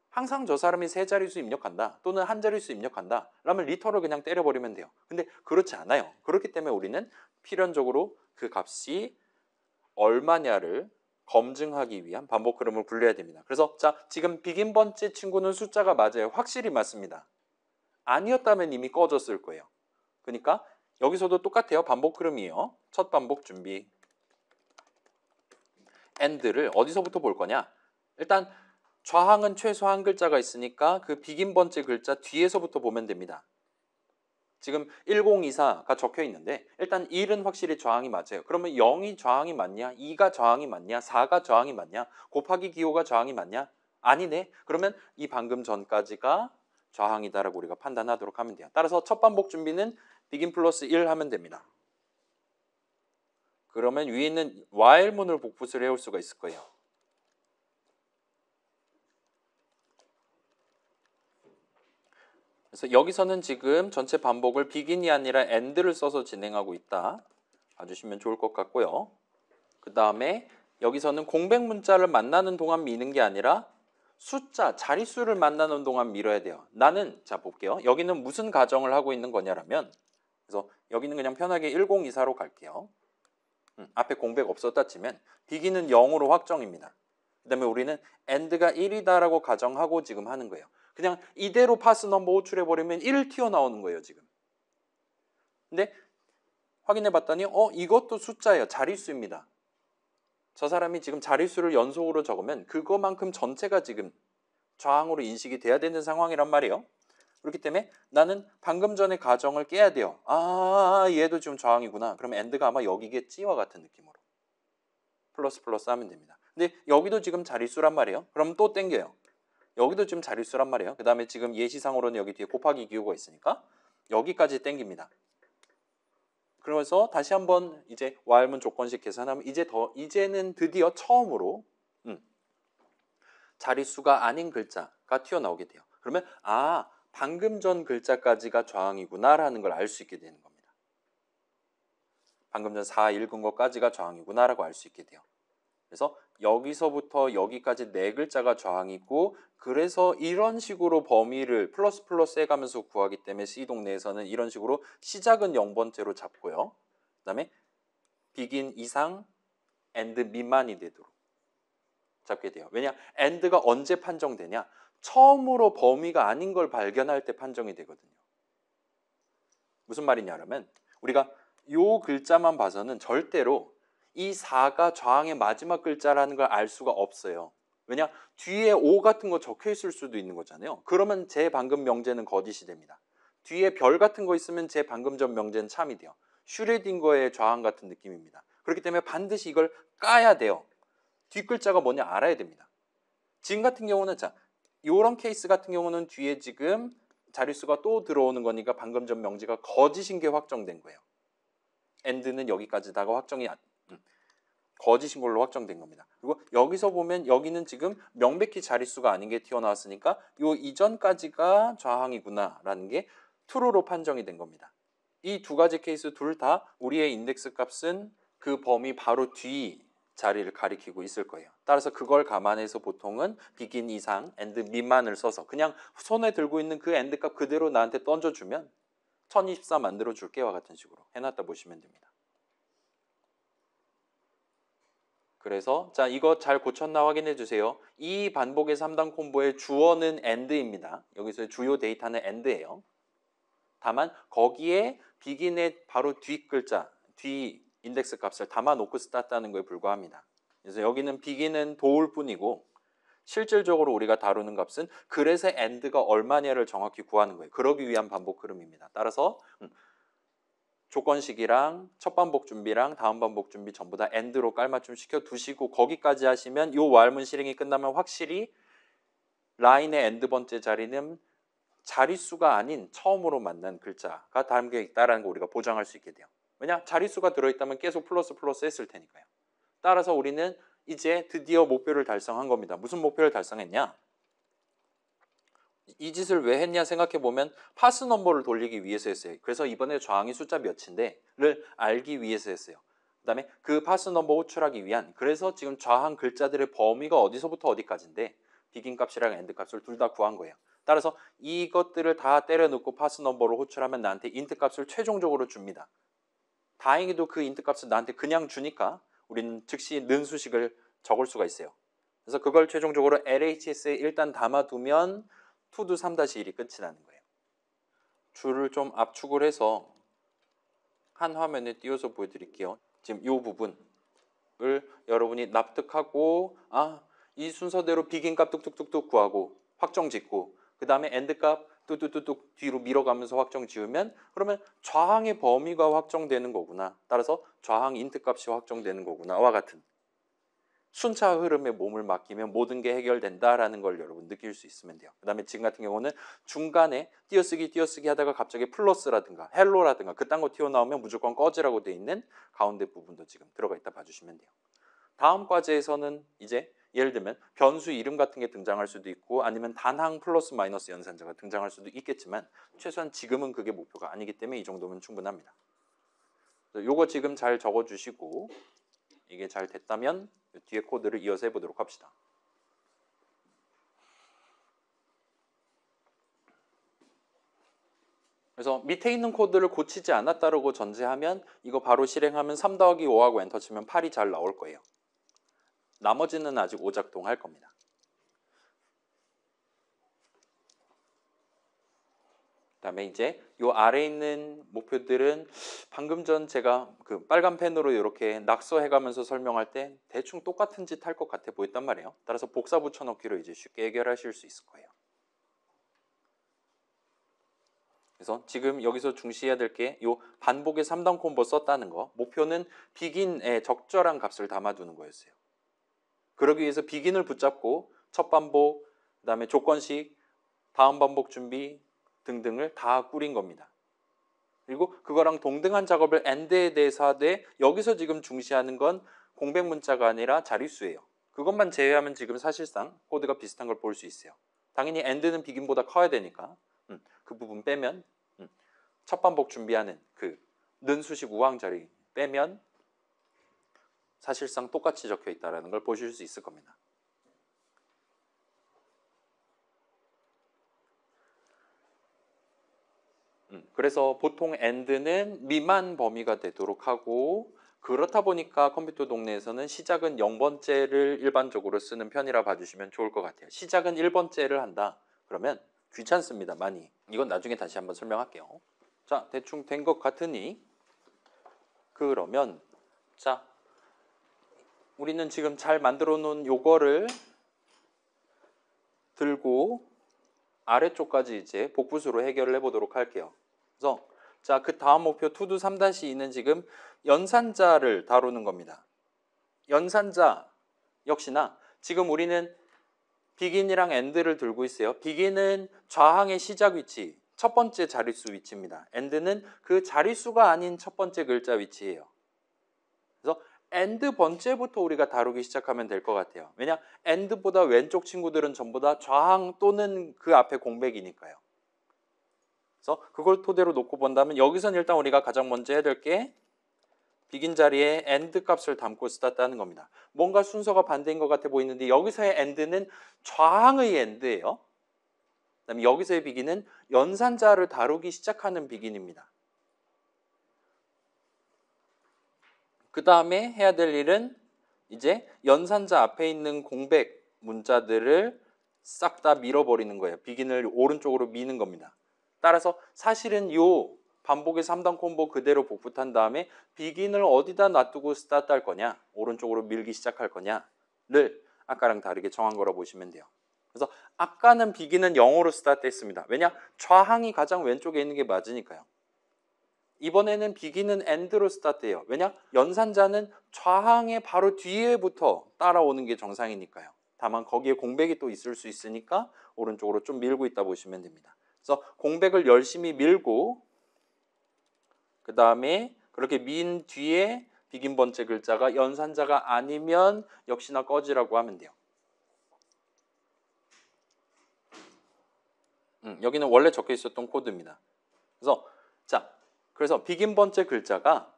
[SPEAKER 1] 항상 저 사람이 세 자릿수 입력한다 또는 한 자릿수 입력한다 라면 리터를 그냥 때려버리면 돼요. 근데 그렇지 않아요. 그렇기 때문에 우리는 필연적으로 그 값이 얼마냐를 검증하기 위한 반복 흐름을 굴려야 됩니다. 그래서 자 지금 비긴 번째 친구는 숫자가 맞아요. 확실히 맞습니다. 아니었다면 이미 꺼졌을 거예요. 그러니까 여기서도 똑같아요. 반복 흐름이에요. 첫 반복 준비. end를 어디서부터 볼 거냐? 일단 좌항은 최소 한 글자가 있으니까 그 비긴 번째 글자 뒤에서부터 보면 됩니다. 지금 1024가 적혀 있는데 일단 1은 확실히 좌항이 맞아요. 그러면 0이 좌항이 맞냐? 2가 좌항이 맞냐? 4가 좌항이 맞냐? 곱하기 기호가 좌항이 맞냐? 아니네. 그러면 이 방금 전까지가 좌항이다라고 우리가 판단하도록 하면 돼요. 따라서 첫 반복 준비는 begin 플러스 1 하면 됩니다. 그러면 위에 있는 while문을 복붙을 해올 수가 있을 거예요. 그래서 여기서는 지금 전체 반복을 begin이 아니라 end를 써서 진행하고 있다. 봐주시면 좋을 것 같고요. 그 다음에 여기서는 공백 문자를 만나는 동안 미는 게 아니라 숫자, 자릿수를 만나는 동안 밀어야 돼요. 나는 자 볼게요. 여기는 무슨 가정을 하고 있는 거냐라면 그래서 여기는 그냥 편하게 1024로 갈게요. 앞에 공백 없었다 치면 begin은 0으로 확정입니다. 그 다음에 우리는 end가 1이다라고 가정하고 지금 하는 거예요. 그냥 이대로 파스 넘버 호출해버리면 1 튀어나오는 거예요 지금. 근데 확인해봤더니 이것도 숫자예요. 자릿수입니다. 저 사람이 지금 자릿수를 연속으로 적으면 그거만큼 전체가 지금 좌항으로 인식이 돼야 되는 상황이란 말이에요. 그렇기 때문에 나는 방금 전에 가정을 깨야 돼요. 아 얘도 지금 좌항이구나. 그럼 end가 아마 여기겠지와 같은 느낌으로 플러스 플러스 하면 됩니다. 근데 여기도 지금 자릿수란 말이에요. 그럼 또 땡겨요. 여기도 지금 자릿수란 말이에요. 그 다음에 지금 예시상으로는 여기 뒤에 곱하기 기호가 있으니까 여기까지 땡깁니다. 그러면서 다시 한번 이제 Y문 조건식 계산하면 이제는 드디어 처음으로 자릿수가 아닌 글자가 튀어나오게 돼요. 그러면 방금 전 글자까지가 저항이구나라는 걸 알 수 있게 되는 겁니다. 방금 전 4 읽은 것까지가 저항이구나라고 알 수 있게 돼요. 그래서 여기서부터 여기까지 네 글자가 저항이고, 그래서 이런 식으로 범위를 플러스 플러스 해가면서 구하기 때문에 C 동네에서는 이런 식으로 시작은 0번째로 잡고요. 그 다음에 begin 이상 and 미만이 되도록 잡게 돼요. 왜냐? and가 언제 판정되냐? 처음으로 범위가 아닌 걸 발견할 때 판정이 되거든요. 무슨 말이냐면 우리가 요 글자만 봐서는 절대로 이 4가 저항의 마지막 글자라는 걸 알 수가 없어요. 왜냐? 뒤에 5 같은 거 적혀 있을 수도 있는 거잖아요. 그러면 제 방금 명제는 거짓이 됩니다. 뒤에 별 같은 거 있으면 제 방금 전 명제는 참이 돼요. 슈레딩거의 저항 같은 느낌입니다. 그렇기 때문에 반드시 이걸 까야 돼요. 뒷글자가 뭐냐 알아야 됩니다. 지금 같은 경우는 이런 케이스 같은 경우는 뒤에 지금 자릿수가 또 들어오는 거니까 방금 전 명제가 거짓인 게 확정된 거예요. and는 여기까지다가 거짓인 걸로 확정된 겁니다. 그리고 여기서 보면 여기는 지금 명백히 자릿수가 아닌 게 튀어나왔으니까 요 이전까지가 저항이구나라는 게 true로 판정이 된 겁니다. 이 두 가지 케이스 둘 다 우리의 인덱스 값은 그 범위 바로 뒤 자리를 가리키고 있을 거예요. 따라서 그걸 감안해서 보통은 begin 이상 and 미만을 써서 그냥 손에 들고 있는 그 and 값 그대로 나한테 던져주면 1024 만들어 줄게와 같은 식으로 해놨다 보시면 됩니다. 그래서 이거 잘 고쳤나 확인해 주세요. 이 반복의 3단 콤보의 주어는 and입니다. 여기서 주요 데이터는 and예요. 다만 거기에 begin의 바로 뒷 글자, 뒤 인덱스 값을 담아놓고 스타트하는 거에 불과합니다. 그래서 여기는 begin은 도울 뿐이고 실질적으로 우리가 다루는 값은 그래서 and가 얼마냐를 정확히 구하는 거예요. 그러기 위한 반복 흐름입니다. 따라서 조건식이랑 첫 반복 준비랑 다음 반복 준비 전부 다 and로 깔맞춤 시켜 두시고 거기까지 하시면 이 Y문 실행이 끝나면 확실히 라인의 end 번째 자리는 자릿수가 아닌 처음으로 만난 글자가 담겨 있다는 거 우리가 보장할 수 있게 돼요. 왜냐? 자릿수가 들어있다면 계속 플러스 플러스 했을 테니까요. 따라서 우리는 이제 드디어 목표를 달성한 겁니다. 무슨 목표를 달성했냐? 이 짓을 왜 했냐 생각해보면 파스 넘버를 돌리기 위해서 했어요. 그래서 이번에 저항이 숫자 몇인데를 알기 위해서 했어요. 그 다음에 그 파스 넘버 호출하기 위한, 그래서 지금 저항 글자들의 범위가 어디서부터 어디까지인데 비긴 값이랑 엔드 값을 둘 다 구한 거예요. 따라서 이것들을 다 때려 넣고 파스 넘버를 호출하면 나한테 인트 값을 최종적으로 줍니다. 다행히도 그 인트 값을 나한테 그냥 주니까 우리는 즉시 는 수식을 적을 수가 있어요. 그래서 그걸 최종적으로 LHS에 일단 담아두면 투두 3-1이 끝이 나는 거예요. 줄을 좀 압축을 해서 한 화면에 띄워서 보여드릴게요. 지금 이 부분을 여러분이 납득하고 이 순서대로 비긴 값 뚝뚝뚝뚝 구하고 확정 짓고 그 다음에 엔드 값 뚝뚝뚝뚝 뒤로 밀어가면서 확정 지으면 그러면 저항의 범위가 확정되는 거구나. 따라서 저항 인트 값이 확정되는 거구나와 같은 순차 흐름에 몸을 맡기면 모든 게 해결된다라는 걸 여러분 느낄 수 있으면 돼요. 그 다음에 지금 같은 경우는 중간에 띄어쓰기 하다가 갑자기 플러스라든가 헬로라든가 그딴 거 튀어나오면 무조건 꺼지라고 돼 있는 가운데 부분도 지금 들어가 있다 봐주시면 돼요. 다음 과제에서는 이제 예를 들면 변수 이름 같은 게 등장할 수도 있고 아니면 단항 플러스 마이너스 연산자가 등장할 수도 있겠지만 최소한 지금은 그게 목표가 아니기 때문에 이 정도면 충분합니다. 요거 지금 잘 적어주시고 이게 잘 됐다면 뒤에 코드를 이어서 해보도록 합시다. 그래서 밑에 있는 코드를 고치지 않았다고 전제하면 이거 바로 실행하면 3 더하기 5하고 엔터 치면 8이 잘 나올 거예요. 나머지는 아직 오작동할 겁니다. 그 다음에 이제 요 아래에 있는 목표들은 방금 전 제가 그 빨간 펜으로 이렇게 낙서해가면서 설명할 때 대충 똑같은 짓 할 것 같아 보였단 말이에요. 따라서 복사 붙여넣기로 이제 쉽게 해결하실 수 있을 거예요. 그래서 지금 여기서 중시해야 될 게 요 반복의 3단 콤보 썼다는 거. 목표는 비긴의 적절한 값을 담아두는 거였어요. 그러기 위해서 비긴을 붙잡고 첫 반복, 그 다음에 조건식, 다음 반복 준비 등등을 다 꾸린 겁니다. 그리고 그거랑 동등한 작업을 AND에 대해서 하되 여기서 지금 중시하는 건 공백 문자가 아니라 자릿수예요. 그것만 제외하면 지금 사실상 코드가 비슷한 걸 볼 수 있어요. 당연히 AND는 BEGIN보다 커야 되니까 그 부분 빼면 첫 반복 준비하는 그 는수식 우항 자리 빼면 사실상 똑같이 적혀 있다는 걸 보실 수 있을 겁니다. 그래서 보통 AND는 미만 범위가 되도록 하고 그렇다 보니까 컴퓨터 동네에서는 시작은 0번째를 일반적으로 쓰는 편이라 봐주시면 좋을 것 같아요. 시작은 1번째를 한다. 그러면 귀찮습니다. 많이. 이건 나중에 다시 한번 설명할게요. 자, 대충 된 것 같으니 그러면 자, 우리는 지금 잘 만들어 놓은 요거를 들고 아래쪽까지 이제 복부수로 해결을 해보도록 할게요. 그래서 자, 그 다음 목표 투두 3-2는 지금 연산자를 다루는 겁니다. 연산자 역시나 지금 우리는 BEGIN이랑 AND를 들고 있어요. BEGIN은 좌항의 시작 위치, 첫 번째 자릿수 위치입니다. AND는 그 자릿수가 아닌 첫 번째 글자 위치예요. 그래서 AND 번째부터 우리가 다루기 시작하면 될 것 같아요. 왜냐? AND보다 왼쪽 친구들은 전부 다 좌항 또는 그 앞에 공백이니까요. 그래서 그걸 토대로 놓고 본다면 여기서는 일단 우리가 가장 먼저 해야 될 게 BEGIN 자리에 AND 값을 담고 스타트하는 겁니다. 뭔가 순서가 반대인 것 같아 보이는데 여기서의 AND는 좌항의 AND예요. 그다음에 여기서의 BEGIN은 연산자를 다루기 시작하는 BEGIN입니다. 그 다음에 해야 될 일은 이제 연산자 앞에 있는 공백 문자들을 싹 다 밀어버리는 거예요. BEGIN을 오른쪽으로 미는 겁니다. 따라서 사실은 요 반복의 3단 콤보 그대로 복붙한 다음에 BEGIN을 어디다 놔두고 스타트할 거냐, 오른쪽으로 밀기 시작할 거냐를 아까랑 다르게 정한 거라 보시면 돼요. 그래서 아까는 BEGIN은 0으로 스타트했습니다. 왜냐? 좌항이 가장 왼쪽에 있는 게 맞으니까요. 이번에는 BEGIN은 AND로 스타트해요. 왜냐? 연산자는 좌항의 바로 뒤에부터 따라오는 게 정상이니까요. 다만 거기에 공백이 또 있을 수 있으니까 오른쪽으로 좀 밀고 있다 보시면 됩니다. 그래서 공백을 열심히 밀고 그 다음에 그렇게 민 뒤에 BEGIN 번째 글자가 연산자가 아니면 역시나 꺼지라고 하면 돼요. 여기는 원래 적혀 있었던 코드입니다. 그래서 BEGIN 번째 글자가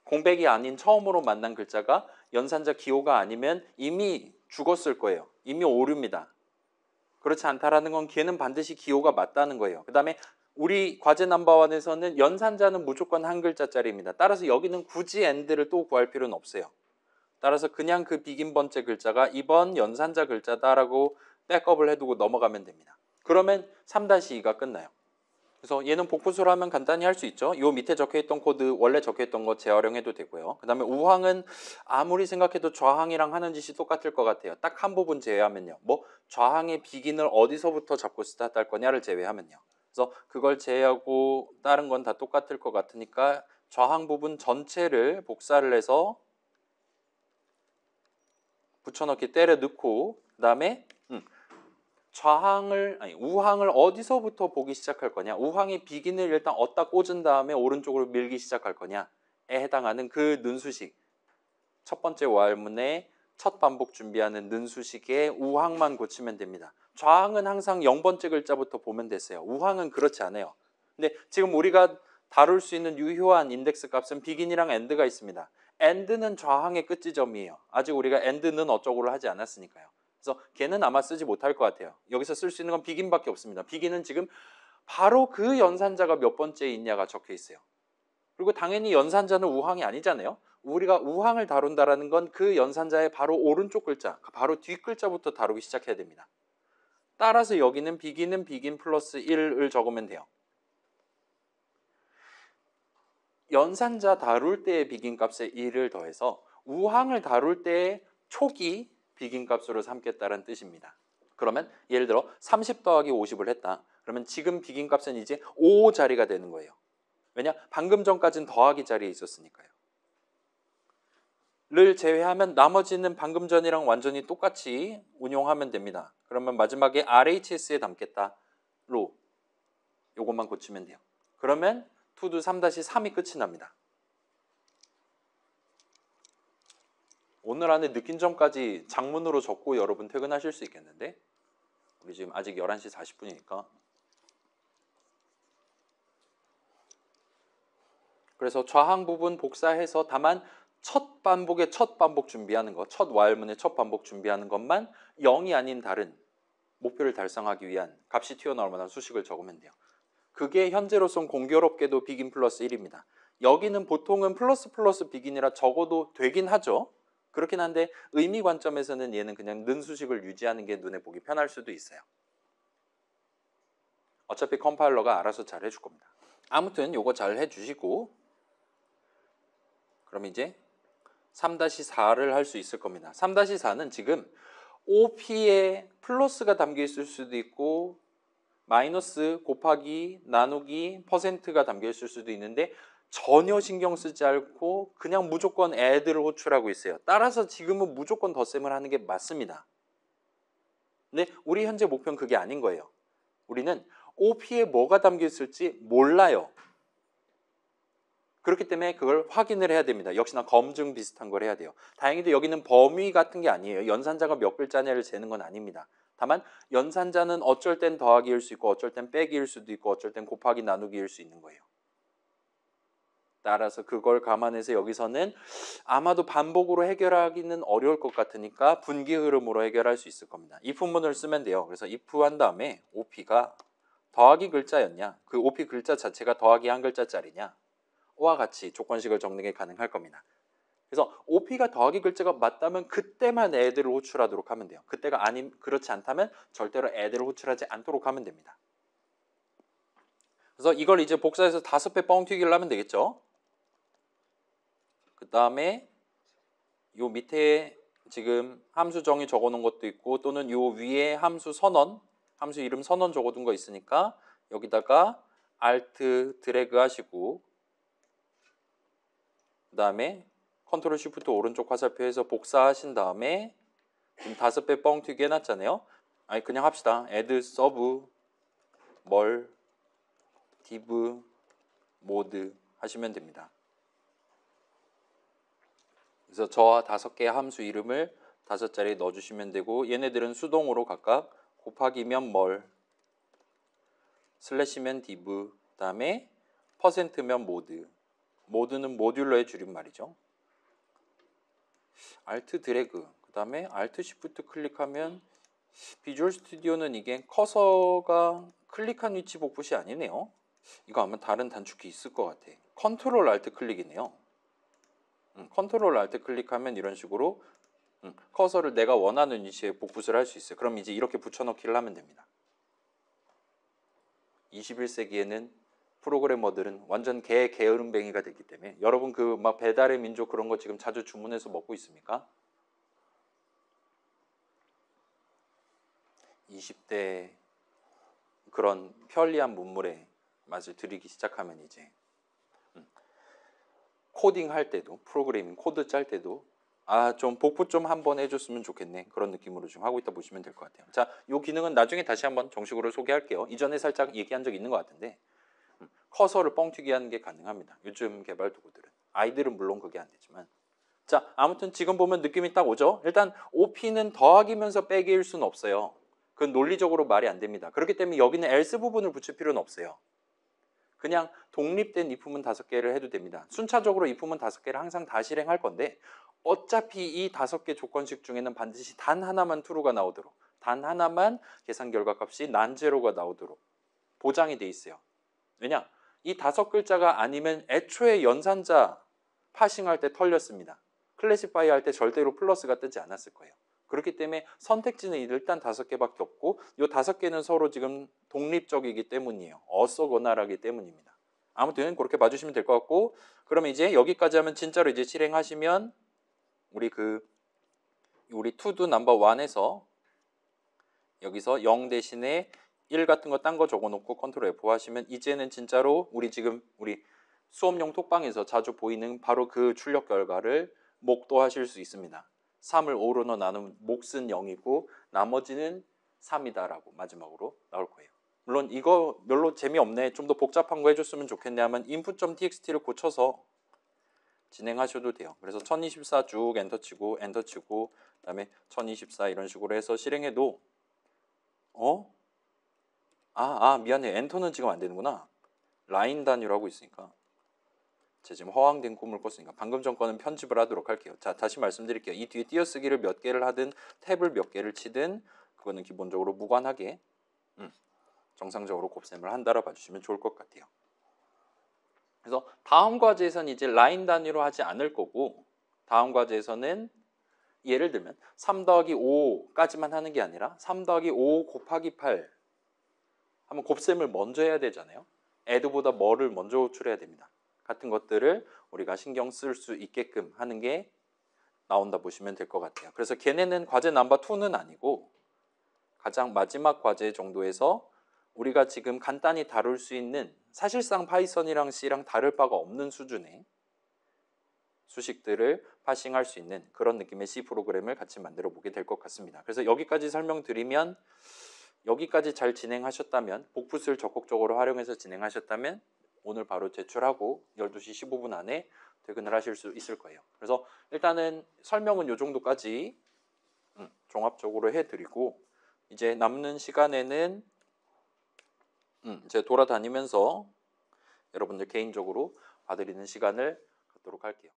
[SPEAKER 1] 공백이 아닌 처음으로 만난 글자가 연산자 기호가 아니면 이미 죽었을 거예요. 이미 오류입니다. 그렇지 않다라는 건 걔는 반드시 기호가 맞다는 거예요. 그 다음에 우리 과제 넘버1에서는 연산자는 무조건 한 글자짜리입니다. 따라서 여기는 굳이 AND를 또 구할 필요는 없어요. 따라서 그냥 그 BEGIN 번째 글자가 이번 연산자 글자다라고 백업을 해두고 넘어가면 됩니다. 그러면 3-2가 끝나요. 그래서 얘는 복부수로 하면 간단히 할 수 있죠. 요 밑에 적혀있던 코드 원래 적혀있던 거 재활용해도 되고요. 그 다음에 우항은 아무리 생각해도 좌항이랑 하는 짓이 똑같을 것 같아요. 딱 한 부분 제외하면요. 뭐 좌항의 BEGIN을 어디서부터 잡고 스타트할 거냐를 제외하면요. 그래서 그걸 제외하고 다른 건 다 똑같을 것 같으니까 좌항 부분 전체를 복사를 해서 붙여넣기 때려 넣고 그 다음에 우항을 어디서부터 보기 시작할 거냐, 우항의 BEGIN을 일단 어디다 꽂은 다음에 오른쪽으로 밀기 시작할 거냐에 해당하는 그 는수식, 첫 번째 while문의 첫 반복 준비하는 는수식의 우항만 고치면 됩니다. 좌항은 항상 0번째 글자부터 보면 됐어요. 우항은 그렇지 않아요. 근데 지금 우리가 다룰 수 있는 유효한 인덱스 값은 BEGIN이랑 AND가 있습니다. AND는 좌항의 끝 지점이에요. 아직 우리가 AND는 어쩌고를 하지 않았으니까요. 그래서 걔는 아마 쓰지 못할 것 같아요. 여기서 쓸 수 있는 건 BEGIN밖에 없습니다. BEGIN은 지금 바로 그 연산자가 몇 번째에 있냐가 적혀 있어요. 그리고 당연히 연산자는 우항이 아니잖아요. 우리가 우항을 다룬다라는 건 그 연산자의 바로 오른쪽 글자, 바로 뒷 글자부터 다루기 시작해야 됩니다. 따라서 여기는 BEGIN은 BEGIN 플러스 1을 적으면 돼요. 연산자 다룰 때의 BEGIN 값에 1을 더해서 우항을 다룰 때의 초기 BEGIN 값으로 삼겠다는 뜻입니다. 그러면 예를 들어 30 더하기 50을 했다. 그러면 지금 BEGIN 값은 이제 5 자리가 되는 거예요. 왜냐? 방금 전까지는 더하기 자리에 있었으니까요. 제외하면 나머지는 방금 전이랑 완전히 똑같이 운용하면 됩니다. 그러면 마지막에 RHS에 담겠다. 로. 요것만 고치면 돼요. 그러면 투두 3-3이 끝이 납니다. 오늘 안에 느낀 점까지 장문으로 적고 여러분 퇴근하실 수 있겠는데? 우리 지금 아직 11시 40분이니까. 그래서 좌항 부분 복사해서 다만 첫 반복의 첫 반복 준비하는 것, 첫 와일문의 첫 반복 준비하는 것만 0이 아닌 다른 목표를 달성하기 위한 값이 튀어나올 만한 수식을 적으면 돼요. 그게 현재로선 공교롭게도 비긴 플러스 1입니다. 여기는 보통은 플러스 비긴이라 적어도 되긴 하죠. 그렇긴 한데 의미 관점에서는 얘는 그냥 는 수식을 유지하는 게 눈에 보기 편할 수도 있어요. 어차피 컴파일러가 알아서 잘 해줄 겁니다. 아무튼 요거 잘 해주시고 그럼 이제 3-4를 할 수 있을 겁니다. 3-4는 지금 OP에 플러스가 담겨 있을 수도 있고 마이너스, 곱하기, 나누기, 퍼센트가 담겨 있을 수도 있는데 전혀 신경 쓰지 않고 그냥 무조건 add를 호출하고 있어요. 따라서 지금은 무조건 덧셈을 하는 게 맞습니다. 근데 우리 현재 목표는 그게 아닌 거예요. 우리는 OP에 뭐가 담겨 있을지 몰라요. 그렇기 때문에 그걸 확인을 해야 됩니다. 역시나 검증 비슷한 걸 해야 돼요. 다행히도 여기는 범위 같은 게 아니에요. 연산자가 몇 글자냐를 재는 건 아닙니다. 다만 연산자는 어쩔 땐 더하기일 수 있고 어쩔 땐 빼기일 수도 있고 어쩔 땐 곱하기 나누기일 수 있는 거예요. 따라서 그걸 감안해서 여기서는 아마도 반복으로 해결하기는 어려울 것 같으니까 분기 흐름으로 해결할 수 있을 겁니다. if문을 쓰면 돼요. 그래서 if 한 다음에 OP가 더하기 글자였냐, 그 OP 글자 자체가 더하기 한 글자짜리냐 와 같이 조건식을 적는 게 가능할 겁니다. 그래서 OP가 더하기 글자가 맞다면 그때만 add를 호출하도록 하면 돼요. 그때가 그렇지 않다면 절대로 add를 호출하지 않도록 하면 됩니다. 그래서 이걸 이제 복사해서 5배 뻥튀기를 하면 되겠죠. 그 다음에 요 밑에 지금 함수 정의 적어놓은 것도 있고 또는 요 위에 함수 선언, 함수 이름 선언 적어둔 거 있으니까 여기다가 Alt 드래그 하시고 그 다음에 컨트롤 쉬프트 오른쪽 화살표에서 복사하신 다음에 지금 5배 뻥튀기 해놨잖아요. 아니 그냥 합시다. add sub 뭘 div mode 하시면 됩니다. 그래서 저와 5개의 함수 이름을 5자리에 넣어주시면 되고 얘네들은 수동으로 각각 곱하기면 뭘, 슬래시면 div, 그 다음에 퍼센트면 mode, 모드는 모듈러의 줄임말이죠. Alt 드래그, 그 다음에 Alt Shift 클릭하면 비주얼 스튜디오는 이게 커서가 클릭한 위치 복붙이 아니네요. 이거 아마 다른 단축키 있을 것 같아. 컨트롤 Alt 클릭이네요. 컨트롤 Alt 클릭하면 이런 식으로 커서를 내가 원하는 위치에 복붙을 할 수 있어요. 그럼 이제 이렇게 붙여넣기를 하면 됩니다. 21세기에는 프로그래머들은 완전 게으름뱅이가 됐기 때문에 여러분 그 막 배달의 민족 그런 거 지금 자주 주문해서 먹고 있습니까? 20대 그런 편리한 문물의 맛을 들이기 시작하면 이제 코딩 할 때도 프로그래밍 코드 짤 때도 좀 복붙 좀 한번 해줬으면 좋겠네 그런 느낌으로 좀 하고 있다 보시면 될 것 같아요. 자, 이 기능은 나중에 다시 한번 정식으로 소개할게요. 이전에 살짝 얘기한 적 있는 것 같은데 커서를 뻥튀기 하는 게 가능합니다. 요즘 개발 도구들은 아이들은 물론 그게 안 되지만 자 아무튼 지금 보면 느낌이 딱 오죠. 일단 OP는 더하기면서 빼기일 수는 없어요. 그건 논리적으로 말이 안 됩니다. 그렇기 때문에 여기는 else 부분을 붙일 필요는 없어요. 그냥 독립된 if문 5개를 해도 됩니다. 순차적으로 if문 5개를 항상 다 실행할 건데 어차피 이 5개 조건식 중에는 반드시 단 하나만 true가 나오도록 단 하나만 계산 결과값이 난제로가 나오도록 보장이 돼 있어요. 왜냐? 이 5글자가 아니면 애초에 연산자 파싱할 때 털렸습니다. 클래시파이 할 때 절대로 플러스가 뜨지 않았을 거예요. 그렇기 때문에 선택지는 일단 5개밖에 없고 이 5개는 서로 지금 독립적이기 때문이에요. 어서거나라기 때문입니다. 아무튼 그렇게 봐주시면 될 것 같고 그러면 이제 여기까지 하면 진짜로 이제 실행하시면 우리 투두 넘버 1에서 여기서 0 대신에 1 같은 거 딴 거 적어놓고 컨트롤 F 하시면 이제는 진짜로 우리 수업용 톡방에서 자주 보이는 바로 그 출력 결과를 목도 하실 수 있습니다. 3을 5로 나누면 몫은 0이고 나머지는 3이다라고 마지막으로 나올 거예요. 물론 이거 별로 재미없네, 좀 더 복잡한 거 해줬으면 좋겠네 하면 input.txt를 고쳐서 진행하셔도 돼요. 그래서 1024 쭉 엔터 치고 그다음에 1024 이런 식으로 해서 실행해도 미안해, 엔터는 지금 안 되는구나. 라인 단위로 하고 있으니까 제가 지금 허황된 꿈을 꿨으니까 방금 전 거는 편집을 하도록 할게요. 자, 다시 말씀드릴게요. 이 뒤에 띄어쓰기를 몇 개를 하든 탭을 몇 개를 치든 그거는 기본적으로 무관하게 정상적으로 곱셈을 한다라 봐주시면 좋을 것 같아요. 그래서 다음 과제에서는 이제 라인 단위로 하지 않을 거고, 다음 과제에서는 예를 들면 3 더하기 5까지만 하는 게 아니라 3 더하기 5 곱하기 8 하면 곱셈을 먼저 해야 되잖아요. add보다 뭐를 먼저 호출해야 됩니다. 같은 것들을 우리가 신경 쓸 수 있게끔 하는 게 나온다 보시면 될 것 같아요. 그래서 걔네는 과제 넘버 2는 아니고 가장 마지막 과제 정도에서 우리가 지금 간단히 다룰 수 있는, 사실상 파이썬이랑 C랑 다를 바가 없는 수준의 수식들을 파싱할 수 있는 그런 느낌의 C 프로그램을 같이 만들어 보게 될 것 같습니다. 그래서 여기까지 설명드리면, 여기까지 잘 진행하셨다면, 복붙을 적극적으로 활용해서 진행하셨다면 오늘 바로 제출하고 12시 15분 안에 퇴근을 하실 수 있을 거예요. 그래서 일단은 설명은 이 정도까지 종합적으로 해드리고, 이제 남는 시간에는 제가 돌아다니면서 여러분들 개인적으로 봐드리는 시간을 갖도록 할게요.